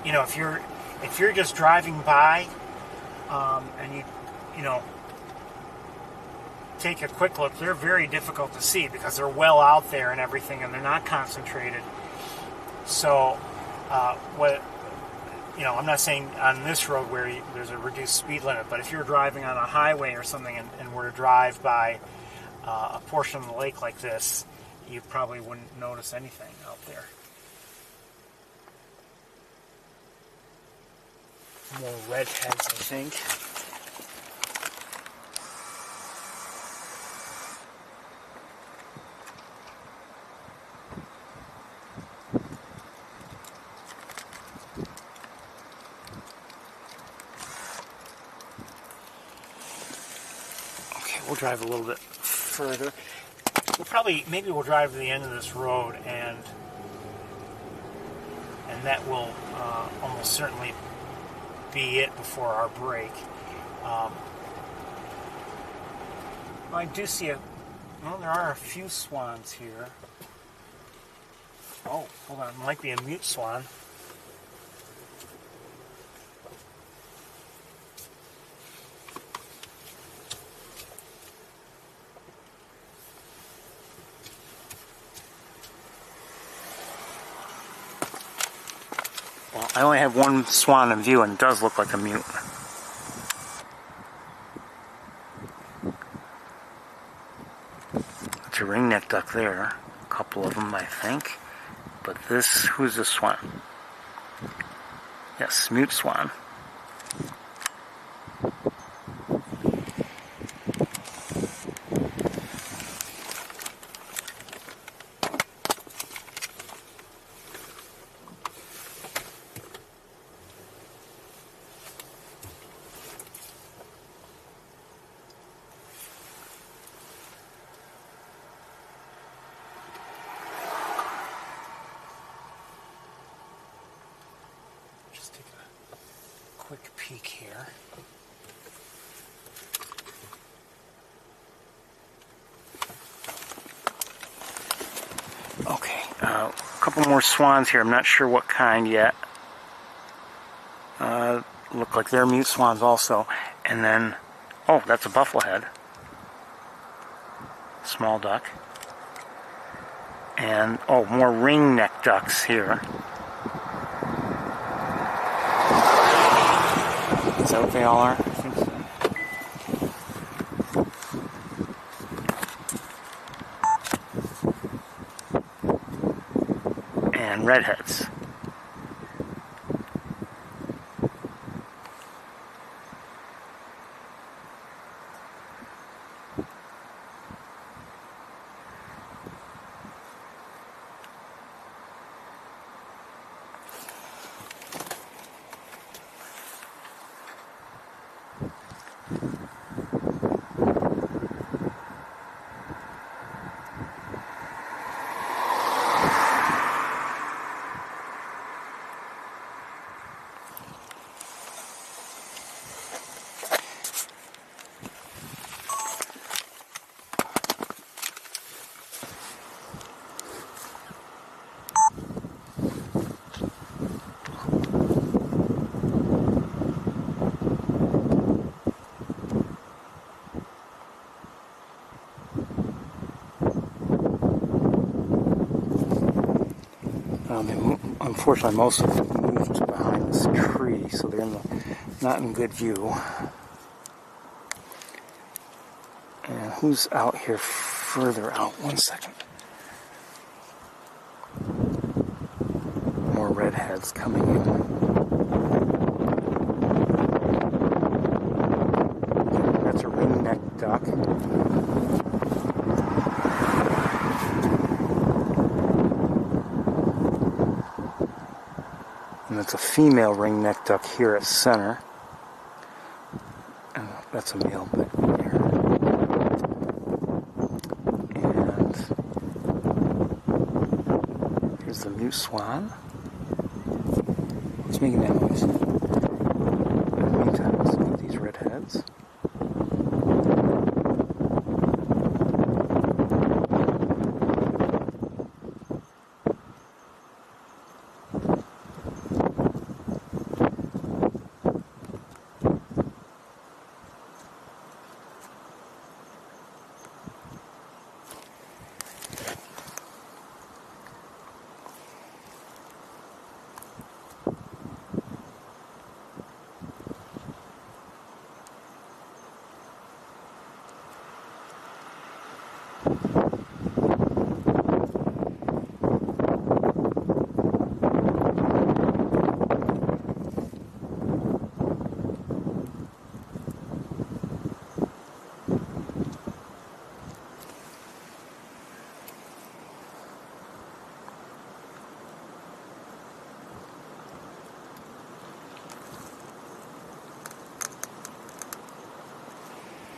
You know, if you're just driving by, and you know, take a quick look, they're very difficult to see because they're well out there and everything, and they're not concentrated. So, I'm not saying on this road where there's a reduced speed limit, but if you're driving on a highway or something and were to drive by a portion of the lake like this, you probably wouldn't notice anything out there. More redheads, I think. Okay, we'll drive a little bit further. Maybe we'll drive to the end of this road, and that will almost certainly be it before our break. I do see there are a few swans here. Oh, hold on, it might be a mute swan. Well, I only have one swan in view, and it does look like a mute. It's a ringneck duck there. A couple of them, I think. But who's this swan? Yes, mute swan. Quick peek here. Okay, a couple more swans here. I'm not sure what kind yet. Look like they're mute swans also. And then, oh, that's a bufflehead. Small duck. And, oh, more ringneck ducks here. Is that what they all are? I think so. And redheads. Unfortunately, most of them moved behind this tree, so they're not in good view. who's out here further out? One second. More redheads coming in. That's a ring-necked duck. And that's a female ring-necked duck here at center. And that's a male back there. And here's the mute swan. What's making that noise? In the meantime, let's look at these redheads.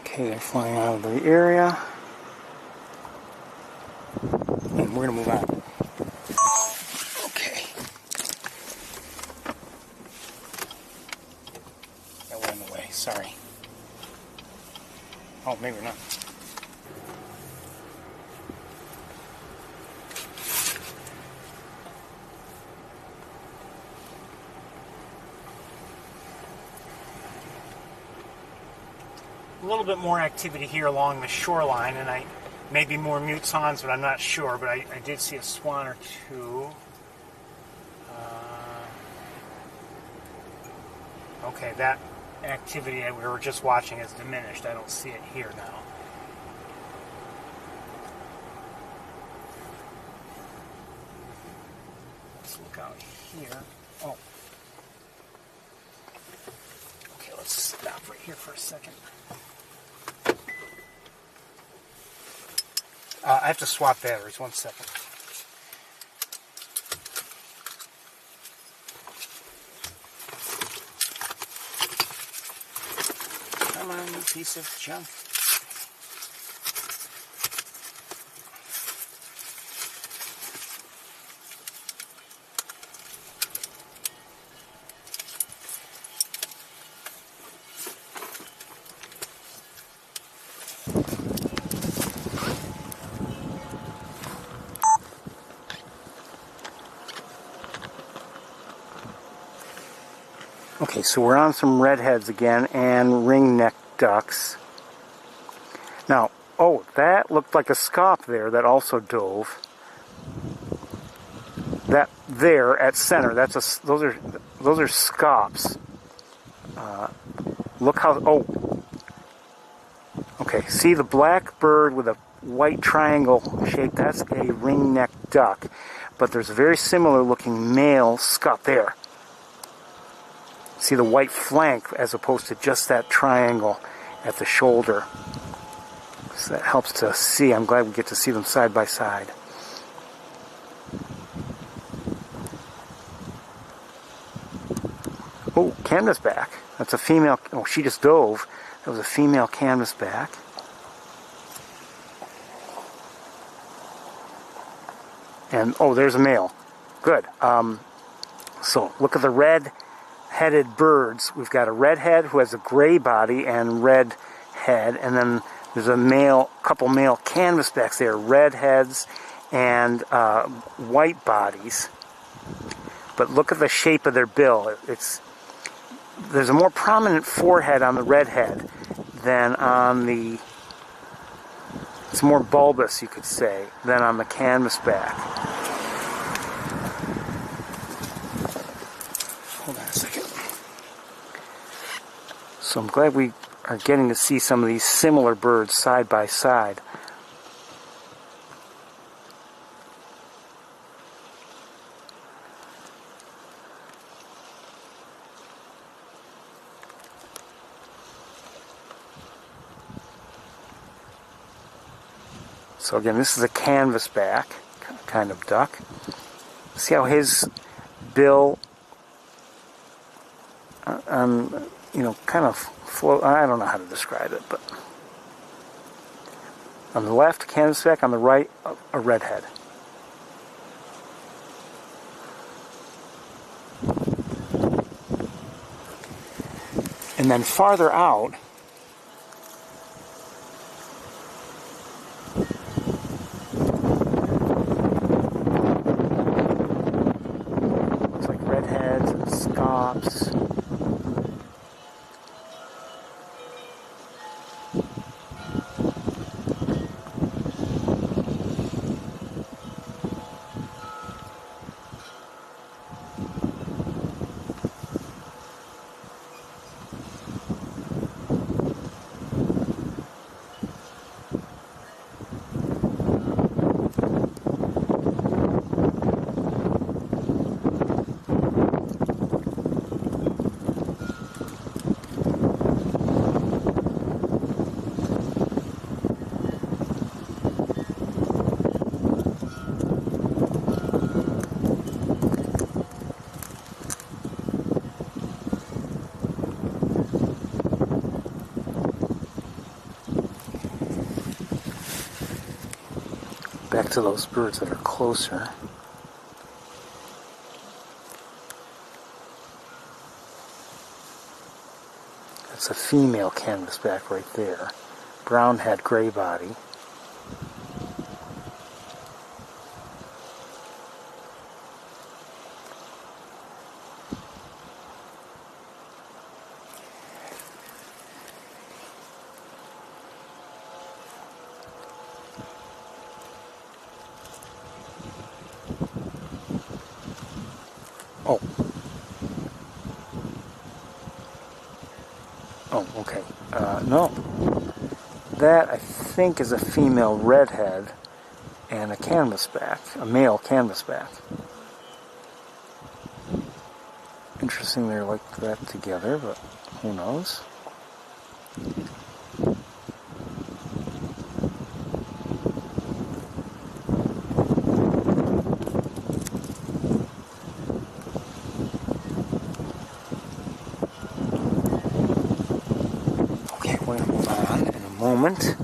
Okay, they're flying out of the area. And we're going to move on. Okay. That went in the way, sorry. Oh, maybe not. A little bit more activity here along the shoreline, and maybe more mute swans, but I'm not sure. But I did see a swan or two. Okay, that activity that we were just watching has diminished. I don't see it here now. Let's look out here. Oh. Okay, let's stop right here for a second. I have to swap batteries. 1 second. Come on, you piece of junk. Okay, so we're on some redheads again and ring-necked ducks. Now, oh, that looked like a scaup there that also dove. That there at center, those are scaups. Look how, oh, okay, see the black bird with a white triangle shape, that's a ring-necked duck. But there's a very similar looking male scaup there. See the white flank as opposed to just that triangle at the shoulder. So that helps to see. I'm glad we get to see them side by side. Oh, canvasback. That's a female. Oh, she just dove. That was a female canvasback. And, oh, there's a male. Good. So, look at the red-headed birds. We've got a redhead who has a gray body and red head, and then there's a couple male canvasbacks there, red heads and white bodies. But look at the shape of their bill. There's a more prominent forehead on the redhead than on the. It's more bulbous, you could say, than on the canvasback. Hold on a second. So I'm glad we are getting to see some of these similar birds side by side. So again, this is a canvasback kind of duck. See how his bill, kind of float. I don't know how to describe it, but on the left, canvasback. On the right, a redhead. And then farther out, looks like redheads and scops. Back to those birds that are closer. That's a female canvasback right there. Brown head, gray body. Oh. Oh, okay. No. That, I think, is a female redhead and a canvasback, a male canvasback. Interesting they're like that together, but who knows? We're going to move on in a moment.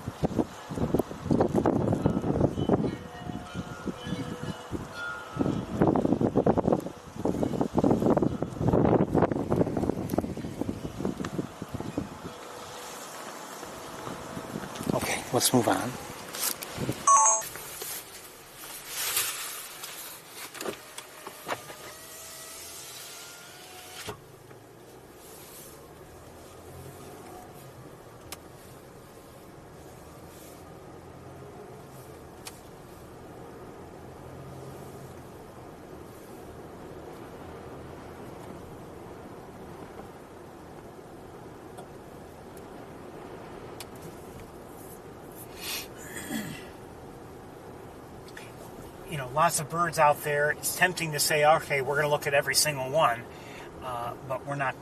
Okay, let's move on. Lots of birds out there. It's tempting to say, okay, we're going to look at every single one, but we're not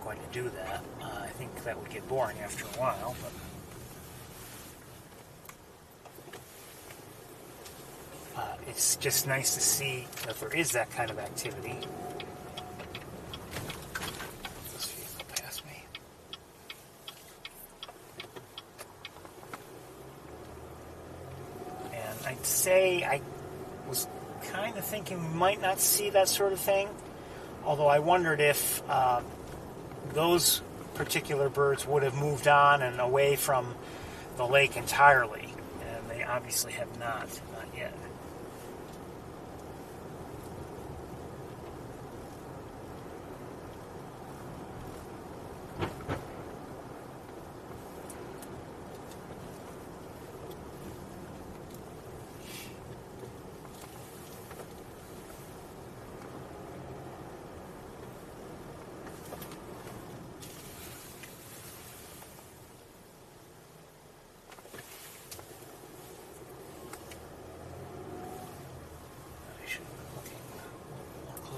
going to do that. I think that would get boring after a while. But it's just nice to see that there is that kind of activity. This vehicle passed me. And I'd say I was kind of thinking we might not see that sort of thing, although I wondered if those particular birds would have moved on and away from the lake entirely, and they obviously have not yet.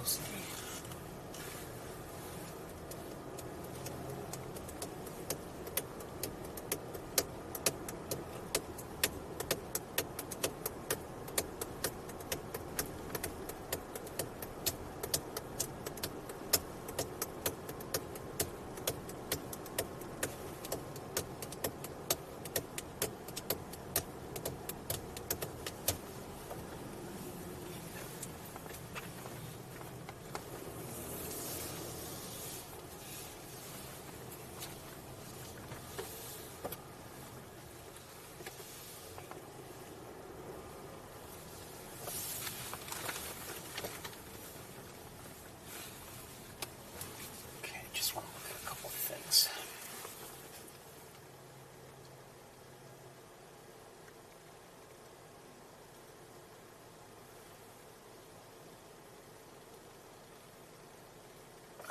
see.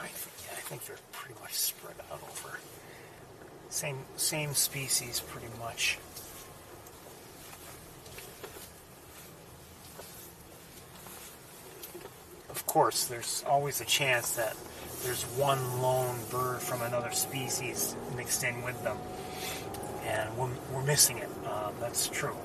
I think they're pretty much spread out over same species pretty much. Of course, there's always a chance that there's one lone bird from another species mixed in with them, and we're missing it. That's true.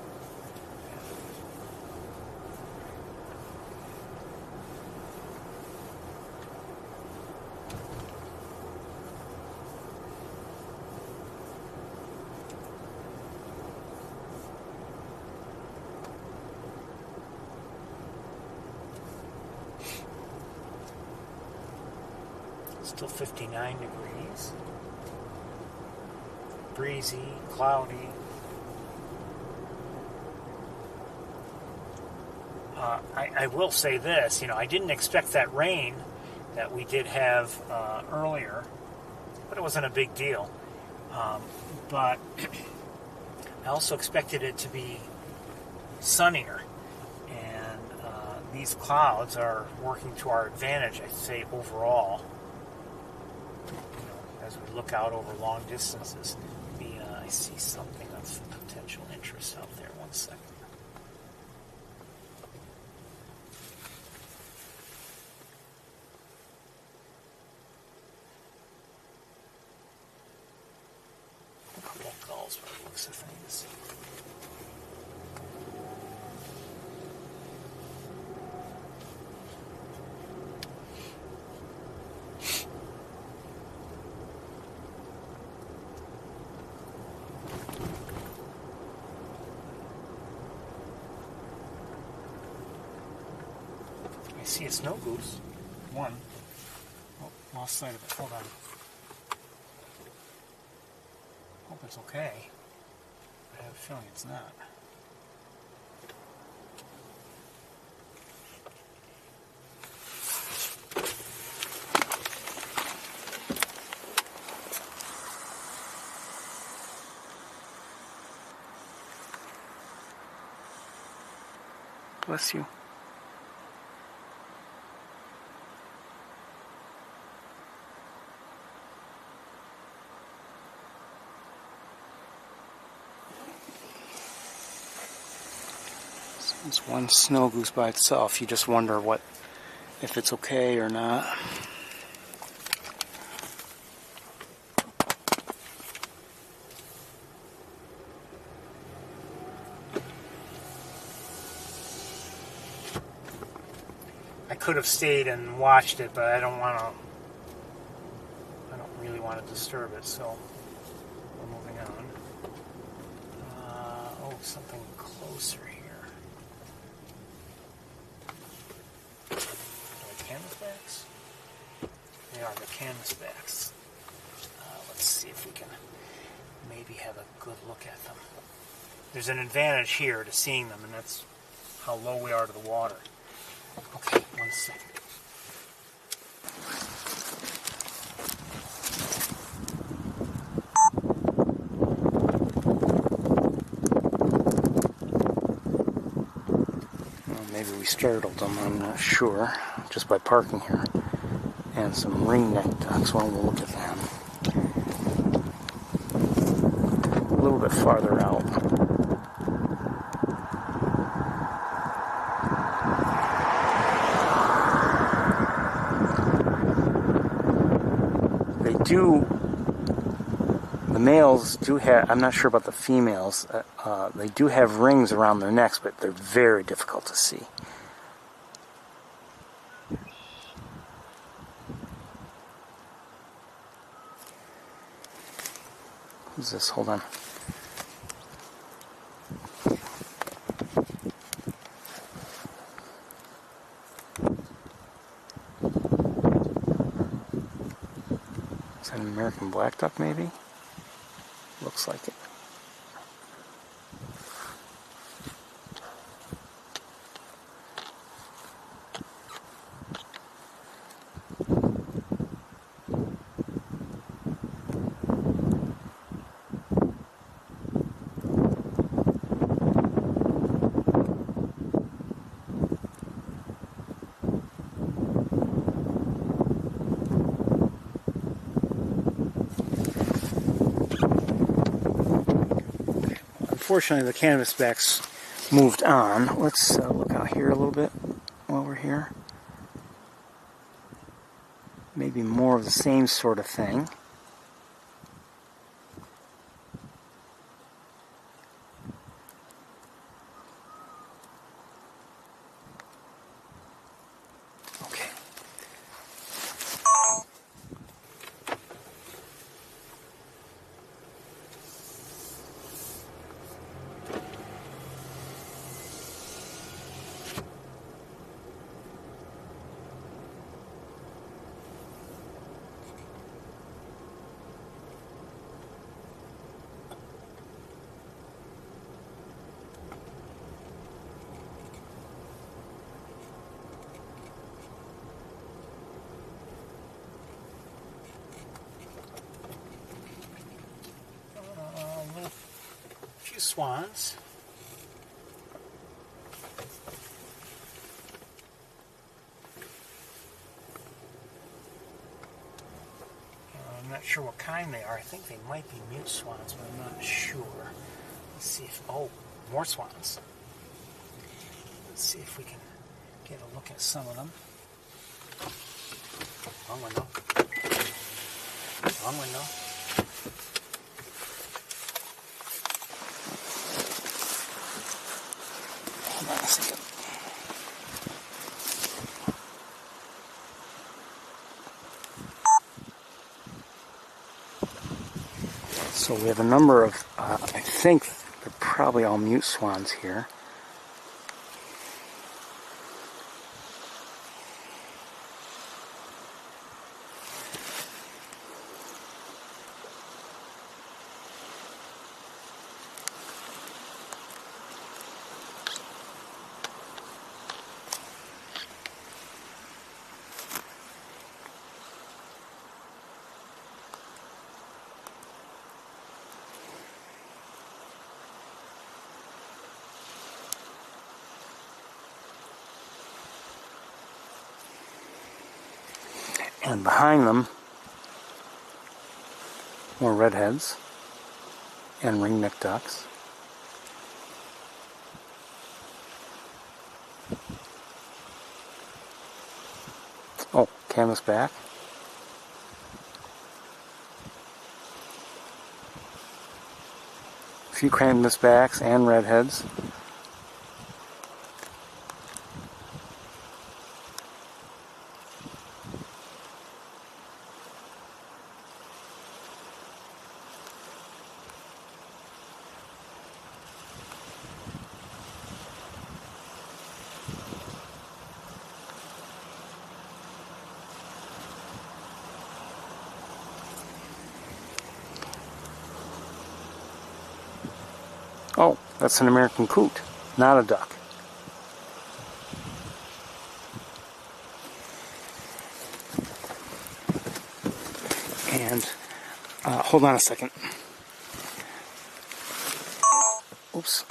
Still 59 degrees. Breezy, cloudy. I will say this, I didn't expect that rain that we did have earlier, but it wasn't a big deal. But I also expected it to be sunnier, and these clouds are working to our advantage, I'd say, overall. As we look out over long distances. Maybe I see something of potential interest out there. One second. A couple of gulls by the looks of things. I see a snow goose. One. Oh, lost sight of it. Hold on. Hope it's okay. I have a feeling it's not. Bless you. It's one snow goose by itself. You just wonder if it's okay or not. I could have stayed and watched it, but I don't really want to disturb it, so we're moving on. Something closer here. Canvasbacks? They are the canvasbacks. Let's see if we can maybe have a good look at them. There's an advantage here to seeing them, and that's how low we are to the water. Okay, one second. Maybe we startled them, I'm not sure, just by parking here. And some ring-necked ducks, well, we'll look at them. A little bit farther out. the males do have, I'm not sure about the females, they do have rings around their necks, but they're very difficult to see. Who's this? Hold on. Is that an American black duck, maybe? Looks like it. Unfortunately, the canvasbacks moved on. Let's look out here a little bit while we're here. Maybe more of the same sort of thing. Okay. Swans. I'm not sure what kind they are. I think they might be mute swans, but I'm not sure. Let's see if, oh, more swans. Let's see if we can get a look at some of them. Wrong window. Wrong window. So we have a number of, I think they're probably all mute swans here. And behind them, more redheads and ring-necked ducks. Oh, canvasback. A few canvasbacks and redheads. Oh, that's an American coot, not a duck. And, hold on a second. Oops,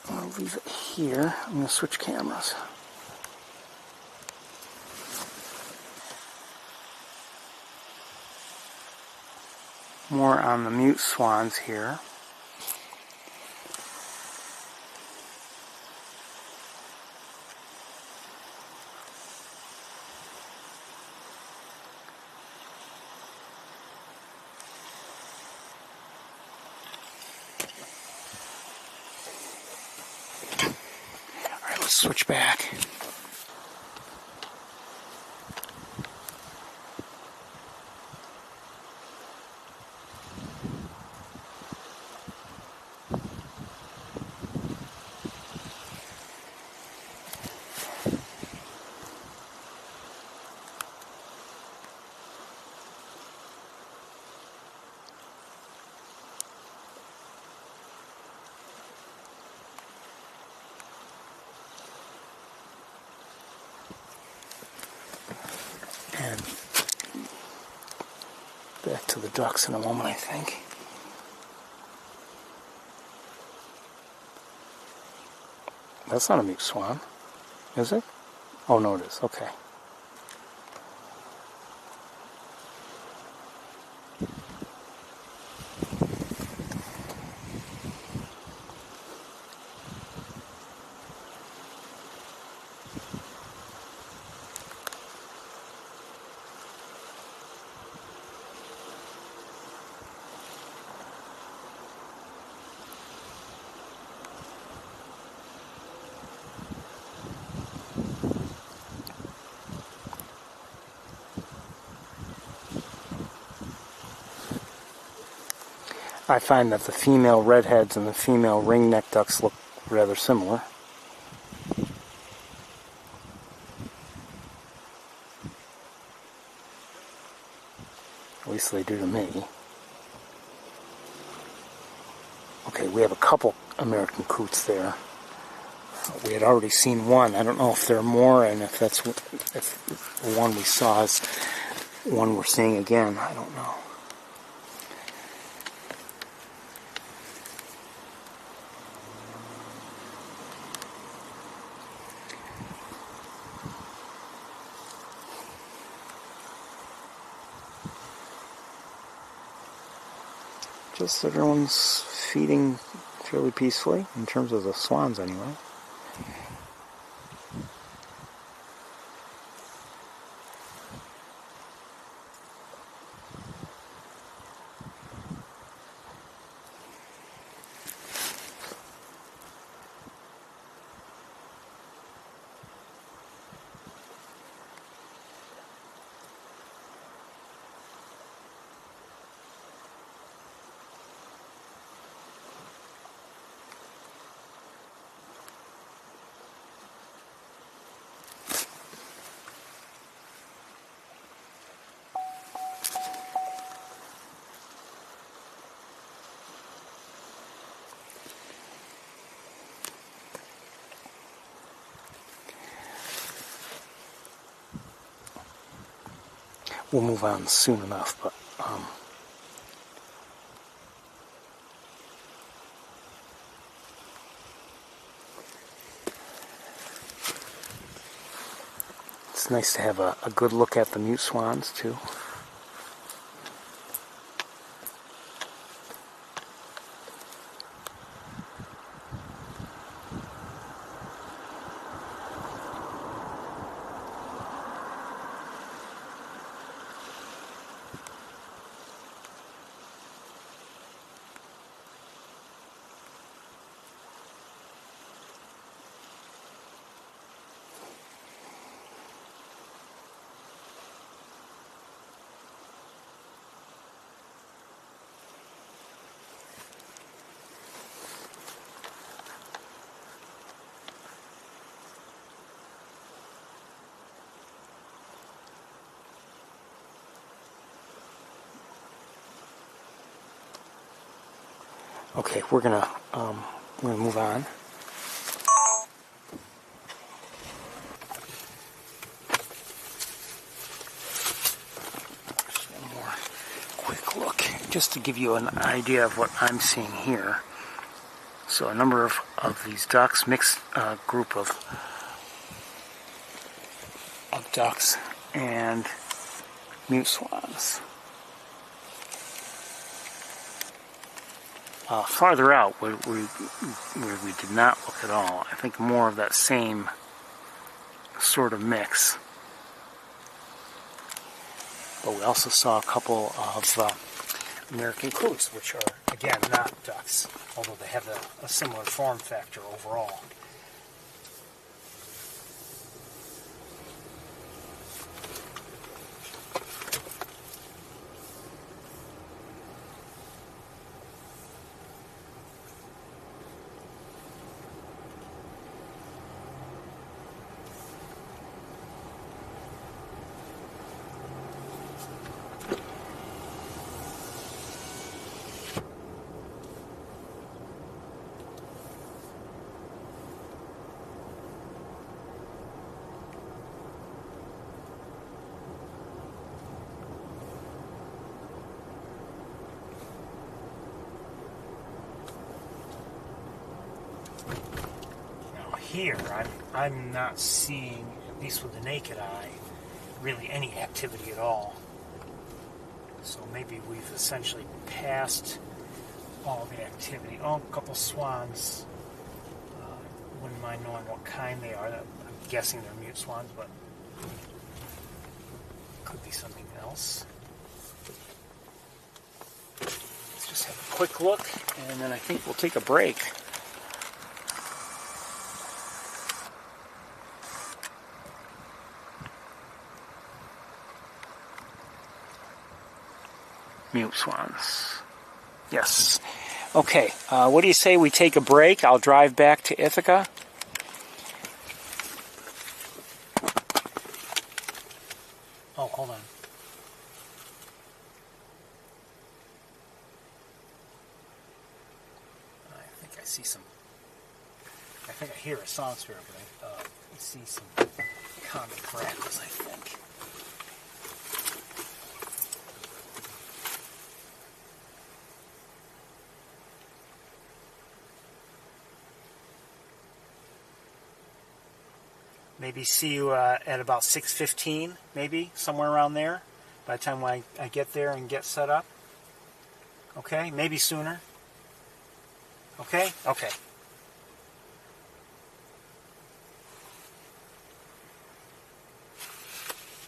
I'll leave it here. I'm going to switch cameras. More on the mute swans here. switch back. And back to the ducks in a moment, I think. That's not a mute swan, is it? Oh, no, it is. Okay. I find that the female redheads and the female ringneck ducks look rather similar. At least they do to me. Okay, we have a couple American coots there. We had already seen one. I don't know if there are more, and if the one we saw is one we're seeing again. I don't know. Just everyone's feeding fairly peacefully, in terms of the swans anyway. We'll move on soon enough, but it's nice to have a good look at the mute swans too. Okay, we're gonna move on. Just one more quick look, just to give you an idea of what I'm seeing here. So a number of these ducks, mixed group of ducks and mute swans. Farther out, where we did not look at all, I think more of that same sort of mix. But we also saw a couple of American coots, which are, again, not ducks, although they have a similar form factor overall. here, I'm not seeing, at least with the naked eye, really any activity at all. So maybe we've essentially passed all the activity. Oh, a couple swans. Wouldn't mind knowing what kind they are. I'm guessing they're mute swans, but could be something else. Let's just have a quick look, and then I think we'll take a break. Mute swans. Yes. Okay, what do you say we take a break? I'll drive back to Ithaca. Oh, hold on. I think I hear a song sparrow, but I see some common grackles, I think. Maybe see you at about 6:15, maybe, somewhere around there, by the time I get there and get set up. Okay? Maybe sooner. Okay? Okay.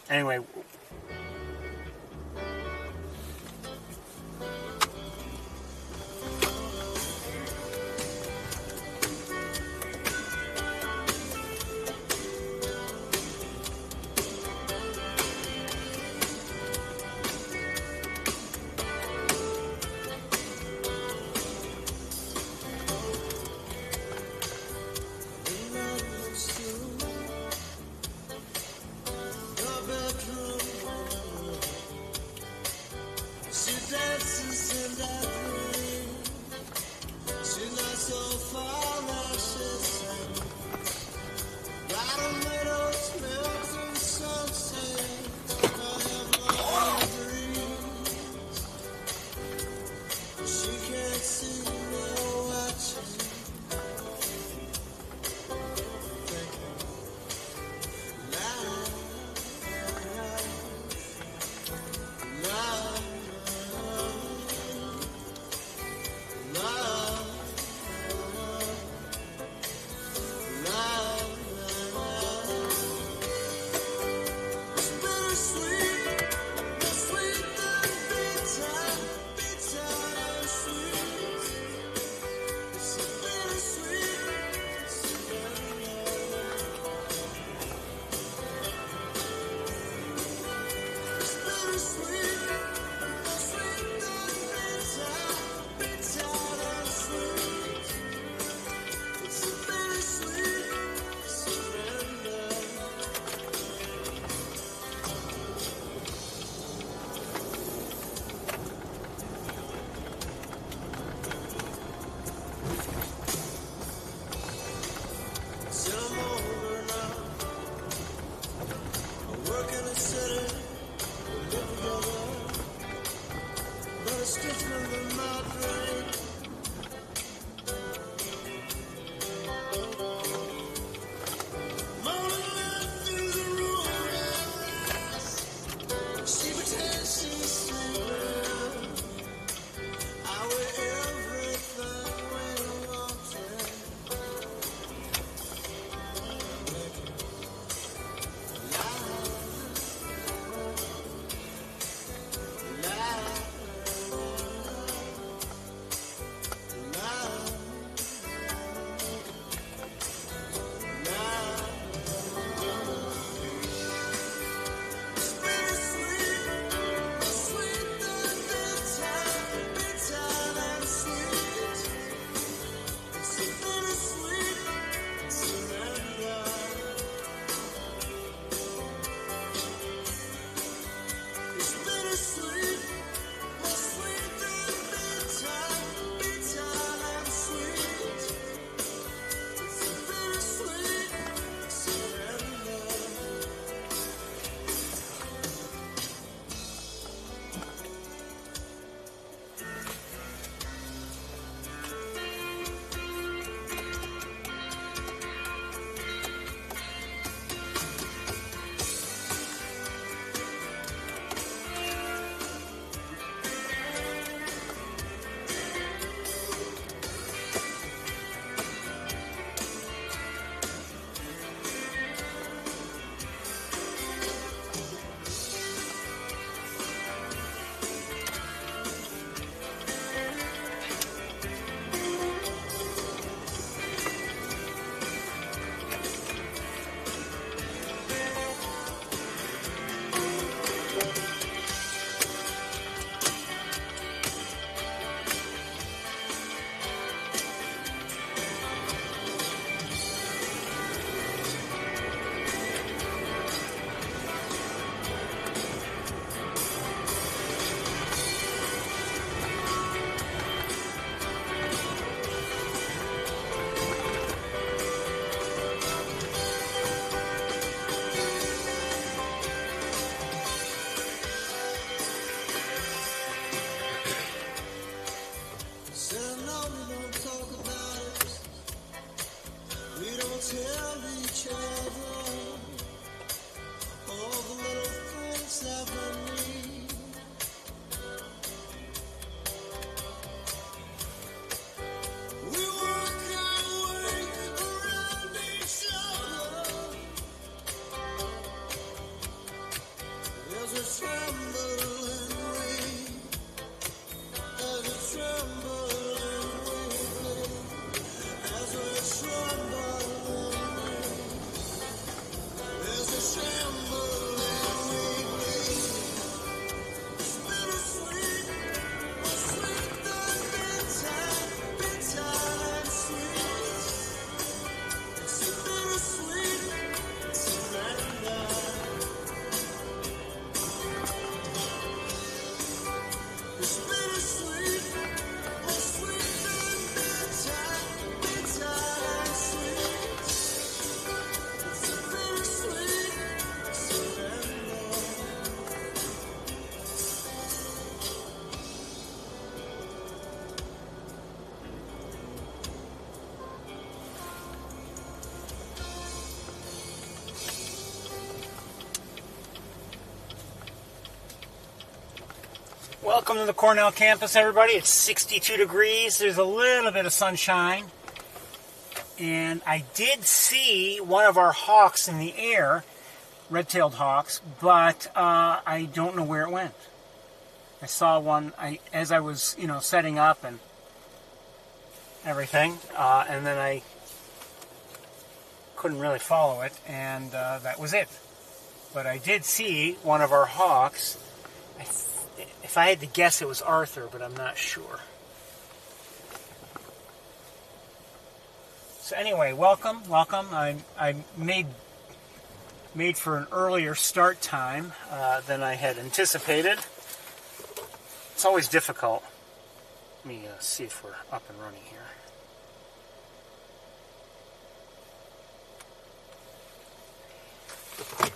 Anyway... Welcome to the Cornell campus, everybody. It's 62 degrees. There's a little bit of sunshine. And I did see one of our hawks in the air, red-tailed hawks, but I don't know where it went. I saw one as I was, setting up and everything, and then I couldn't really follow it, and that was it. But I did see one of our hawks. If I had to guess, it was Arthur, but I'm not sure. So anyway, welcome. I made for an earlier start time than I had anticipated. It's always difficult. Let me see if we're up and running here.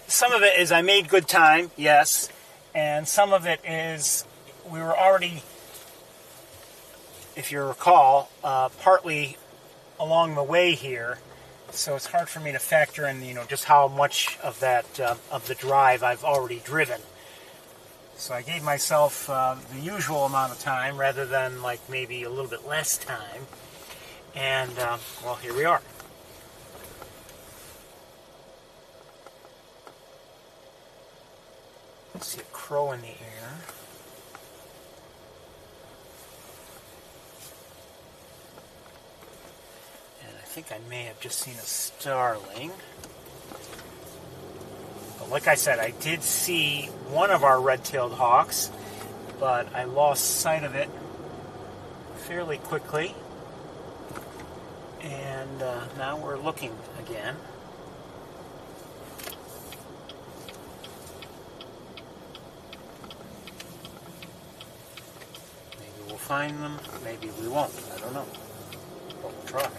Some of it is I made good time, yes. And some of it is we were already, if you recall, partly along the way here, so it's hard for me to factor in, just how much of that of the drive I've already driven. So I gave myself the usual amount of time rather than like maybe a little bit less time, and well, here we are. See a crow in the air. And I think I may have just seen a starling. But like I said, I did see one of our red-tailed hawks, but I lost sight of it fairly quickly. And now we're looking again. Find them, maybe we won't, I don't know, but we'll try.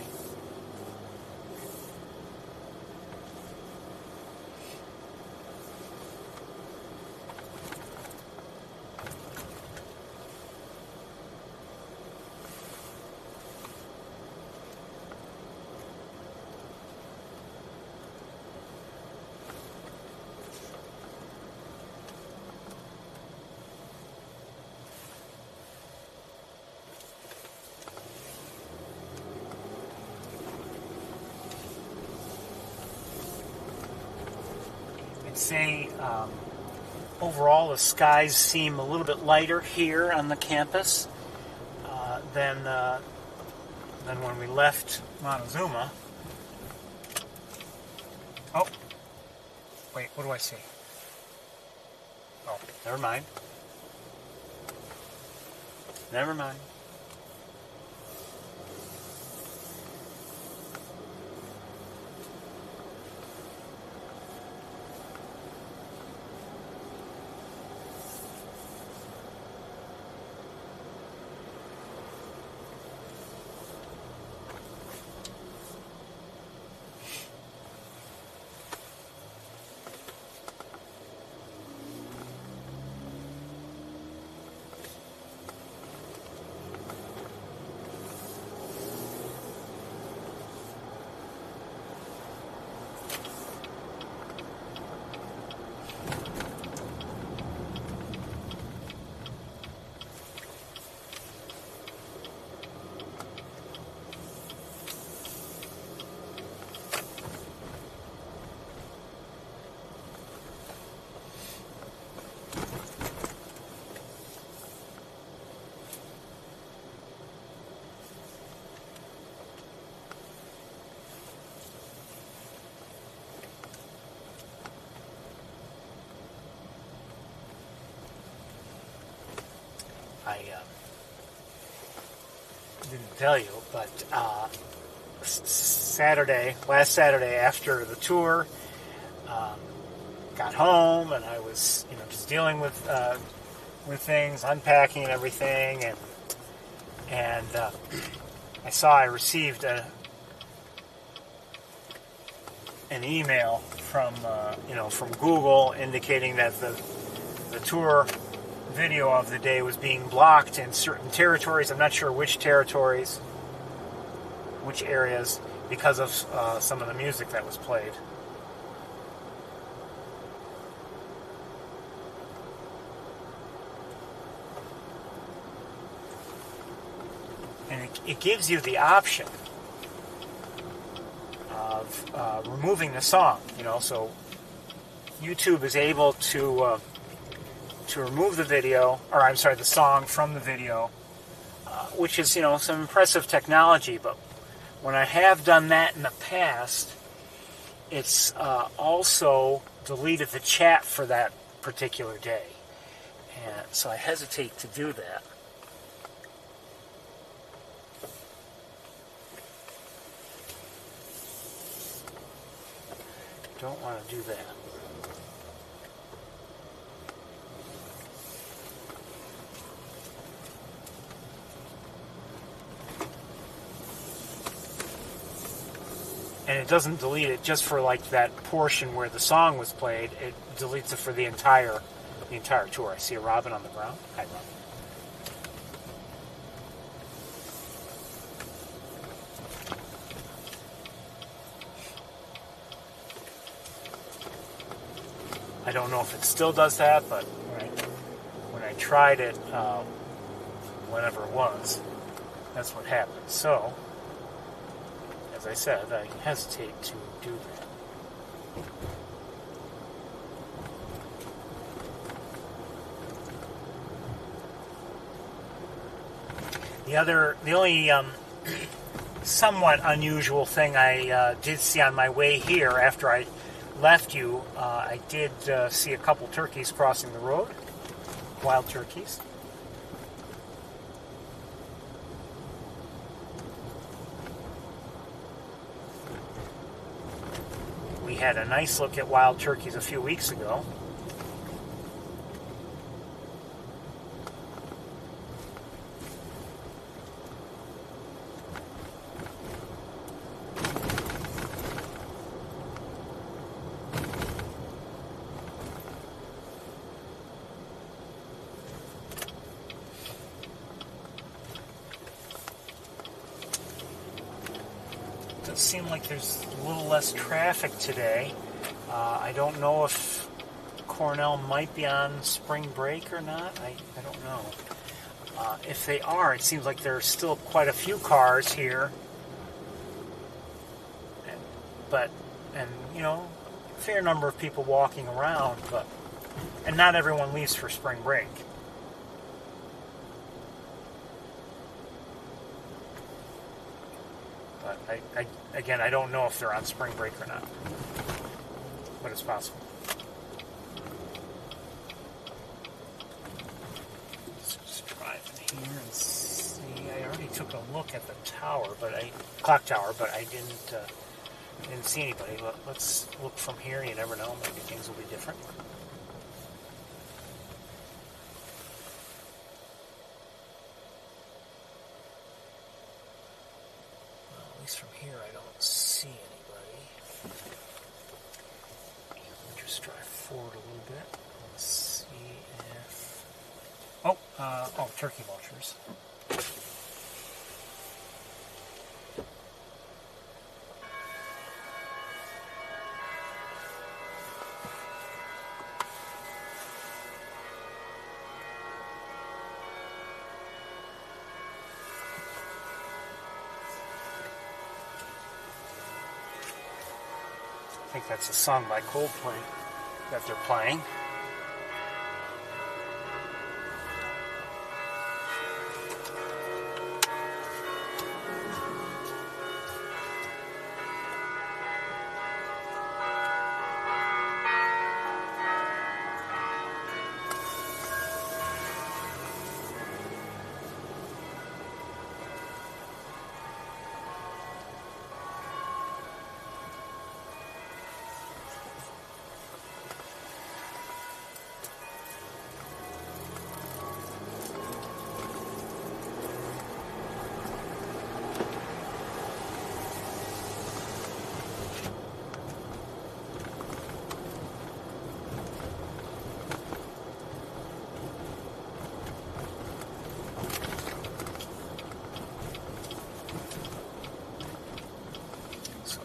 Say overall the skies seem a little bit lighter here on the campus than when we left Montezuma. Oh, wait, what do I see? Oh, never mind. Never mind. I didn't tell you, but last Saturday after the tour, got home and I was, just dealing with things, unpacking and everything, and I received an email from from Google indicating that the tour video of the day was being blocked in certain territories. I'm not sure which territories, which areas, because of some of the music that was played. it gives you the option of removing the song. So YouTube is able to remove the video, or I'm sorry, the song from the video, which is some impressive technology. But when I have done that in the past, it's also deleted the chat for that particular day, and so I hesitate to do that. Don't want to do that. And it doesn't delete it just for like that portion where the song was played. It deletes it for the entire tour. I see a robin on the ground. Hi, robin. I don't know if it still does that, but when I tried it, whenever it was, that's what happened. So, as I said, I hesitate to do that. The only somewhat unusual thing I did see on my way here after I left you, I did see a couple turkeys crossing the road, wild turkeys. We had a nice look at wild turkeys a few weeks ago. Does seem like there's a little less traffic today. I don't know if Cornell might be on spring break or not. I don't know. If they are, it seems like there's still quite a few cars here. And a fair number of people walking around, and not everyone leaves for spring break. But I don't know if they're on spring break or not, but it's possible. Let's just drive in here and see. I already took a look at the tower, clock tower, but I didn't see anybody. Let's look from here. You never know. Maybe things will be different. At least from here, I don't see anybody. Let me just drive forward a little bit and see if... Oh, turkey vultures. I think that's a song by Coldplay that they're playing.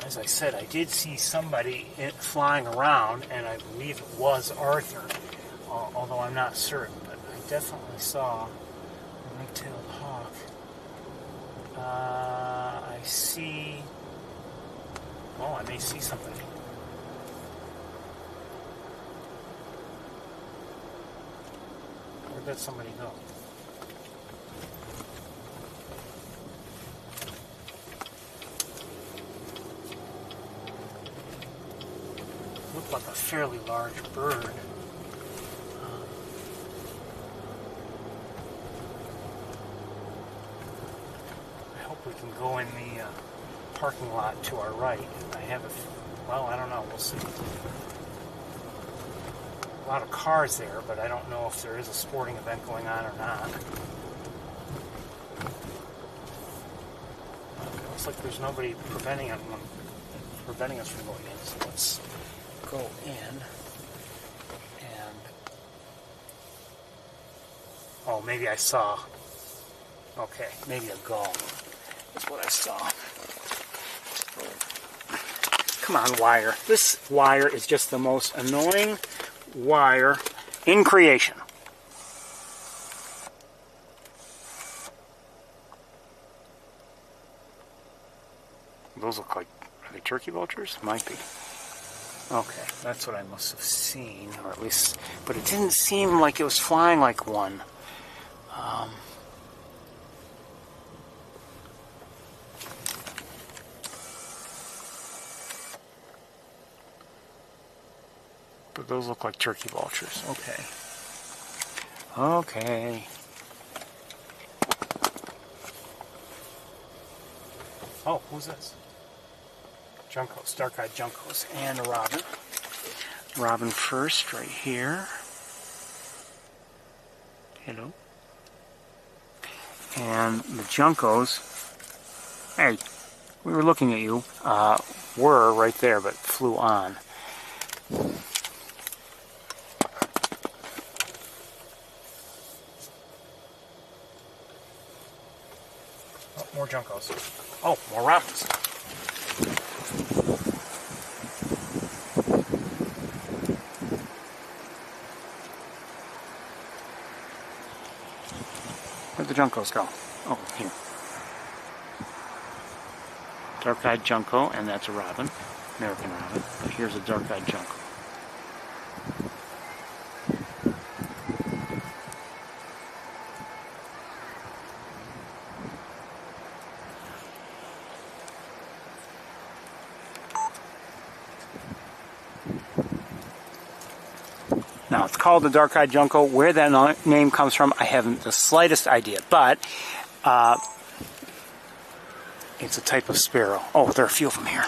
As I said, I did see somebody flying around, and I believe it was Arthur, although I'm not certain, but I definitely saw a red-tailed hawk. I see... Oh, I may see something. Where'd that somebody go? Looked like a fairly large bird. I hope we can go in the parking lot to our right. I have a... Well, I don't know. We'll see. A lot of cars there, but I don't know if there is a sporting event going on or not. Looks like there's nobody preventing us from going in. So let's go in and... Oh, maybe I saw... Okay, maybe a gull. That's what I saw. Come on, wire. This wire is just the most annoying wire in creation. Those look like, are they turkey vultures? Might be. Okay, that's what I must have seen, or at least, but it didn't seem like it was flying like one. But those look like turkey vultures. Okay. Okay. Oh, who's this? Juncos, dark-eyed juncos, and a robin. Robin first, right here. Hello. And the juncos, hey, we were looking at you, were right there, but flew on. Oh, more juncos. Oh, more robins. Where'd the juncos go? Oh, here. Dark-eyed junco, and that's a robin, American robin. But here's a dark-eyed junco. Now, it's called the dark-eyed junco. Where that name comes from, I haven't the slightest idea, but it's a type of sparrow. Oh, there are a few of them here.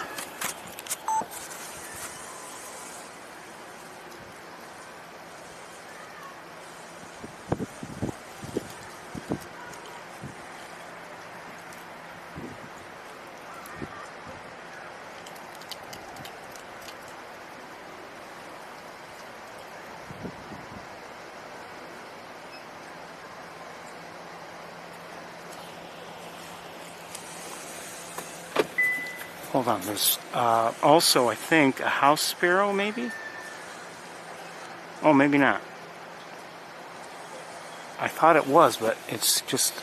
Hold on, there's also, I think, a house sparrow, maybe? Oh, maybe not. I thought it was, but it's just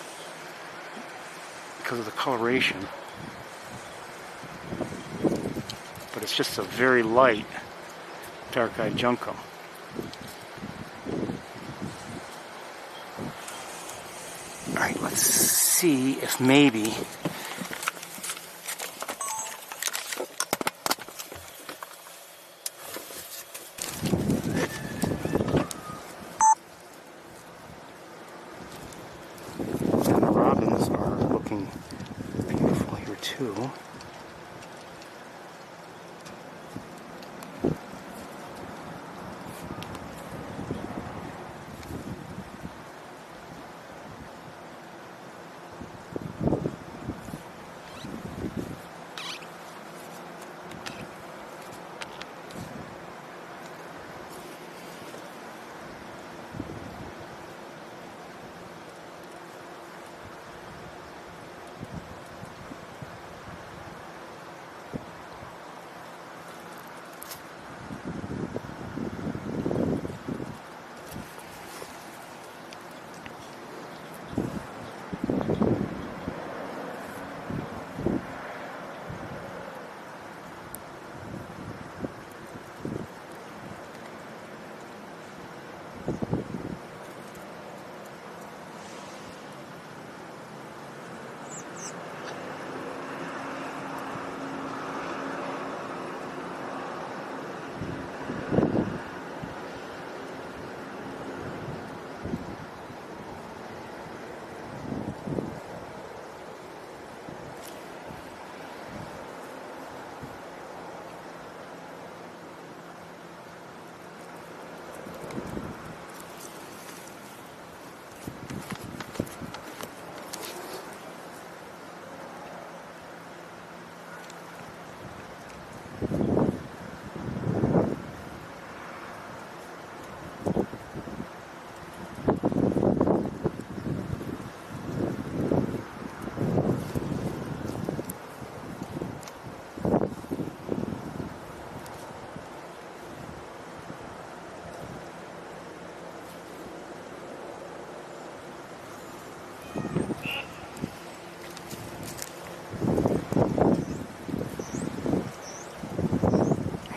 because of the coloration. But it's just a very light dark-eyed junco. Alright, let's see if maybe... too.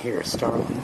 I hear a starling.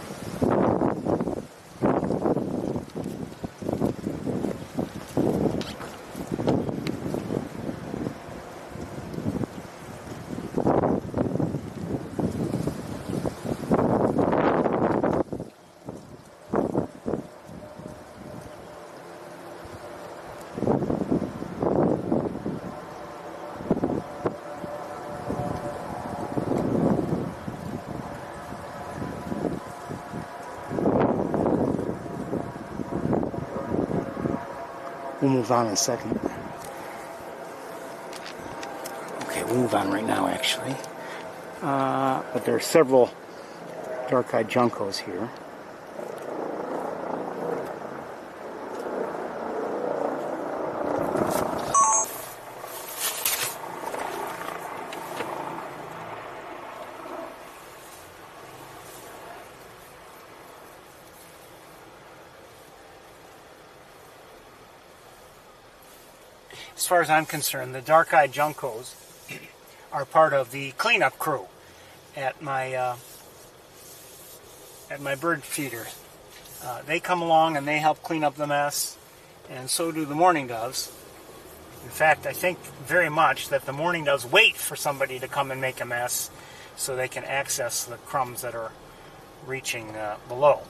We'll move on in a second. Okay, we'll move on right now, actually. But there are several dark-eyed juncos here. As far as I'm concerned, the dark-eyed juncos are part of the cleanup crew at my bird feeder. They come along and they help clean up the mess, and so do the mourning doves. In fact, I think very much that the mourning doves wait for somebody to come and make a mess so they can access the crumbs that are reaching below.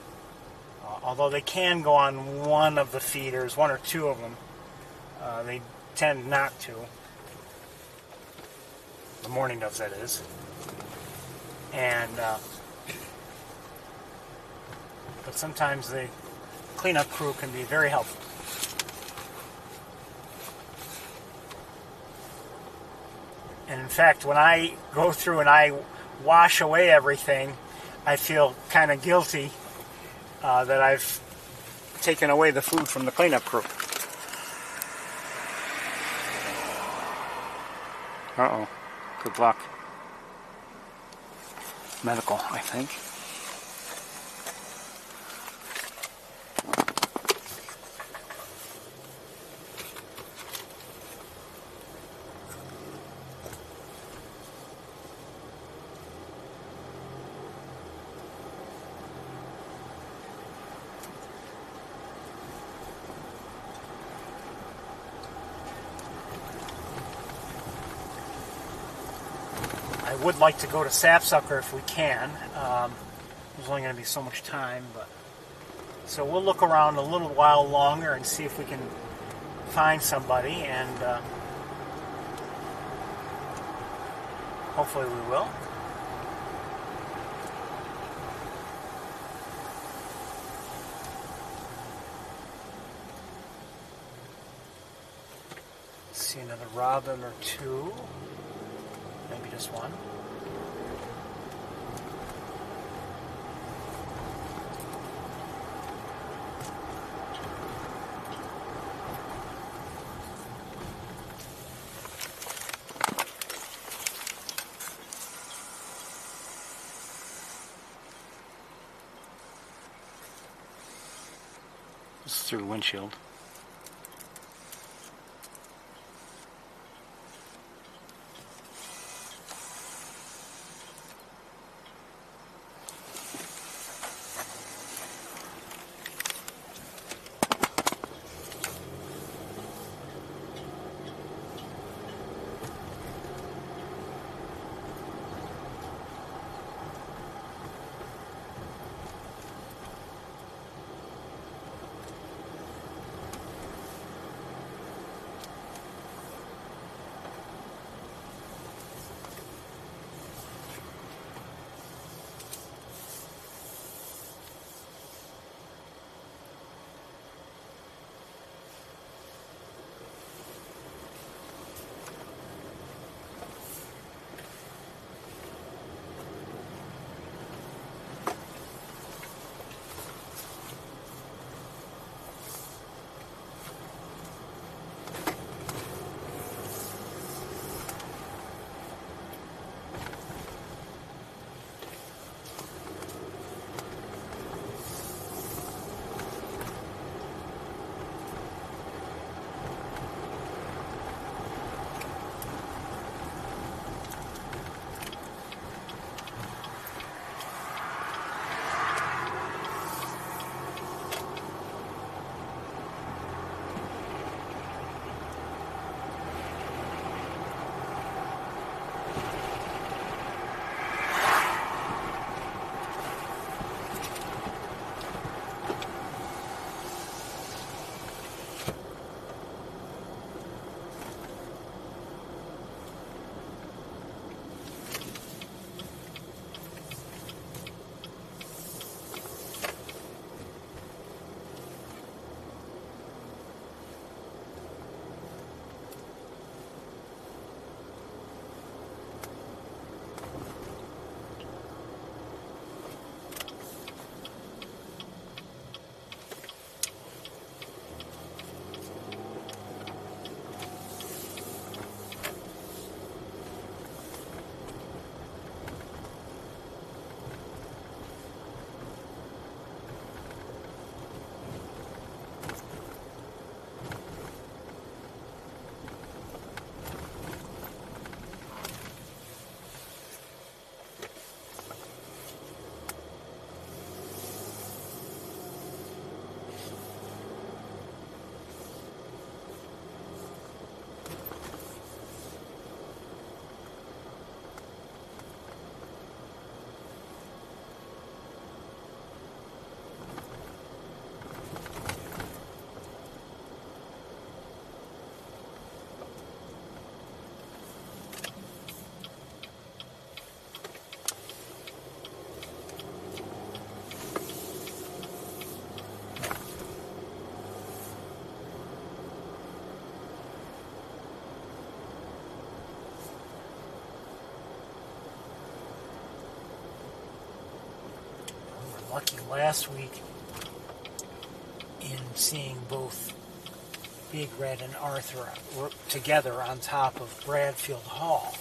Although they can go on one of the feeders, one or two of them, they tend not to. The mourning doves, that is. And but sometimes the cleanup crew can be very helpful. And in fact, when I go through and I wash away everything, I feel kind of guilty that I've taken away the food from the cleanup crew. Uh-oh. Good luck. Medical, I think. I would like to go to Sapsucker if we can. There's only going to be so much time, but so we'll look around a little while longer and see if we can find somebody, and hopefully we will. See another robin or two. Maybe just one. This is through the windshield. lucky last week in seeing both Big Red and Arthur together on top of Bradfield Hall.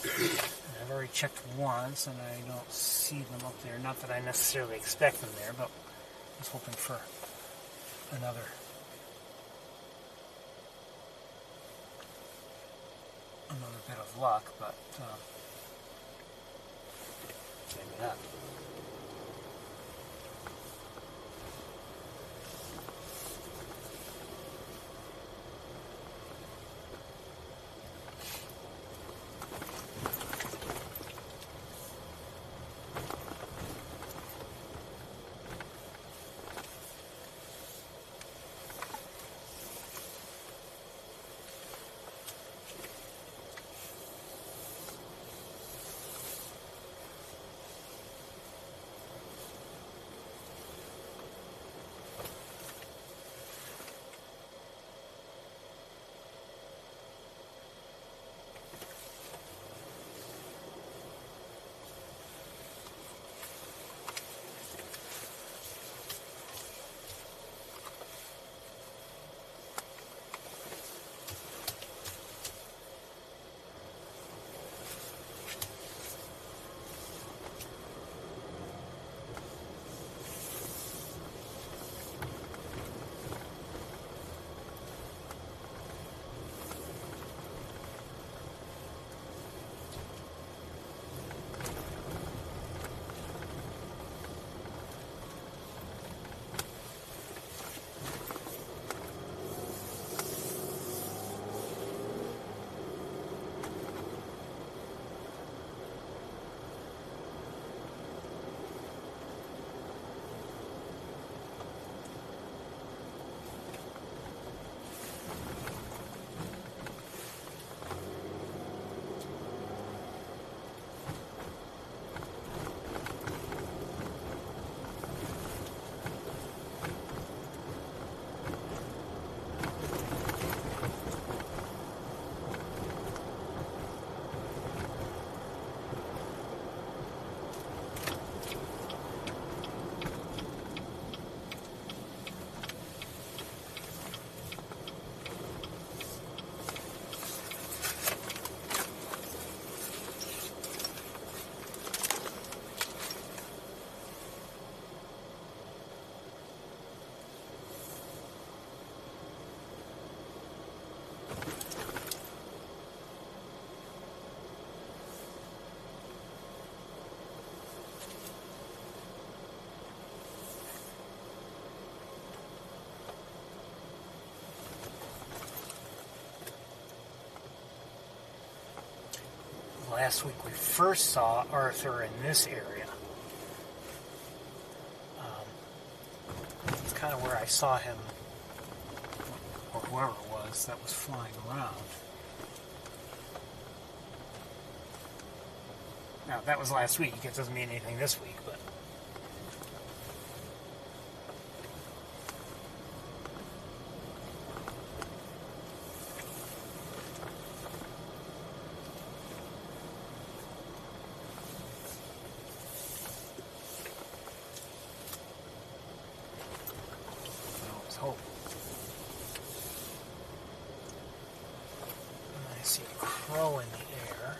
I've already checked once, and I don't see them up there. Not that I necessarily expect them there, but I was hoping for another bit of luck, but maybe not. Last week we first saw Arthur in this area. It's kind of where I saw him, or whoever it was that was flying around. Now, that was last week. It doesn't mean anything this week, but... hope. I see a crow in the air.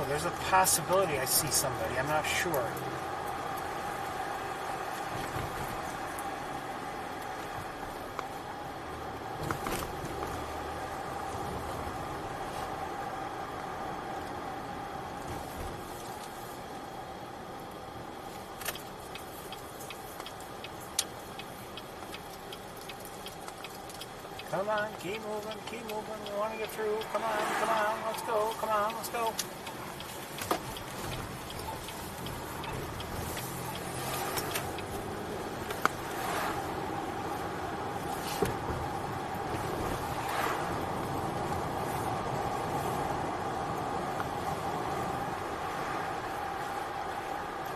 there's a possibility I see somebody. I'm not sure. Come on, keep moving, keep moving. We want to get through. Come on, let's go. Come on, let's go.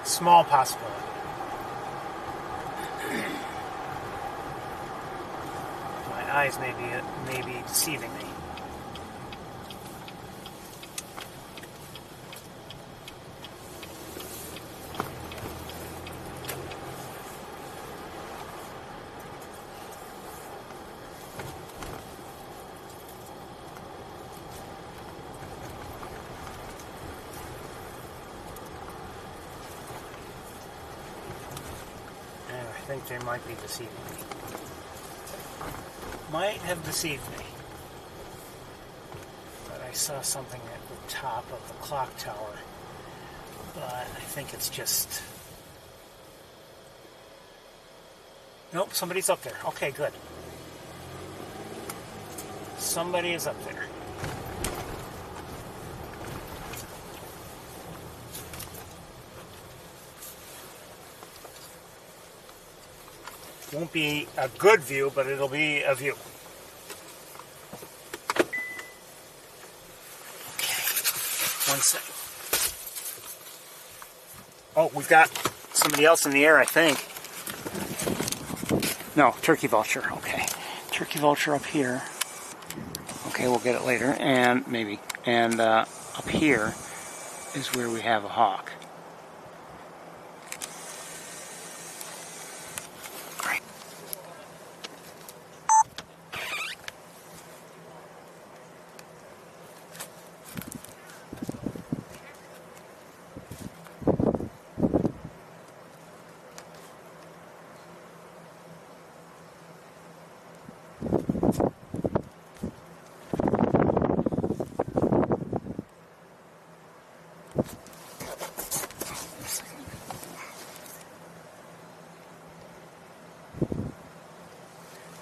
Small possibility. My eyes may be deceiving me. I think they might be deceiving me. Might have deceived me. But I saw something at the top of the clock tower. But I think it's just... Nope, somebody's up there. Okay, good. Somebody is up there. Won't be a good view, but it'll be a view. Okay, 1 second. Oh, we've got somebody else in the air, I think. No, turkey vulture, okay. Turkey vulture up here. Okay, we'll get it later, and maybe. And up here is where we have a hawk.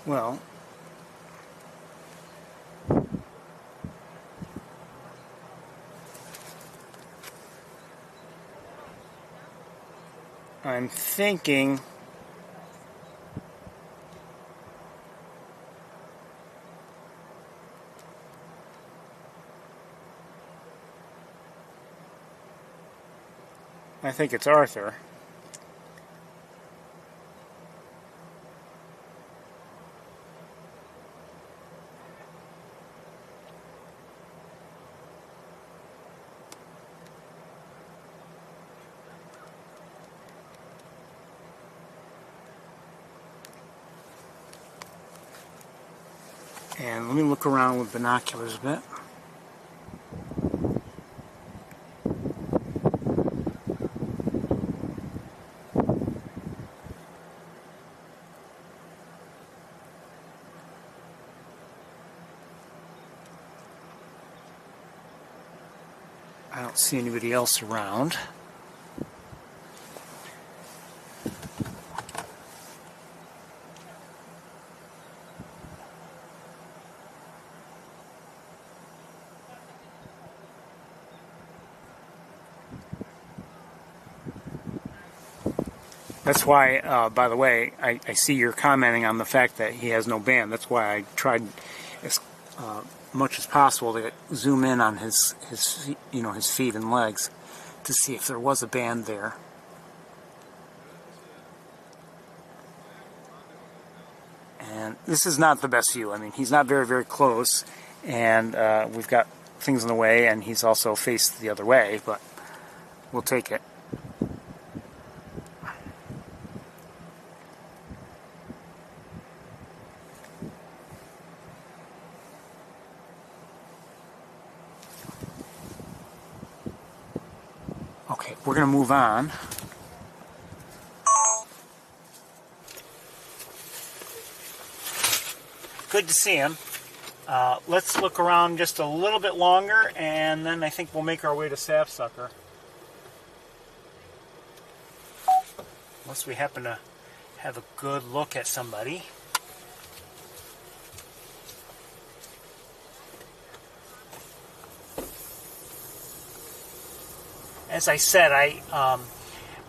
Well, I'm thinking it's Arthur. And let me look around with binoculars a bit. I don't see anybody else around. That's why, by the way, I see you're commenting on the fact that he has no band. That's why I tried as much as possible to zoom in on his feet and legs to see if there was a band there. And this is not the best view. I mean, he's not very, very close, and we've got things in the way, and he's also faced the other way, but we'll take it. Okay, we're going to move on. Good to see him. Let's look around just a little bit longer, and then I think we'll make our way to Sapsucker. Unless we happen to have a good look at somebody. As I said, I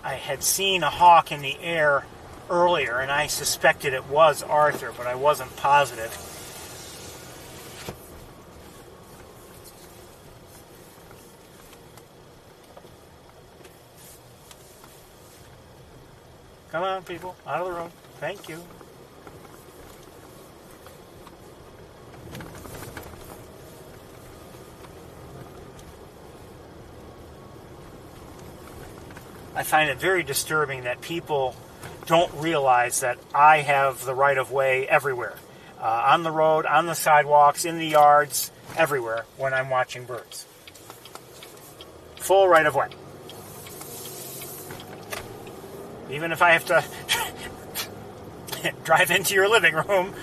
had seen a hawk in the air earlier, and I suspected it was Arthur, but I wasn't positive. Come on, people, out of the road. Thank you. I find it very disturbing that people don't realize that I have the right of way everywhere. On the road, on the sidewalks, in the yards, everywhere when I'm watching birds. Full right of way. Even if I have to drive into your living room.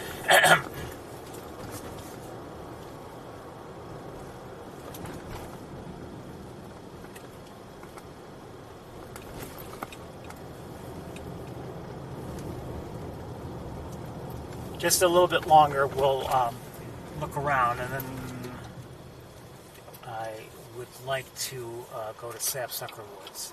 Just a little bit longer, we'll look around, and then I would like to go to Sapsucker Woods.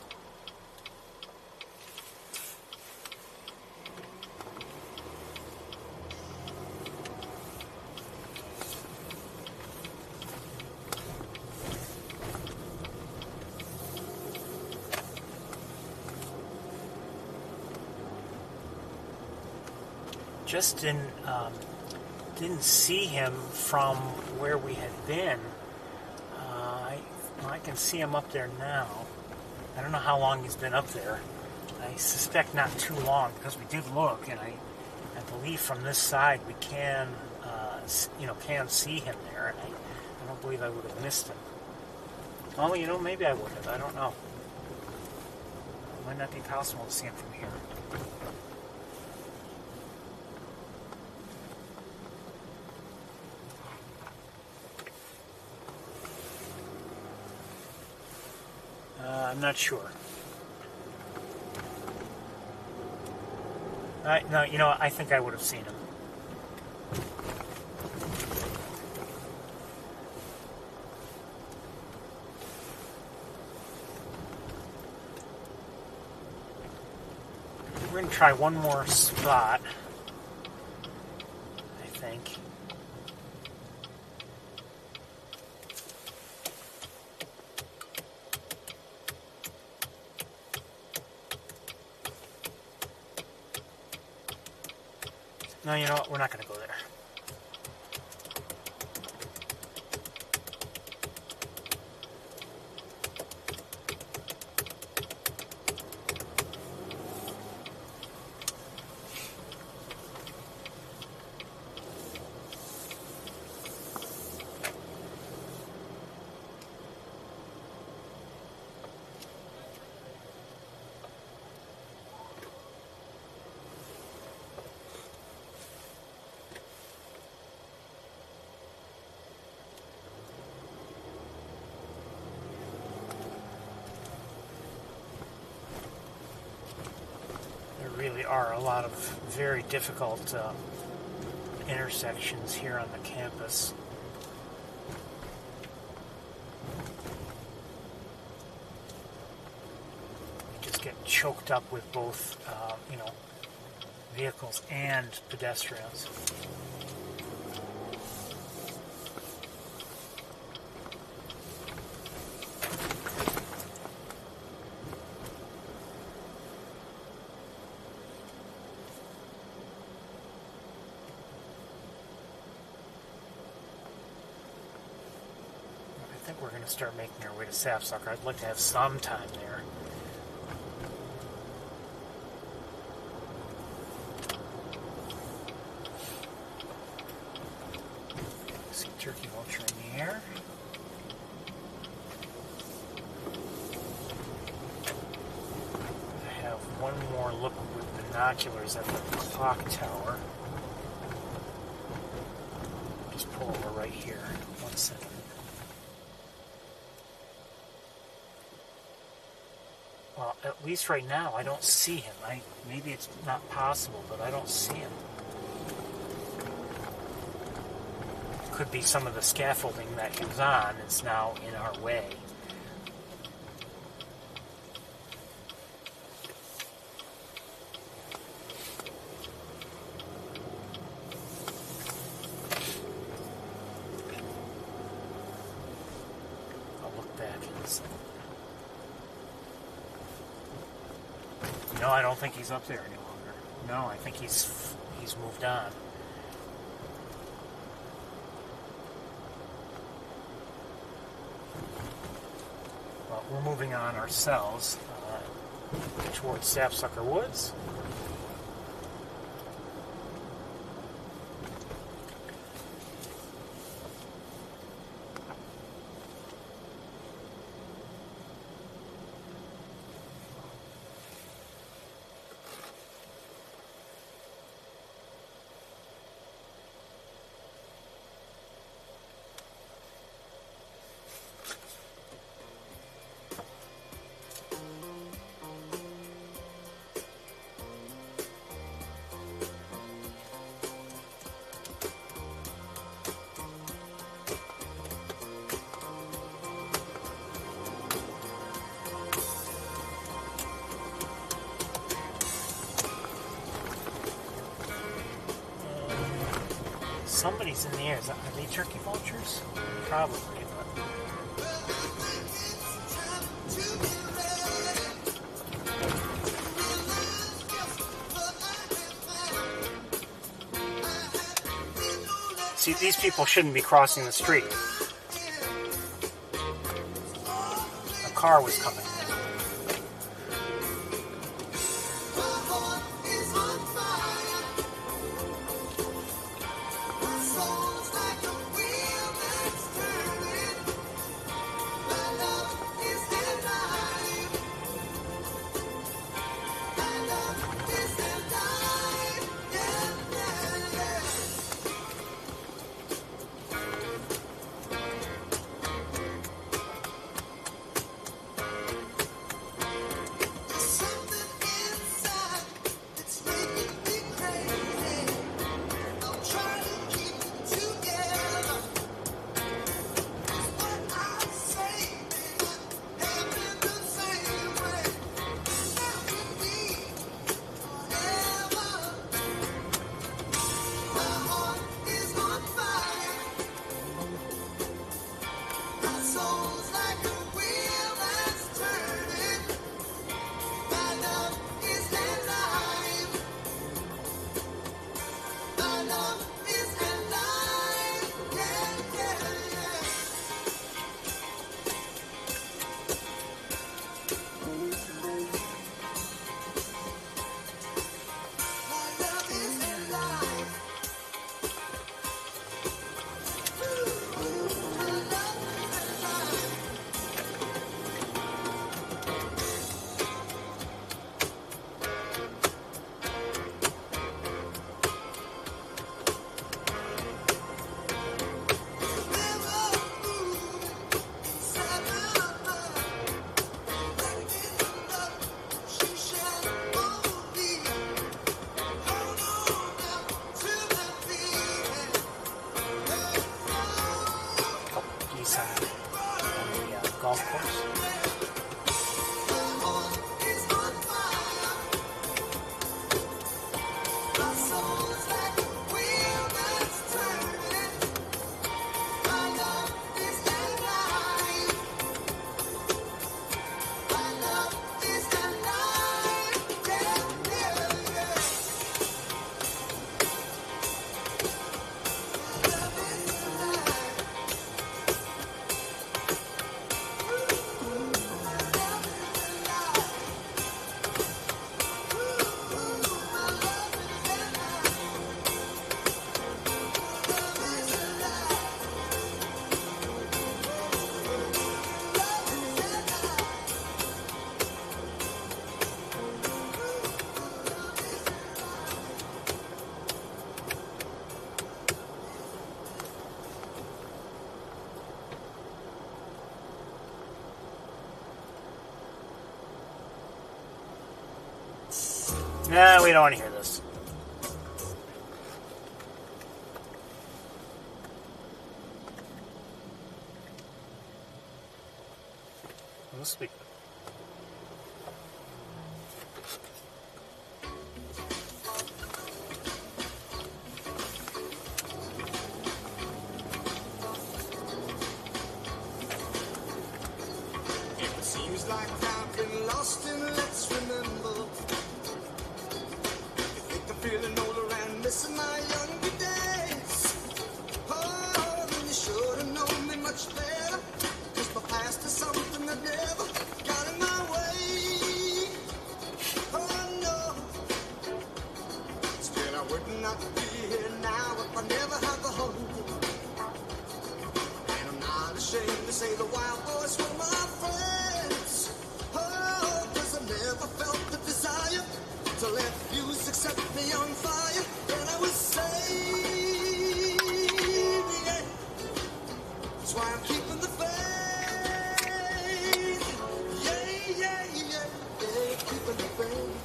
Just didn't see him from where we had been. I can see him up there now. I don't know how long he's been up there. I suspect not too long, because we did look, and I believe from this side we can see him there, and I don't believe I would have missed him. Well, maybe I would have. I don't know. It might not be possible to see him from here. I'm not sure. No, I think I would have seen him. We're going to try one more spot, I think. No, you know what? We're not going to go there. Really are a lot of very difficult intersections here on the campus. You just get choked up with both, vehicles and pedestrians. I think we're going to start making our way to Sapsucker. I'd like to have some time there. See turkey vulture in the air. one more look with binoculars at the clock tower. Just pull over right here. 1 second. Well, at least right now, I don't see him. Maybe it's not possible, but I don't see him. Could be some of the scaffolding that he was on is now in our way. I'll look back and see. No, I don't think he's up there any longer. No, I think he's moved on. We're moving on ourselves towards Sapsucker Woods. Somebody's in the air. Are they turkey vultures? Probably, but... See, these people shouldn't be crossing the street. A car was coming. Golf course. Nah, we don't want to hear this. Let's speak. It seems like I've been lost in let's remember. I think I'm feeling older and missing my younger days. Oh, then you should have known me much better. Cause my past is something that never got in my way. Oh no. Still I would not be here now if I never had the hope. And I'm not ashamed to say the wild boys were my friends. Oh, cause I never felt the desire to let fuse set me on fire. And I was saved, yeah. That's why I'm keeping the faith. Yeah, yeah, yeah, yeah, keeping the faith.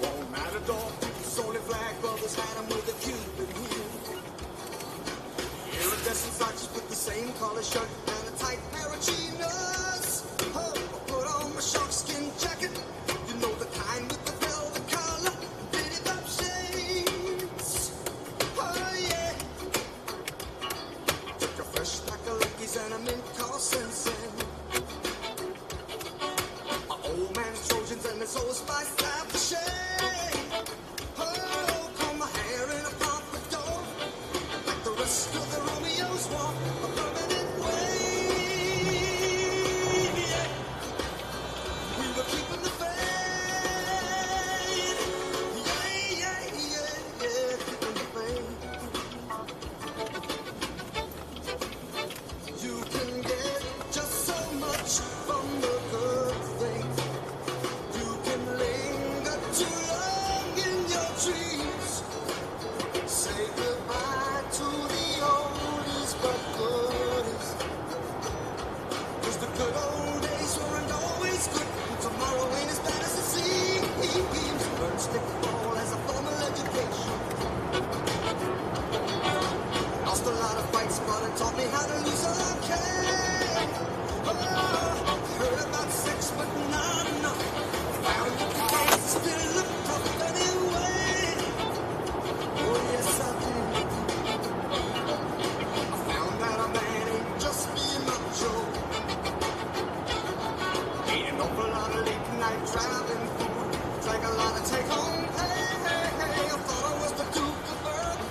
Won't matter, dog. It's only flag brothers had 'em with a Cuban heel. Iridescent socks with the same collar shirt and a tight pair of chinos. Oh, I put on my sharkskin jacket. You know the kind with the velvet collar, bitty bop shades. Oh yeah. Took a fresh pack of Luckies and a mint called Sensen. My old man's Trojans and his old spice aftershave. Oh, comb my hair in a pompadour. Like the rest of the Romeos want a permanent wave. Yeah. We were keeping the faith. Yeah, yeah, yeah, yeah, keeping the faith. You can get just so much from the good things. You can linger too long in your dreams. Say goodbye to the oldies but goodies. 'Cause the good old days weren't always good. Tomorrow ain't as bad as it seems. Learn stickball as a formal education. Lost a lot of fights, but it taught me how to lose okay. Oh, heard about sex, but not enough. Found that the case still look tough anyway. Oh yes I did. I found that a man ain't just being macho. Ain't an awful lot of late night driving food. Drank a lot of take home pay. I thought I was the Duke of Earth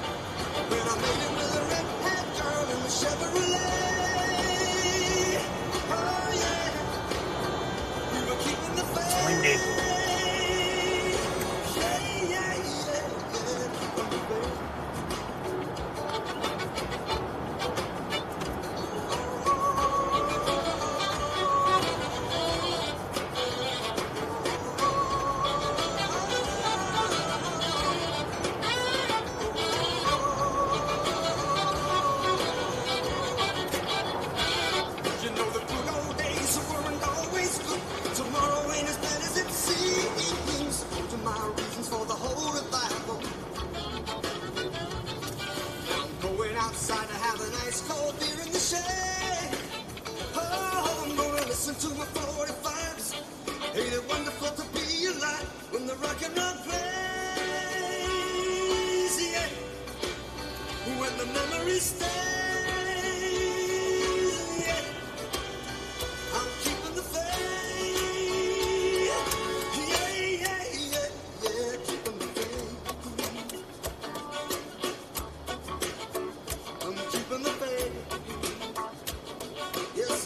when I made it with a red-haired girl in the Chevrolet. Oh yeah, we were keeping the faith. Windy. Yeah, yeah, yeah, yeah, keeping the faith. You know the good old days weren't always good. Tomorrow ain't as bad as it seems. To my reasons for the whole revival. I'm going outside to have an ice cold beer in the shade. Oh, I'm gonna listen to my 45s. Ain't it wonderful to be alive when the rock and roll plays? Yeah. When the memory stays. Yeah. I'm keeping the faith. Yeah, yeah, yeah, yeah, keeping the faith. I'm keeping the faith. Yes,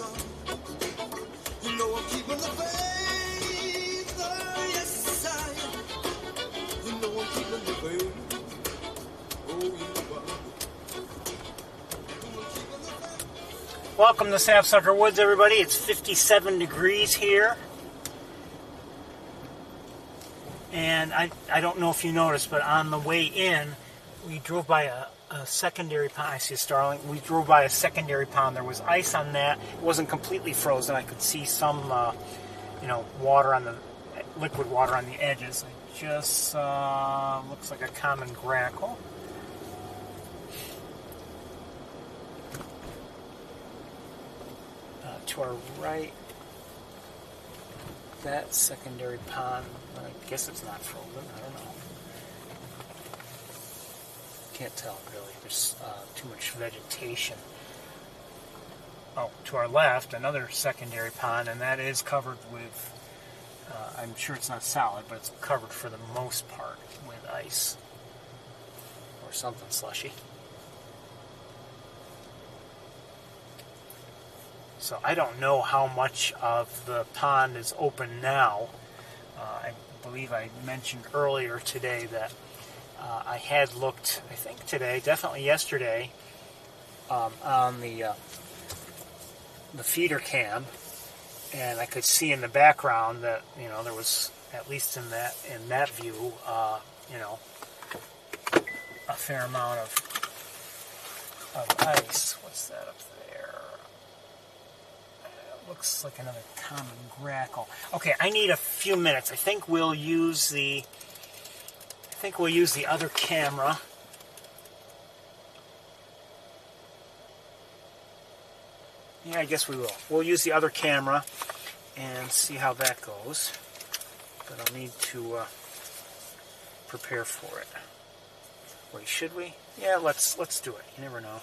you know I'm keeping the faith. Oh, yes, I am. You know I'm keeping the faith. Oh, you know I'm keeping the faith. Welcome to Sapsucker Woods, everybody. It's 57 degrees here. And I don't know if you noticed, but on the way in, we drove by a secondary pond. I see a starling. We drove by a secondary pond. There was ice on that. It wasn't completely frozen. I could see some you know, water on the liquid water on the edges. I just looks like a common grackle. To our right, that secondary pond, I guess it's not frozen, I don't know. Can't tell really, there's too much vegetation. Oh, to our left, another secondary pond, and that is covered with, I'm sure it's not solid, but it's covered for the most part with ice or something slushy. So I don't know how much of the pond is open now. I believe I mentioned earlier today that I had looked, I think today, definitely yesterday, on the feeder cam, and I could see in the background that, you know, there was, at least in that view, you know, a fair amount of ice. What's that up there? Looks like another common grackle. Okay, I need a few minutes. I think we'll use the other camera. Yeah, I guess we will. We'll use the other camera and see how that goes. But I'll need to prepare for it. Wait, should we? Yeah, let's do it. You never know.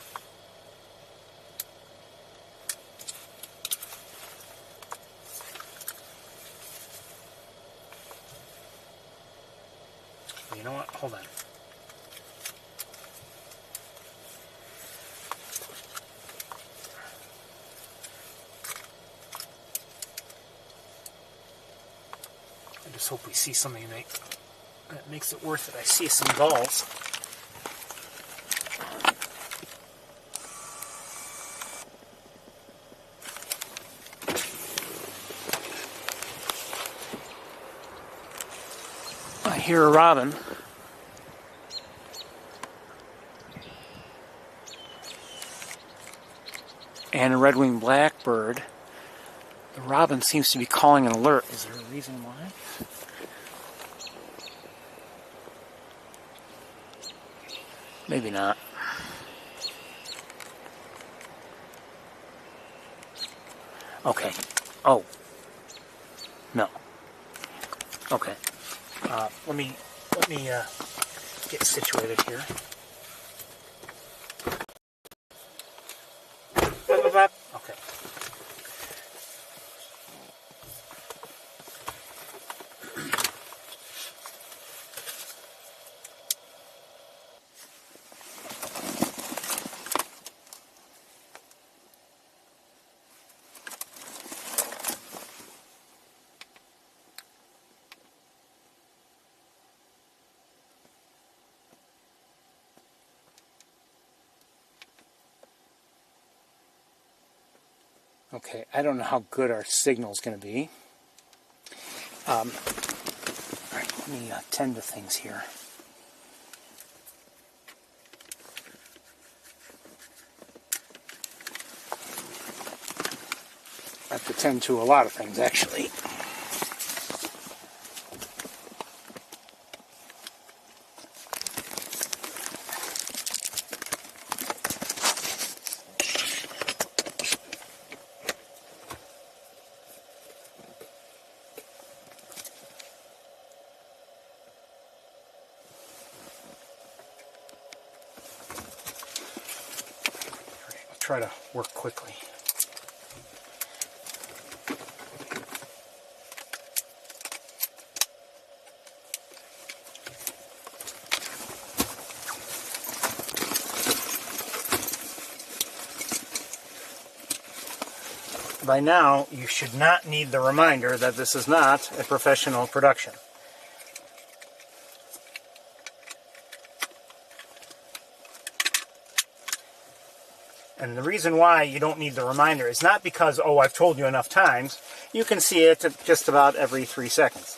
You know what? Hold on. I just hope we see something that makes it worth it. I see some gulls. I hear a robin. And a red-winged blackbird. The robin seems to be calling an alert. Is there a reason why? Maybe not. Okay. Oh. No. Okay. Let me get situated here. Okay. Okay, I don't know how good our signal's going to be. All right, let me tend to things here. I have to tend to a lot of things, actually. Try to work quickly. By now, you should not need the reminder that this is not a professional production. And the reason why you don't need the reminder is not because, oh, I've told you enough times. You can see it just about every 3 seconds.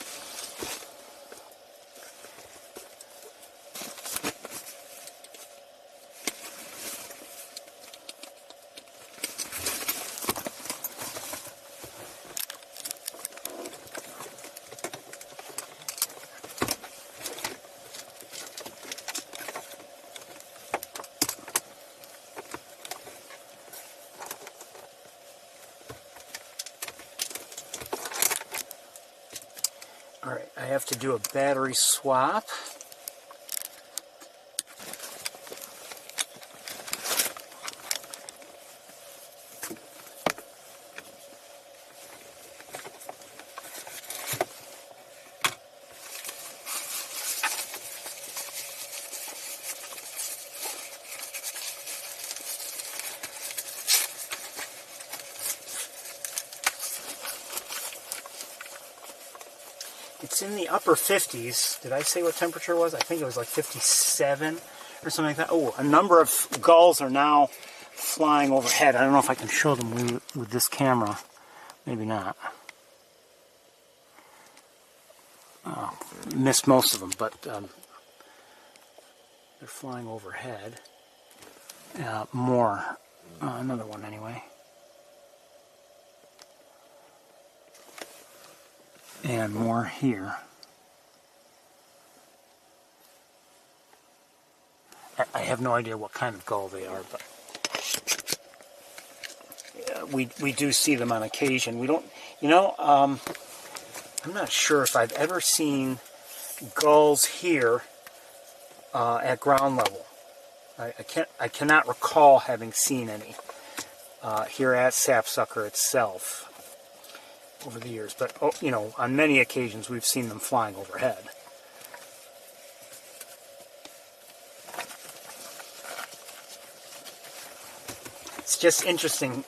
have to do a battery swap. It's in the upper 50s. Did I say what temperature it was? I think it was like 57 or something like that. Oh, a number of gulls are now flying overhead. I don't know if I can show them with this camera. Maybe not. Missed most of them, but they're flying overhead. More. Another one anyway. And more here. I have no idea what kind of gull they are, but we do see them on occasion. We don't, I'm not sure if I've ever seen gulls here at ground level. I cannot recall having seen any here at Sapsucker itself over the years, but on many occasions we've seen them flying overhead. It's just interesting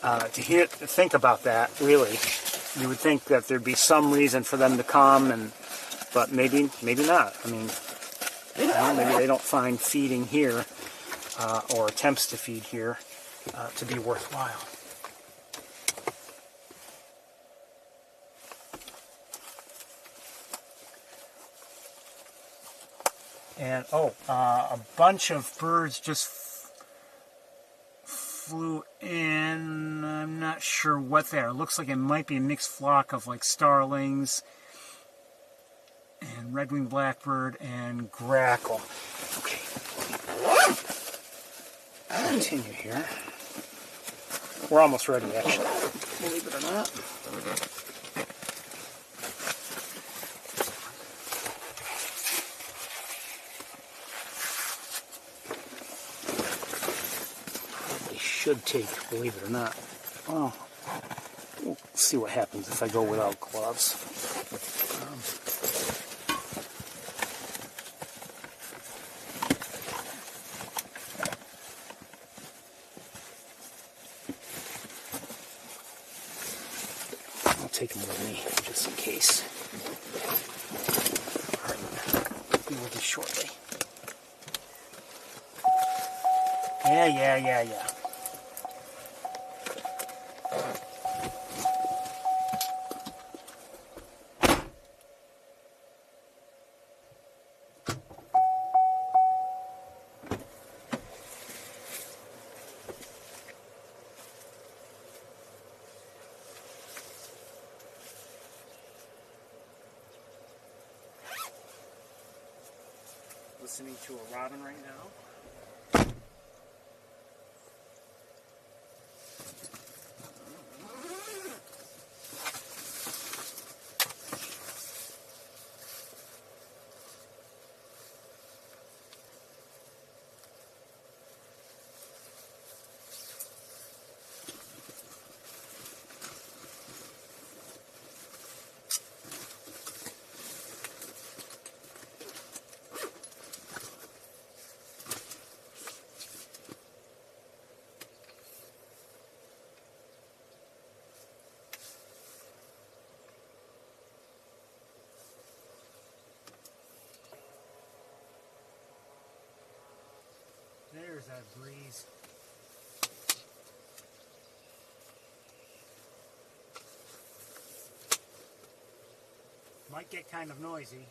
to think about that. Really, you would think that there'd be some reason for them to come, but maybe not. I mean, maybe they don't find feeding here or attempts to feed here to be worthwhile. And a bunch of birds just flew in. I'm not sure what they are. It looks like it might be a mixed flock of like starlings and red-winged blackbird and grackle. Okay. Continue here. We're almost ready, actually. Believe it or not. Should take, believe it or not. Well, we'll see what happens if I go without gloves. I'll take them with me just in case. All right, be with you shortly. Yeah. Listening to a robin right now. There's that breeze. Might get kind of noisy.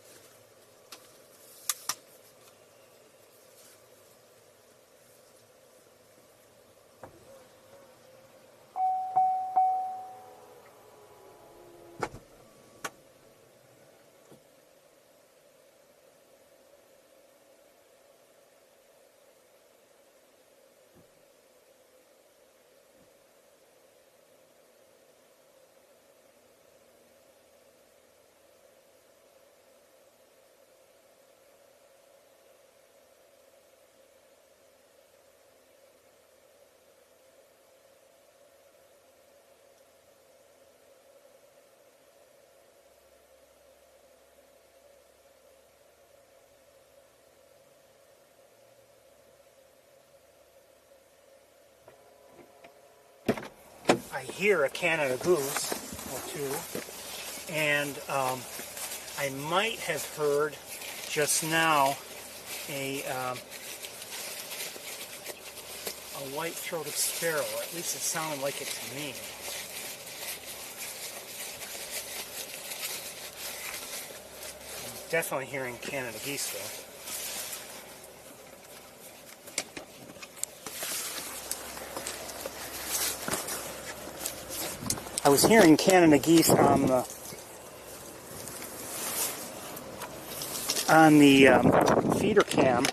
I hear a Canada goose or two, and I might have heard just now a white-throated sparrow, or at least it sounded like it to me. I'm definitely hearing Canada geese though. I was hearing Canada geese on the feeder cam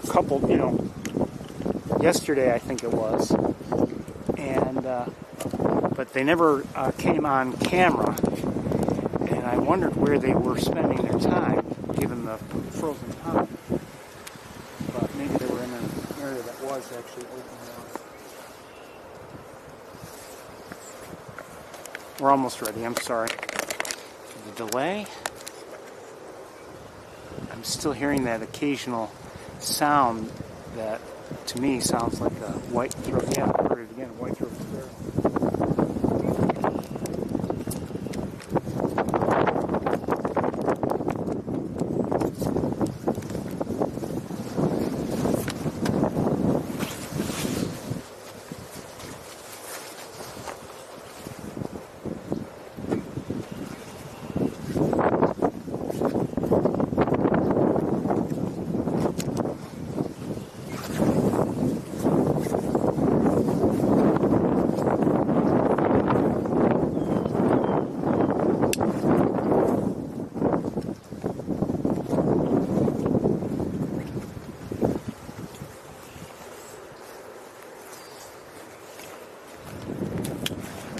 a couple, yesterday I think it was, and but they never came on camera, and I wondered where they were spending their time given the frozen pond. But maybe they were in an area that was actually open water. We're almost ready, I'm sorry for the delay. I'm still hearing that occasional sound that to me sounds like a white throat. Yeah, I heard it again, white throat sparrow.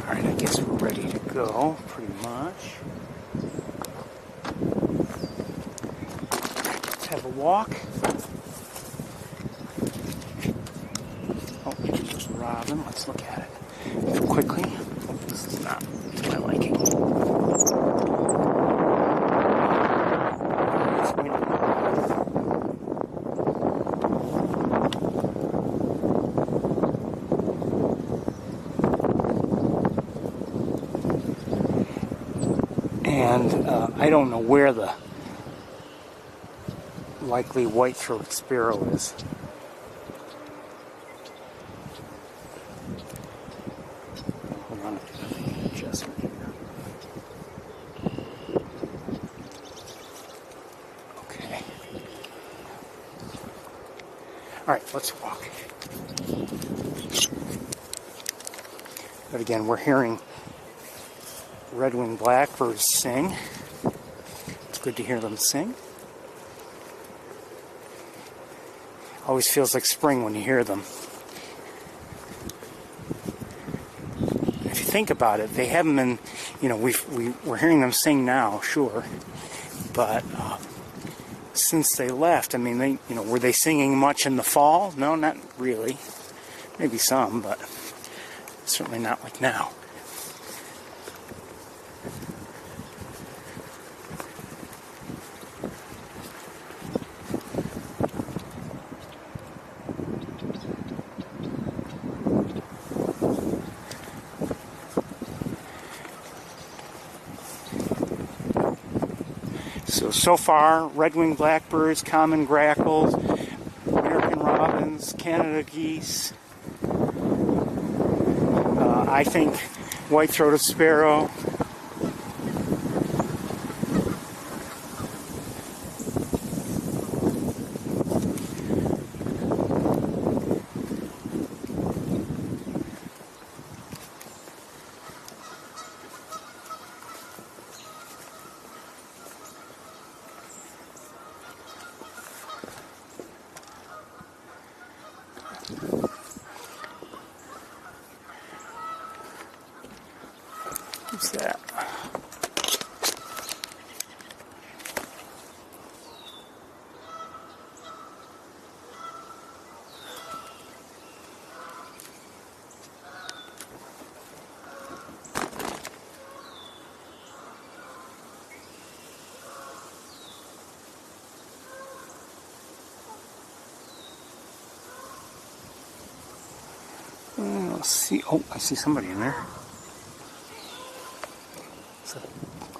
Alright, I guess we're ready to go, pretty much. Let's have a walk. Oh, there's a robin. Let's look at it real quickly. This is not to my liking. It's windy. And I don't know where the likely white-throated sparrow is. Hold on, adjustment here. Okay. All right, let's walk. But again, we're hearing red-winged blackbirds sing. It's good to hear them sing. Always feels like spring when you hear them. If you think about it, they haven't been, we're hearing them sing now, sure, but since they left, I mean, were they singing much in the fall? No, not really. Maybe some, but certainly not like now. So far, red-winged blackbirds, common grackles, American robins, Canada geese, I think white-throated sparrow. What's that? Let's see. Oh, I see somebody in there.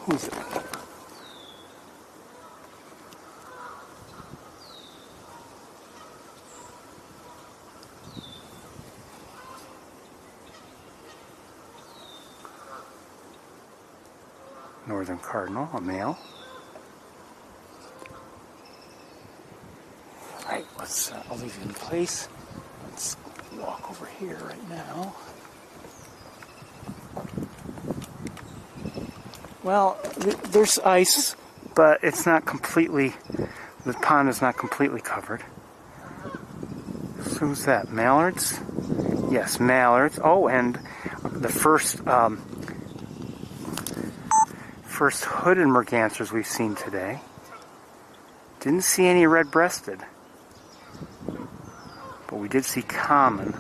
Who is it? Northern cardinal, a male. Alright, I'll leave you in place. Let's walk over here right now. Well, there's ice, but it's not completely, the pond is not completely covered. So who's that? Mallards? Yes, mallards. Oh, and the first hooded mergansers we've seen today. Didn't see any red-breasted, but we did see common.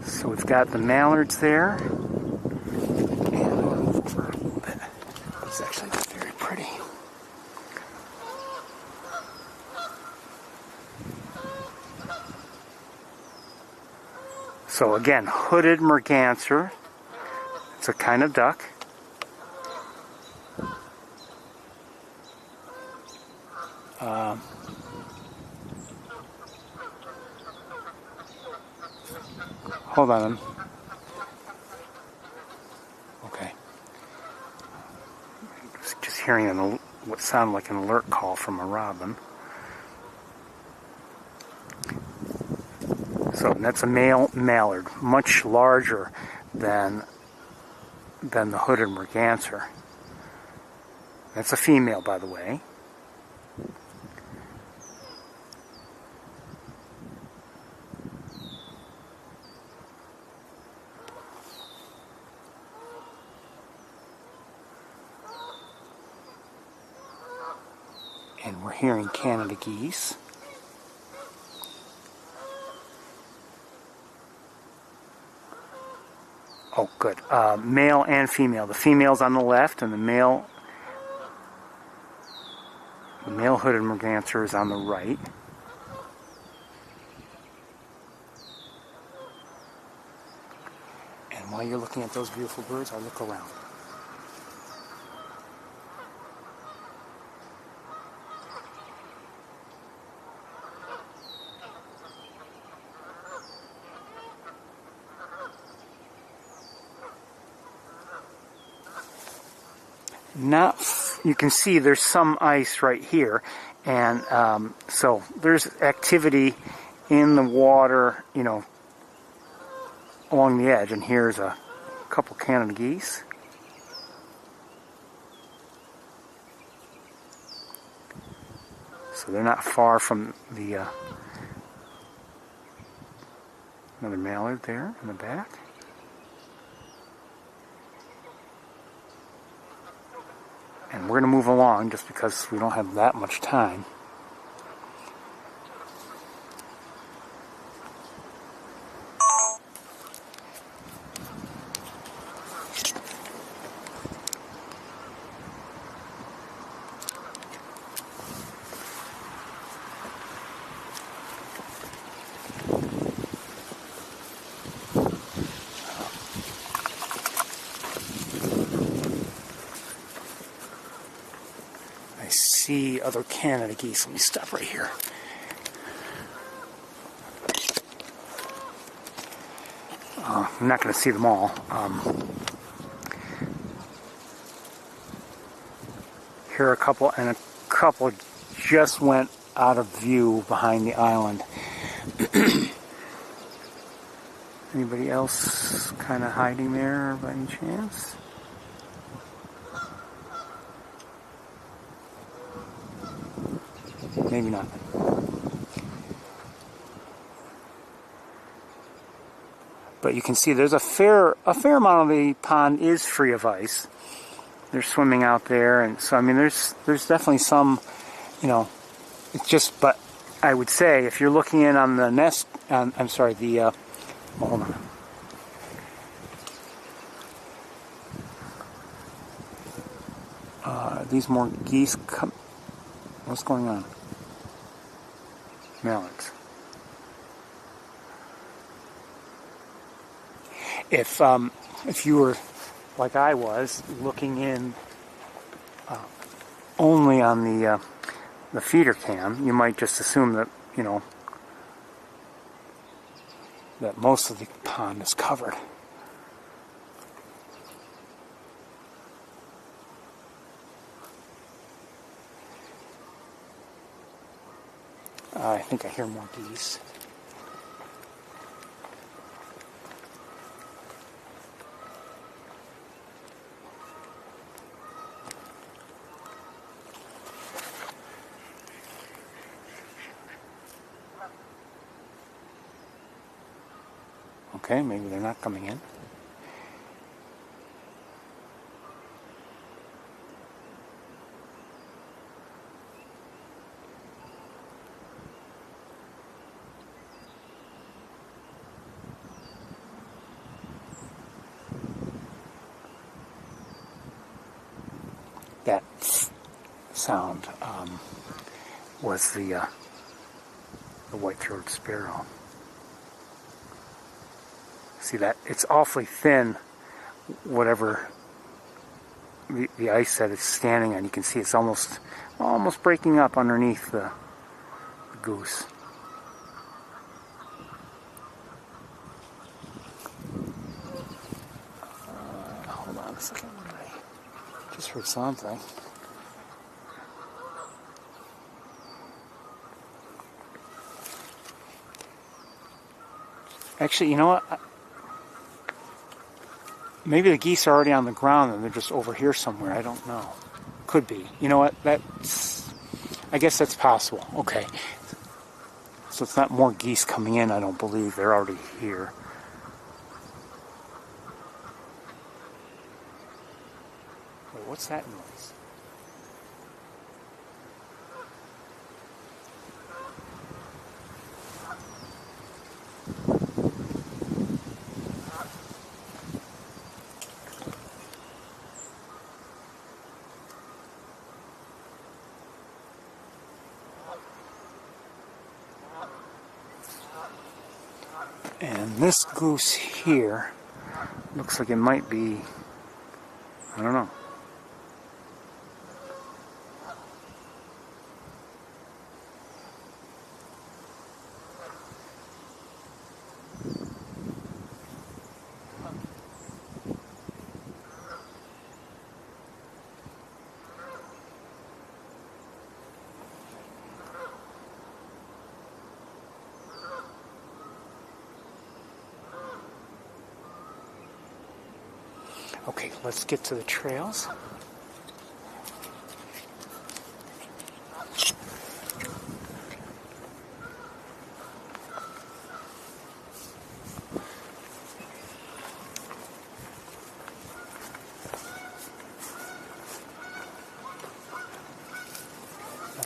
So we've got the mallards there, and I'm going to move over a little bit. It's actually not very pretty. So again, hooded merganser. It's a kind of duck. Hold on. Okay. Just hearing what sounded like an alert call from a robin. So that's a male mallard, much larger than the hooded merganser. That's a female, by the way. And we're hearing Canada geese. Oh, good. Male and female. The female's on the left, and the male hooded merganser is on the right. And while you're looking at those beautiful birds, I'll look around. You can see there's some ice right here, and so there's activity in the water, you know, along the edge. And here's a couple Canada geese. So they're not far from the another mallard there in the back. And we're going to move along just because we don't have that much time. See other Canada geese. Let me stop right here. I'm not going to see them all. Here are a couple, and a couple just went out of view behind the island. Anybody else kind of hiding there by any chance? Maybe not. But you can see there's a fair amount of the pond is free of ice. They're swimming out there, and so I mean there's definitely some, you know, it's just, but I would say if you're looking in on the nest, I'm sorry, the well, hold on. These more geese come. What's going on? Mallards. If you were like I was, looking in only on the feeder cam, you might just assume that, you know, that most of the pond is covered. I think I hear more geese. Okay, maybe they're not coming in. That sound was the white-throated sparrow. See that? It's awfully thin, whatever the ice that it's standing on. You can see it's almost breaking up underneath the goose. Hold on a second. I just heard something. Actually, you know what? Maybe the geese are already on the ground and they're just over here somewhere. I don't know. Could be. You know what? I guess that's possible. Okay. So it's not more geese coming in, I don't believe. They're already here. Wait, what's that noise? And this goose here looks like it might be, I don't know. Okay, let's get to the trails.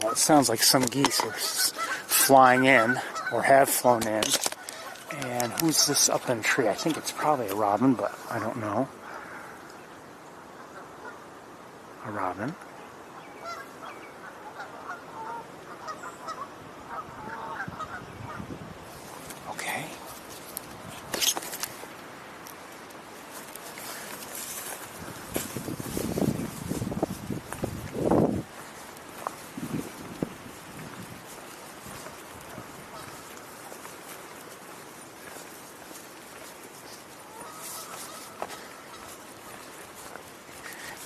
It sounds like some geese are flying in, or have flown in. And who's this up in a tree? I think it's probably a robin, but I don't know. A robin. Okay.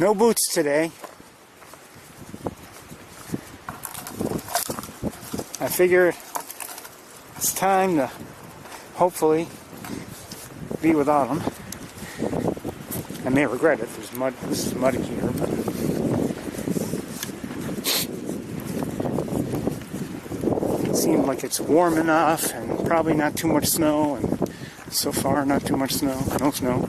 No boots today. I figure it's time to hopefully be without them. I may regret it. There's mud. This is muddy here, but it seemed like it's warm enough and probably not too much snow. And so far, not too much snow. No snow.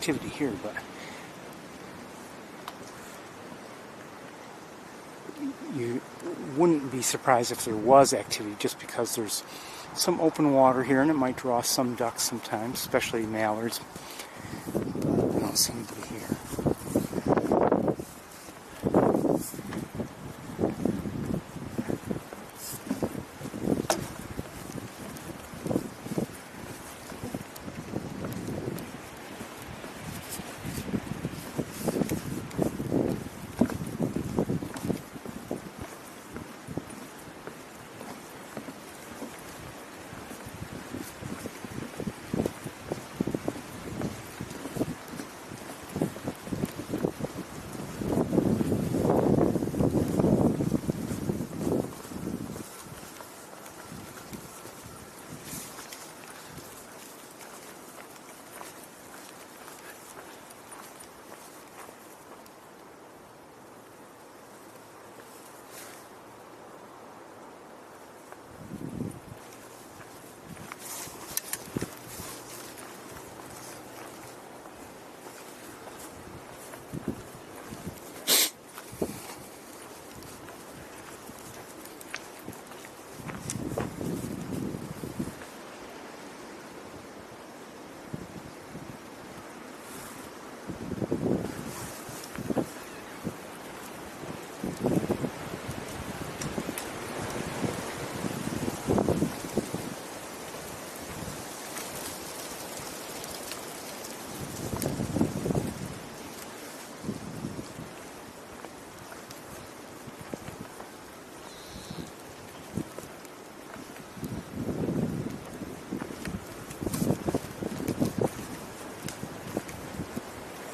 activity here, but you wouldn't be surprised if there was activity just because there's some open water here and it might draw some ducks sometimes, especially mallards. But I don't see anybody here.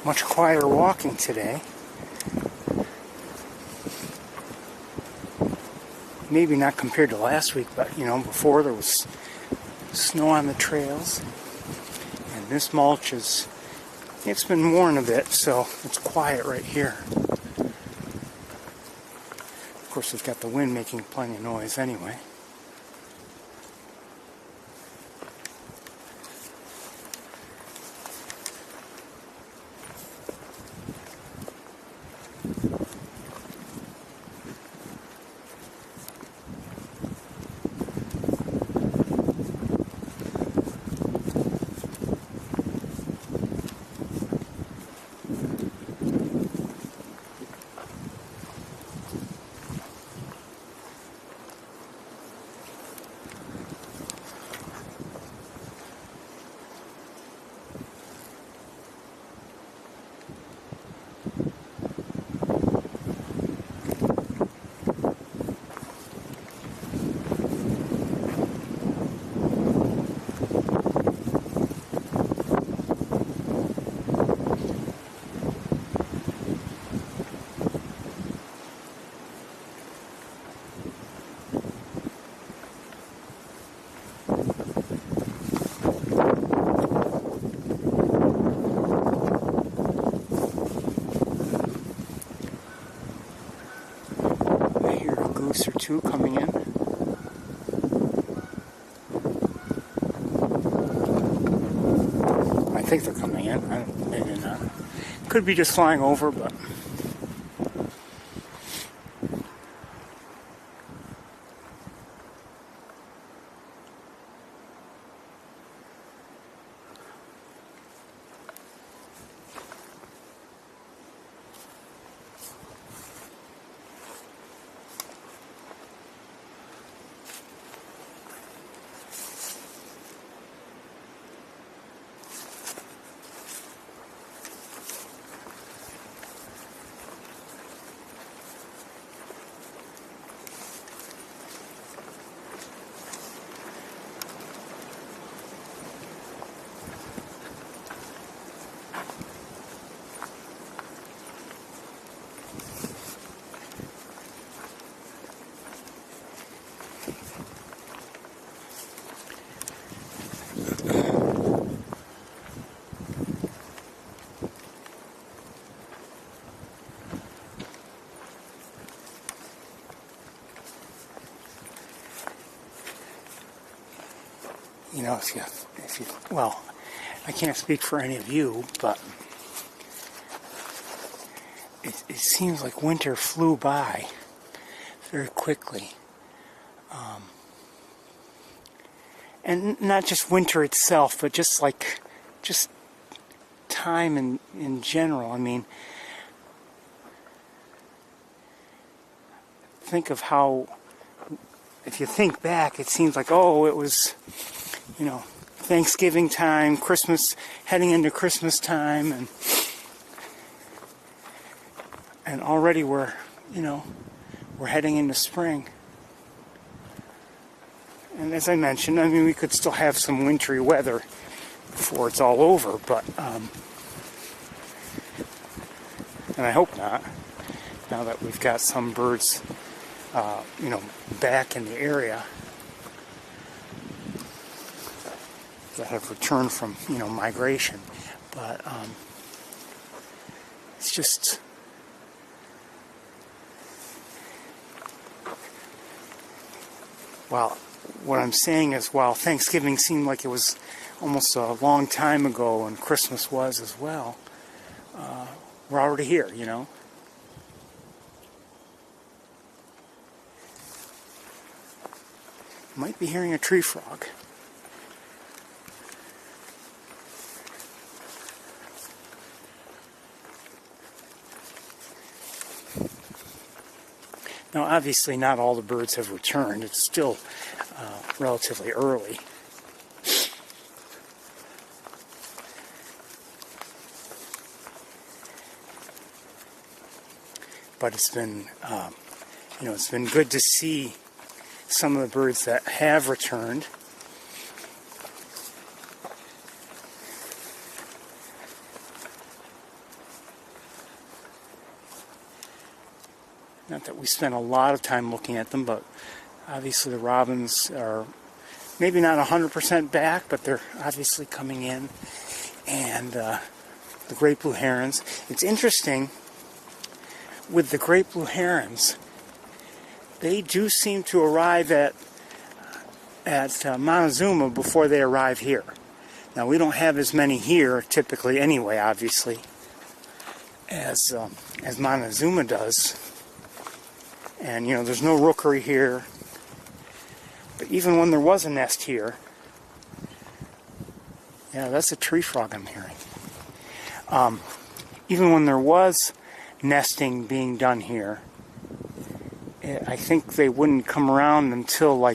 Much quieter walking today. Maybe not compared to last week, but you know, before there was snow on the trails. And this mulch it's been worn a bit, so it's quiet right here. Of course, we've got the wind making plenty of noise anyway. Or two coming in. I think they're coming in. Maybe not. Could be just flying over, but you know, if you, well, I can't speak for any of you, but it seems like winter flew by very quickly. And not just winter itself, but just time in general. I mean, think of how, if you think back, it seems like, oh, it was, Thanksgiving time, Christmas, heading into Christmas time, and already we're heading into spring. And as I mentioned, I mean, we could still have some wintry weather before it's all over, but, and I hope not, now that we've got some birds, back in the area that have returned from, migration. But, it's just, well, what I'm saying is, while Thanksgiving seemed like it was almost a long time ago, and Christmas was as well, we're already here, Might be hearing a tree frog. Now, obviously, not all the birds have returned. It's still relatively early. But it's been, it's been good to see some of the birds that have returned. Not that we spent a lot of time looking at them, but obviously the robins are maybe not 100% back, but they're obviously coming in. And the great blue herons. It's interesting, with the great blue herons, they do seem to arrive at Montezuma before they arrive here. Now, we don't have as many here, typically anyway, obviously, as Montezuma does. And, there's no rookery here. But even when there was a nest here, yeah, that's a tree frog I'm hearing. Even when there was nesting being done here, I think they wouldn't come around until,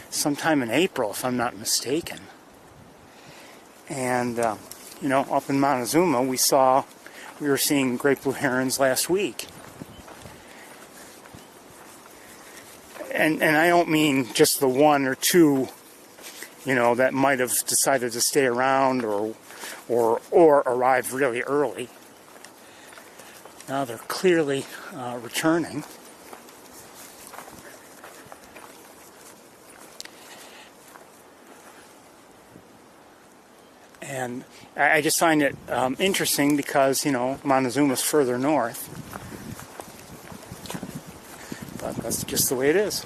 sometime in April, if I'm not mistaken. And, up in Montezuma, we were seeing great blue herons last week. And I don't mean just the one or two, that might have decided to stay around or arrive really early. Now they're clearly returning. And I just find it interesting because, Montezuma's further north. But that's just the way it is.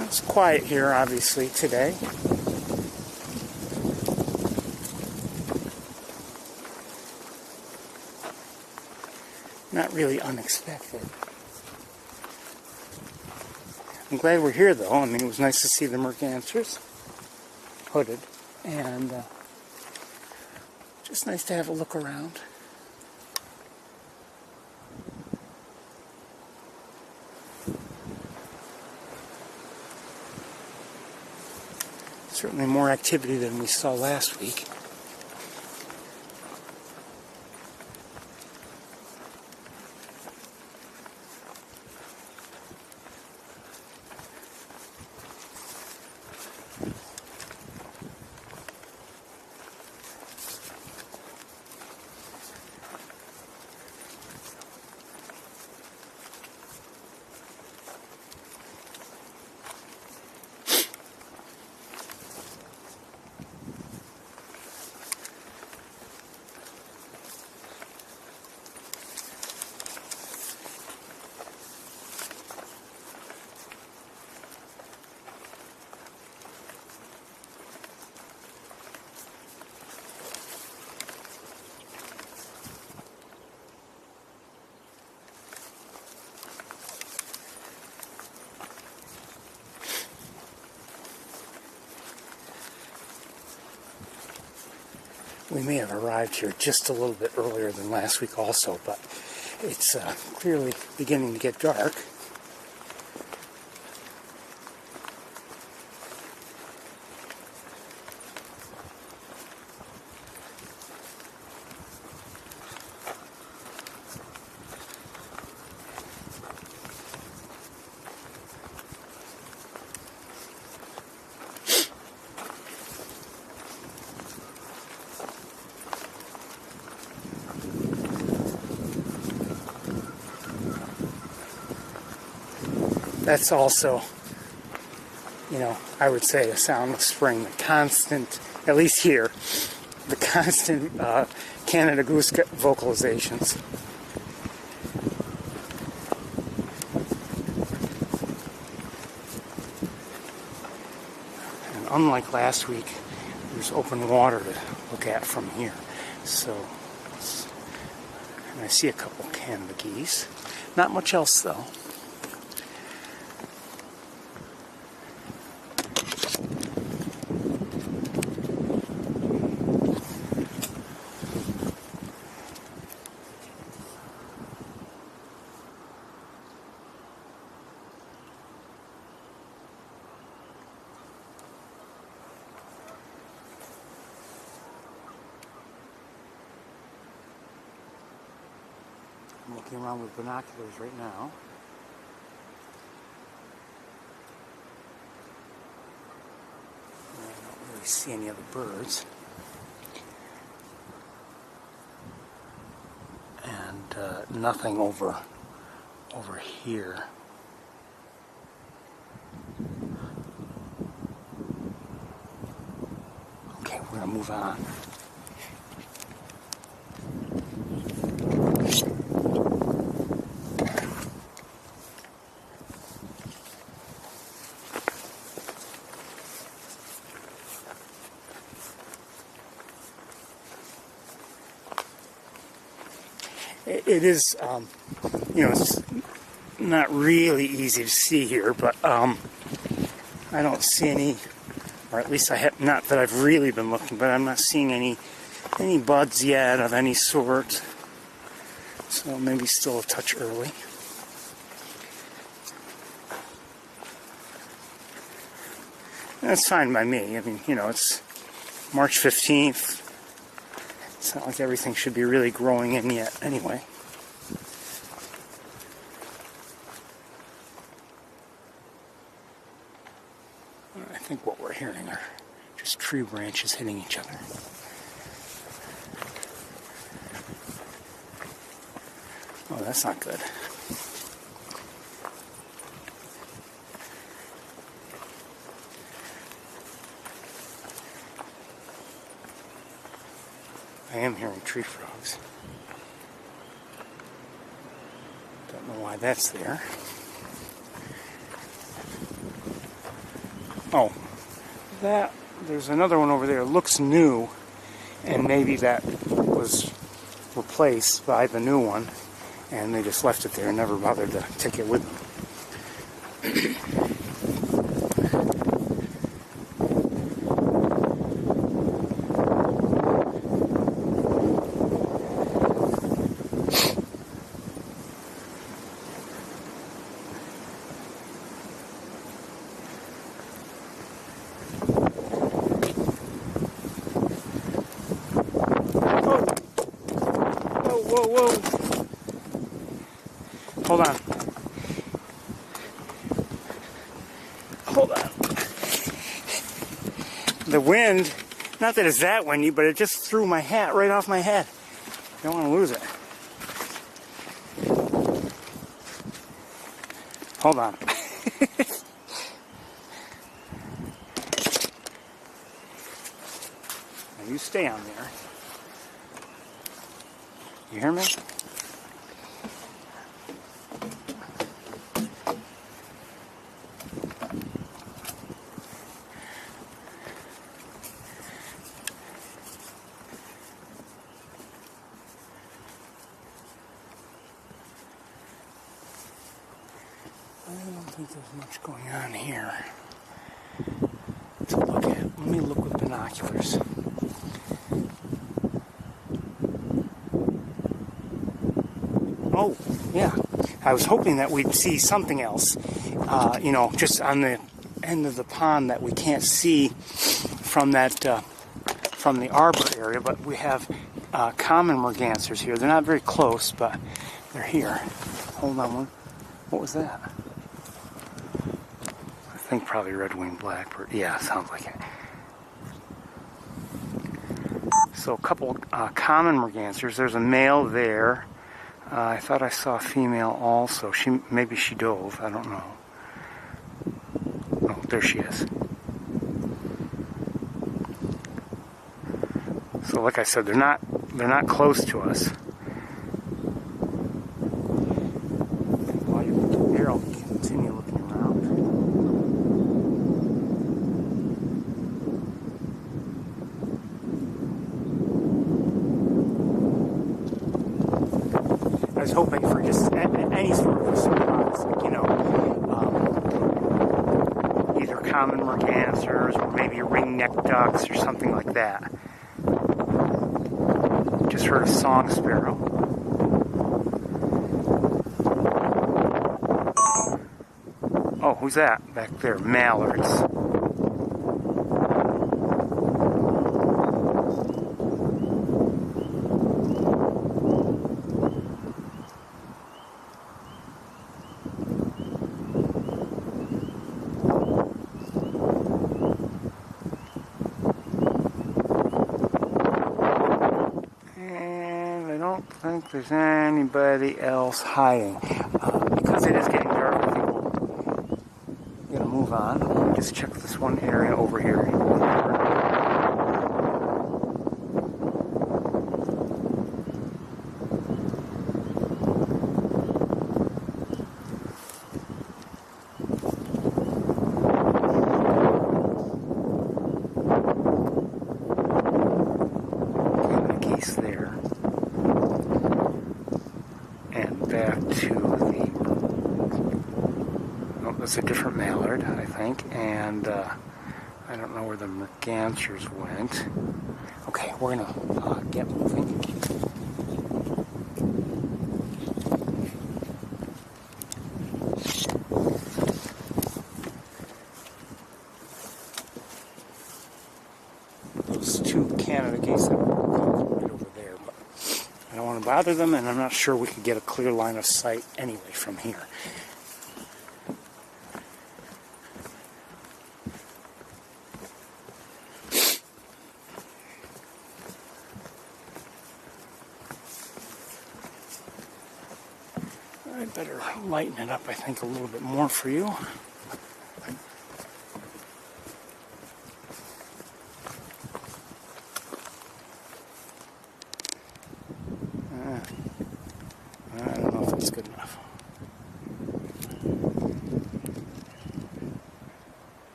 It's quiet here, obviously, today. Not really unexpected. I'm glad we're here, though. I mean, it was nice to see the mergansers hooded, and just nice to have a look around. Certainly more activity than we saw last week. we may have arrived here just a little bit earlier than last week also, but it's clearly beginning to get dark. That's also, you know, I would say a sound of spring. The constant, at least here, the constant Canada Goose vocalizations. And unlike last week, there's open water to look at from here. So, and I see a couple Canada geese. Not much else though. I'm looking around with binoculars right now. I don't really see any other birds. And nothing over here. Okay, we're gonna move on. It is, you know, it's not really easy to see here, but I don't see any, or at least I have, not that I've really been looking, but I'm not seeing any buds yet of any sort. So maybe still a touch early. That's fine by me. I mean, you know, it's March 15th. It's not like everything should be really growing in yet anyway. I think what we're hearing are just tree branches hitting each other. Oh, that's not good. I am hearing tree frogs. Don't know why that's there. Oh, there's another one over there. It looks new, and maybe that was replaced by the new one, and they just left it there and never bothered to take it with them. Whoa. Hold on. The wind, not that it's that windy, but it just threw my hat right off my head. Don't want to lose it. Hold on. Now you stay on there. You hear me? I don't think there's much going on here to look at. Let me look with binoculars. Yeah, I was hoping that we'd see something else, you know, just on the end of the pond that we can't see from that, from the arbor area, but we have common mergansers here. They're not very close, but they're here. Hold on, what was that? I think probably red-winged blackbird. Yeah, sounds like it. So a couple common mergansers. There's a male there. I thought I saw a female also. Maybe she dove. I don't know. Oh, there she is. So like I said, they're not close to us. While you're looking here, I'll continue looking around. I was hoping for just any sort of a surprise, like, you know, either common mergansers or maybe ring-necked ducks or something like that. Just heard a song sparrow. Oh, who's that back there? Mallards. I don't think there's anybody else hiding. Because it is getting dark, I think we're going to move on. Let me just check this one area over here. There. And back to the... Oh, that's a different mallard, I think. And I don't know where the mergansers went. Okay, we're going to get moving. Those two Canada geese that were right over there, but I don't want to bother them, and I'm not sure we could get a clear line of sight anyway from here. I better lighten it up, I think, a little bit more for you. I don't know if that's good enough.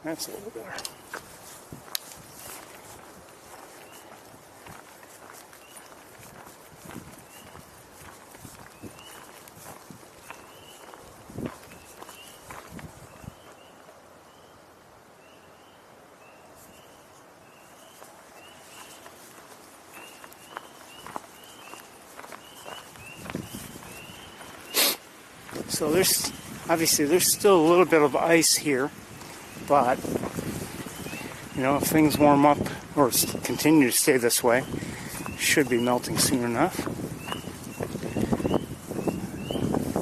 That's a little better. So there's still a little bit of ice here, but you know, if things warm up or continue to stay this way, should be melting soon enough.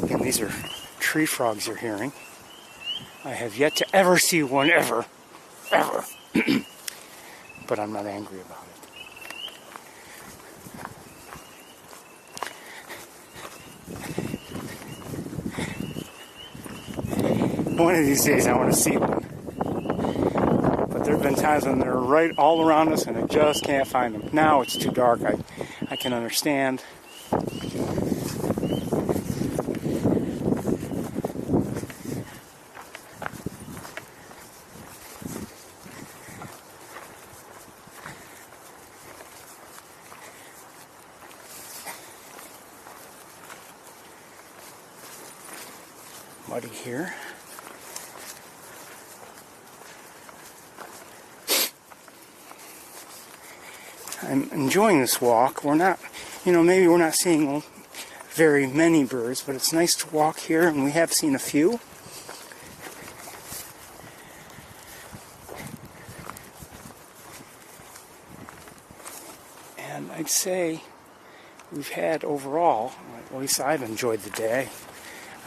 Again, these are tree frogs you're hearing. I have yet to ever see one ever, but I'm not angry about it. One of these days I want to see one. But there have been times when they're right all around us and I just can't find them. Now it's too dark. I can understand. Muddy here. I'm enjoying this walk. We're not, maybe we're not seeing very many birds, but it's nice to walk here, and we have seen a few. And I'd say we've had overall, at least I've enjoyed the day.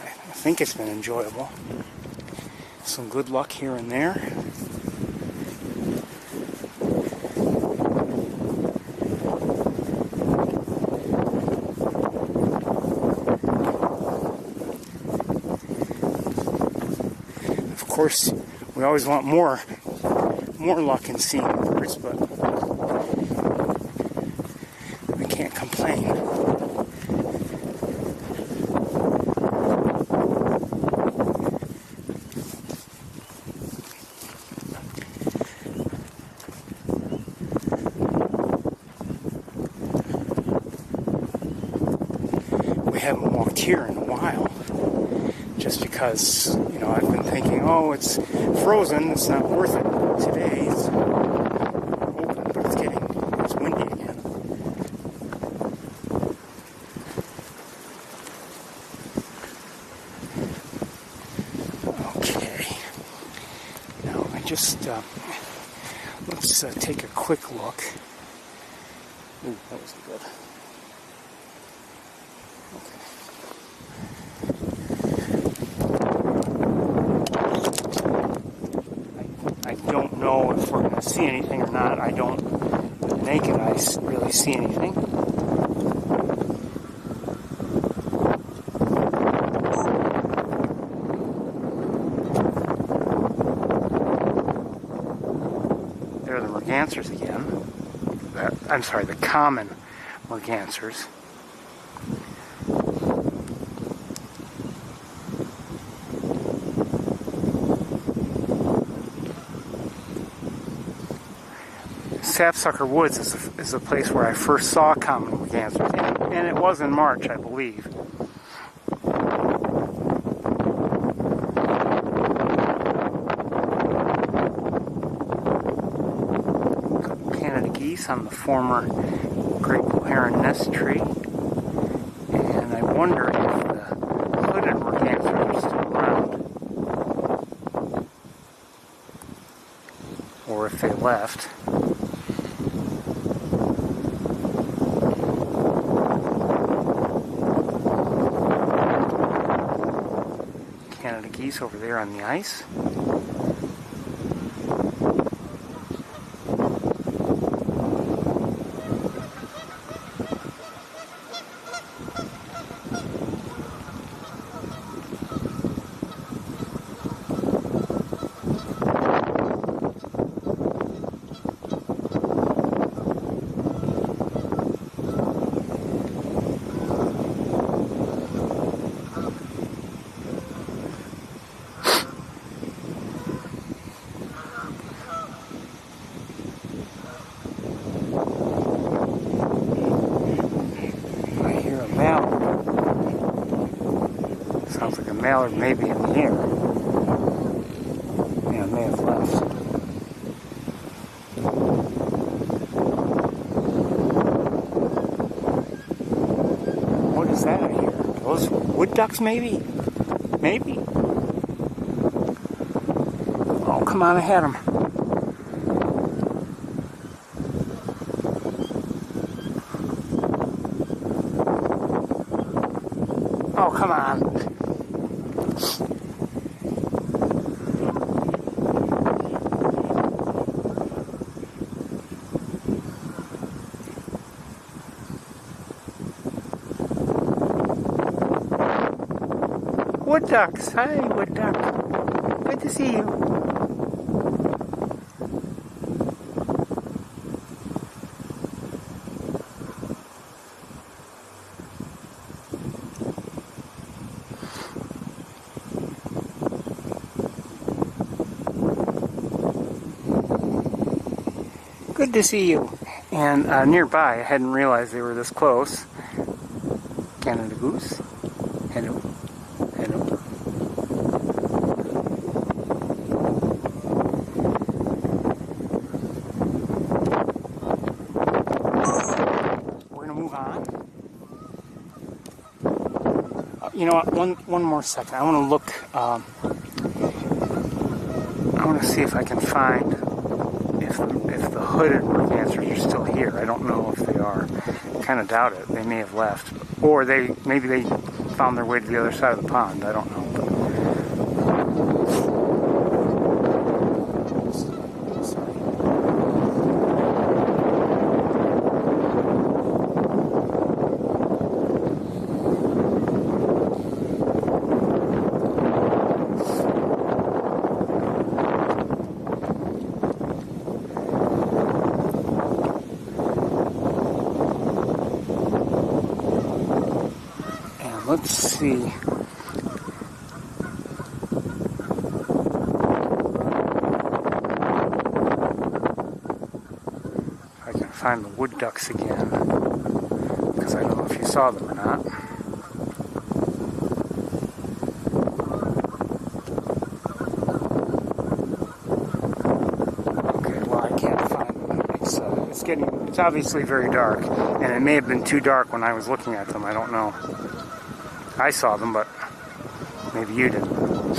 I think it's been enjoyable. Some good luck here and there. Of course, we always want more luck in seeing birds, but I can't complain. We haven't walked here in a while, just because, you know, I've been thinking, oh, it's frozen, it's not worth it. Today it's open, but it's windy again. Okay. Now, let's take a quick look. Ooh, that wasn't good. I don't know if we're going to see anything or not. I don't, with the naked eye, really see anything. There are the mergansers again. I'm sorry, the common mergansers. Sapsucker Woods is the place where I first saw common mergansers, and it was in March, I believe. Canada geese on the former great blue heron nest tree, and I wonder if the hooded mergansers are still around, or if they left. Canada geese over there on the ice. Sounds like a mallard maybe in the air. Yeah, it may have left. What is that I hear? Those wood ducks maybe? Maybe. Oh, come on, I had them. Oh, come on. Wood ducks. Hi, wood duck. Good to see you. Good to see you. And nearby, I hadn't realized they were this close. Canada goose. Hello. Hello. We're going to move on. You know what? One more second. I want to look. I want to see if I can find if the hooded mergansers are still here. I don't know if they are. I kind of doubt it. They may have left, or maybe they found their way to the other side of the pond. I don't know. Let's see. If I can find the wood ducks again, because I don't know if you saw them or not. Okay, well I can't find them. It's obviously very dark, and it may have been too dark when I was looking at them. I don't know. I saw them, but maybe you didn't.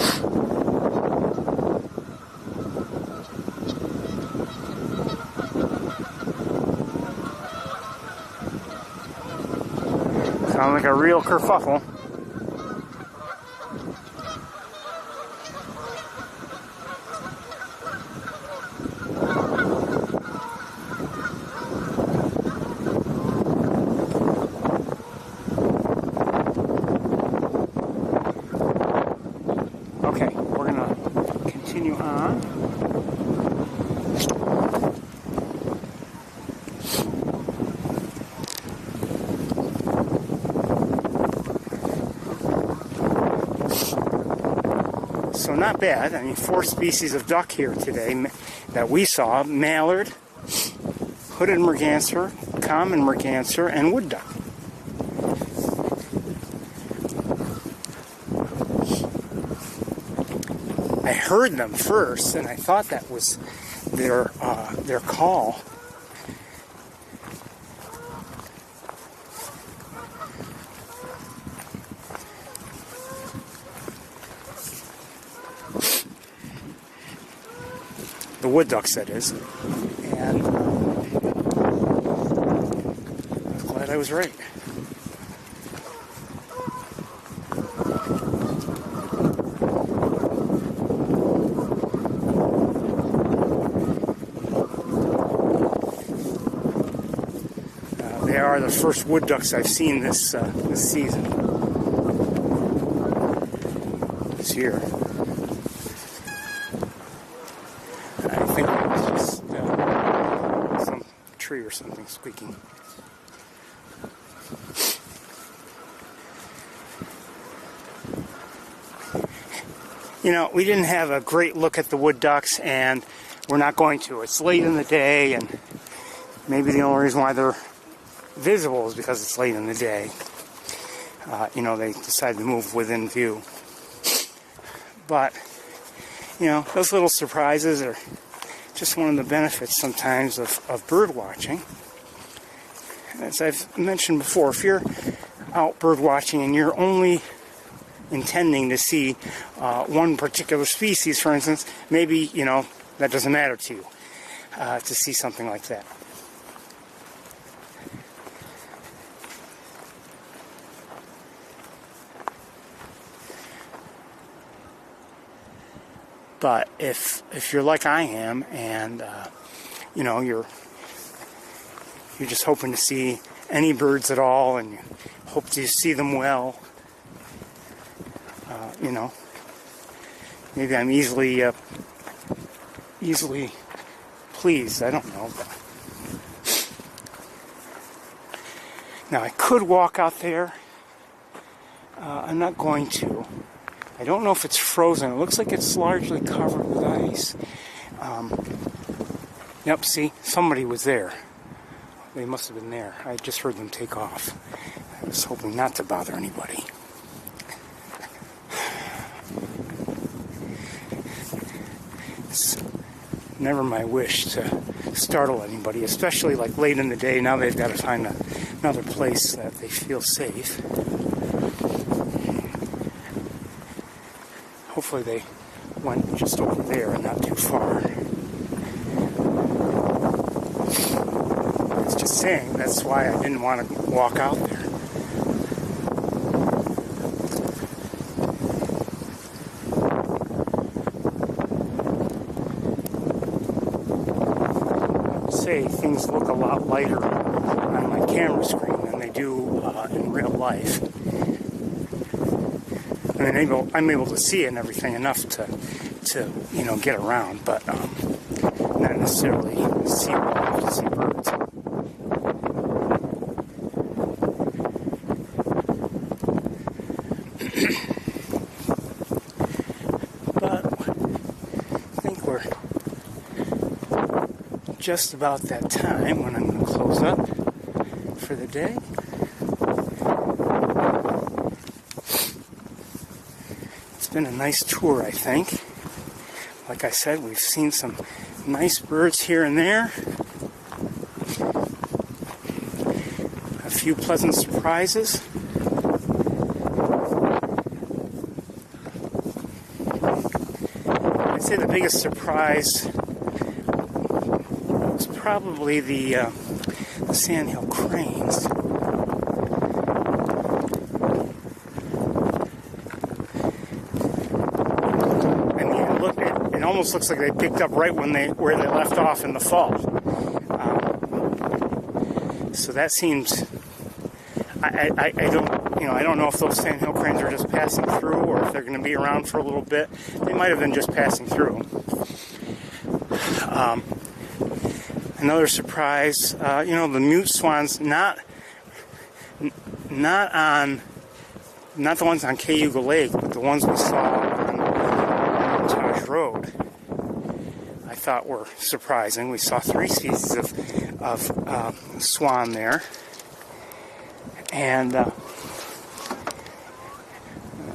Sound like a real kerfuffle. Okay, we're going to continue on. So not bad. I mean, 4 species of duck here today that we saw: mallard, hooded merganser, common merganser, and wood duck. I heard them first, and I thought that was their call. The wood ducks, that is. And I'm glad I was right. They are the first wood ducks I've seen this season, this year. I think it was just some tree or something squeaking. You know, we didn't have a great look at the wood ducks, and we're not going to. It's late in the day, and maybe the only reason why they're visible is because it's late in the day. You know, they decided to move within view. But, you know, those little surprises are just one of the benefits sometimes of bird watching. As I've mentioned before, if you're out bird watching and you're only intending to see one particular species, for instance, maybe, you know, that doesn't matter to you to see something like that. But if you're like I am, and you know, you're just hoping to see any birds at all, and you hope to see them well, you know, maybe I'm easily pleased. I don't know. But now I could walk out there. I'm not going to. I don't know if it's frozen. It looks like it's largely covered with ice. Yep, see, somebody was there. They must have been there. I just heard them take off. I was hoping not to bother anybody. It's never my wish to startle anybody, especially like late in the day. Now they've got to find another place that they feel safe. Hopefully they went just over there and not too far. It's just saying that's why I didn't want to walk out there. Say things look a lot lighter on my camera screen than they do in real life. I mean, I'm able to see it and everything enough to get around, but not necessarily see well to see birds. But I think we're just about that time when I'm going to close up for the day. It's been a nice tour, I think. Like I said, we've seen some nice birds here and there. A few pleasant surprises. I'd say the biggest surprise was probably the sandhill cranes. It almost looks like they picked up right where they left off in the fall. So that seems. I don't know if those sandhill cranes are just passing through or if they're going to be around for a little bit. They might have been just passing through. Another surprise, the mute swans, not the ones on Cayuga Lake, but the ones we saw on Taj Road, I thought were surprising. We saw 3 species of swan there, and it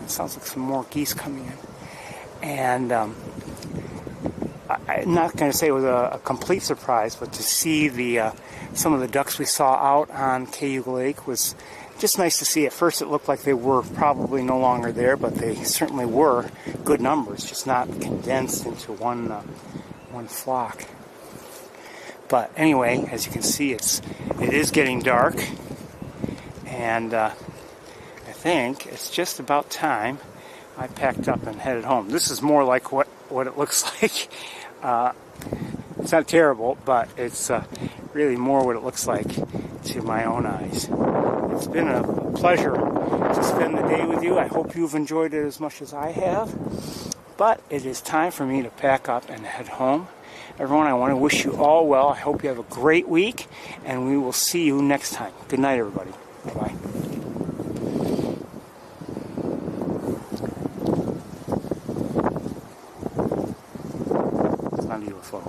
sounds like some more geese coming in, and I'm not going to say it was a complete surprise, but to see some of the ducks we saw out on Cayuga Lake was just nice to see. At first it looked like they were probably no longer there, but they certainly were good numbers, just not condensed into one flock. But anyway, as you can see, it is getting dark, and I think it's just about time I packed up and headed home. This is more like what it looks like. It's not terrible, but it's really more what it looks like to my own eyes. It's been a pleasure to spend the day with you. I hope you've enjoyed it as much as I have. But it is time for me to pack up and head home. Everyone, I want to wish you all well. I hope you have a great week, and we will see you next time. Good night, everybody. Bye-bye. It's not a UFO.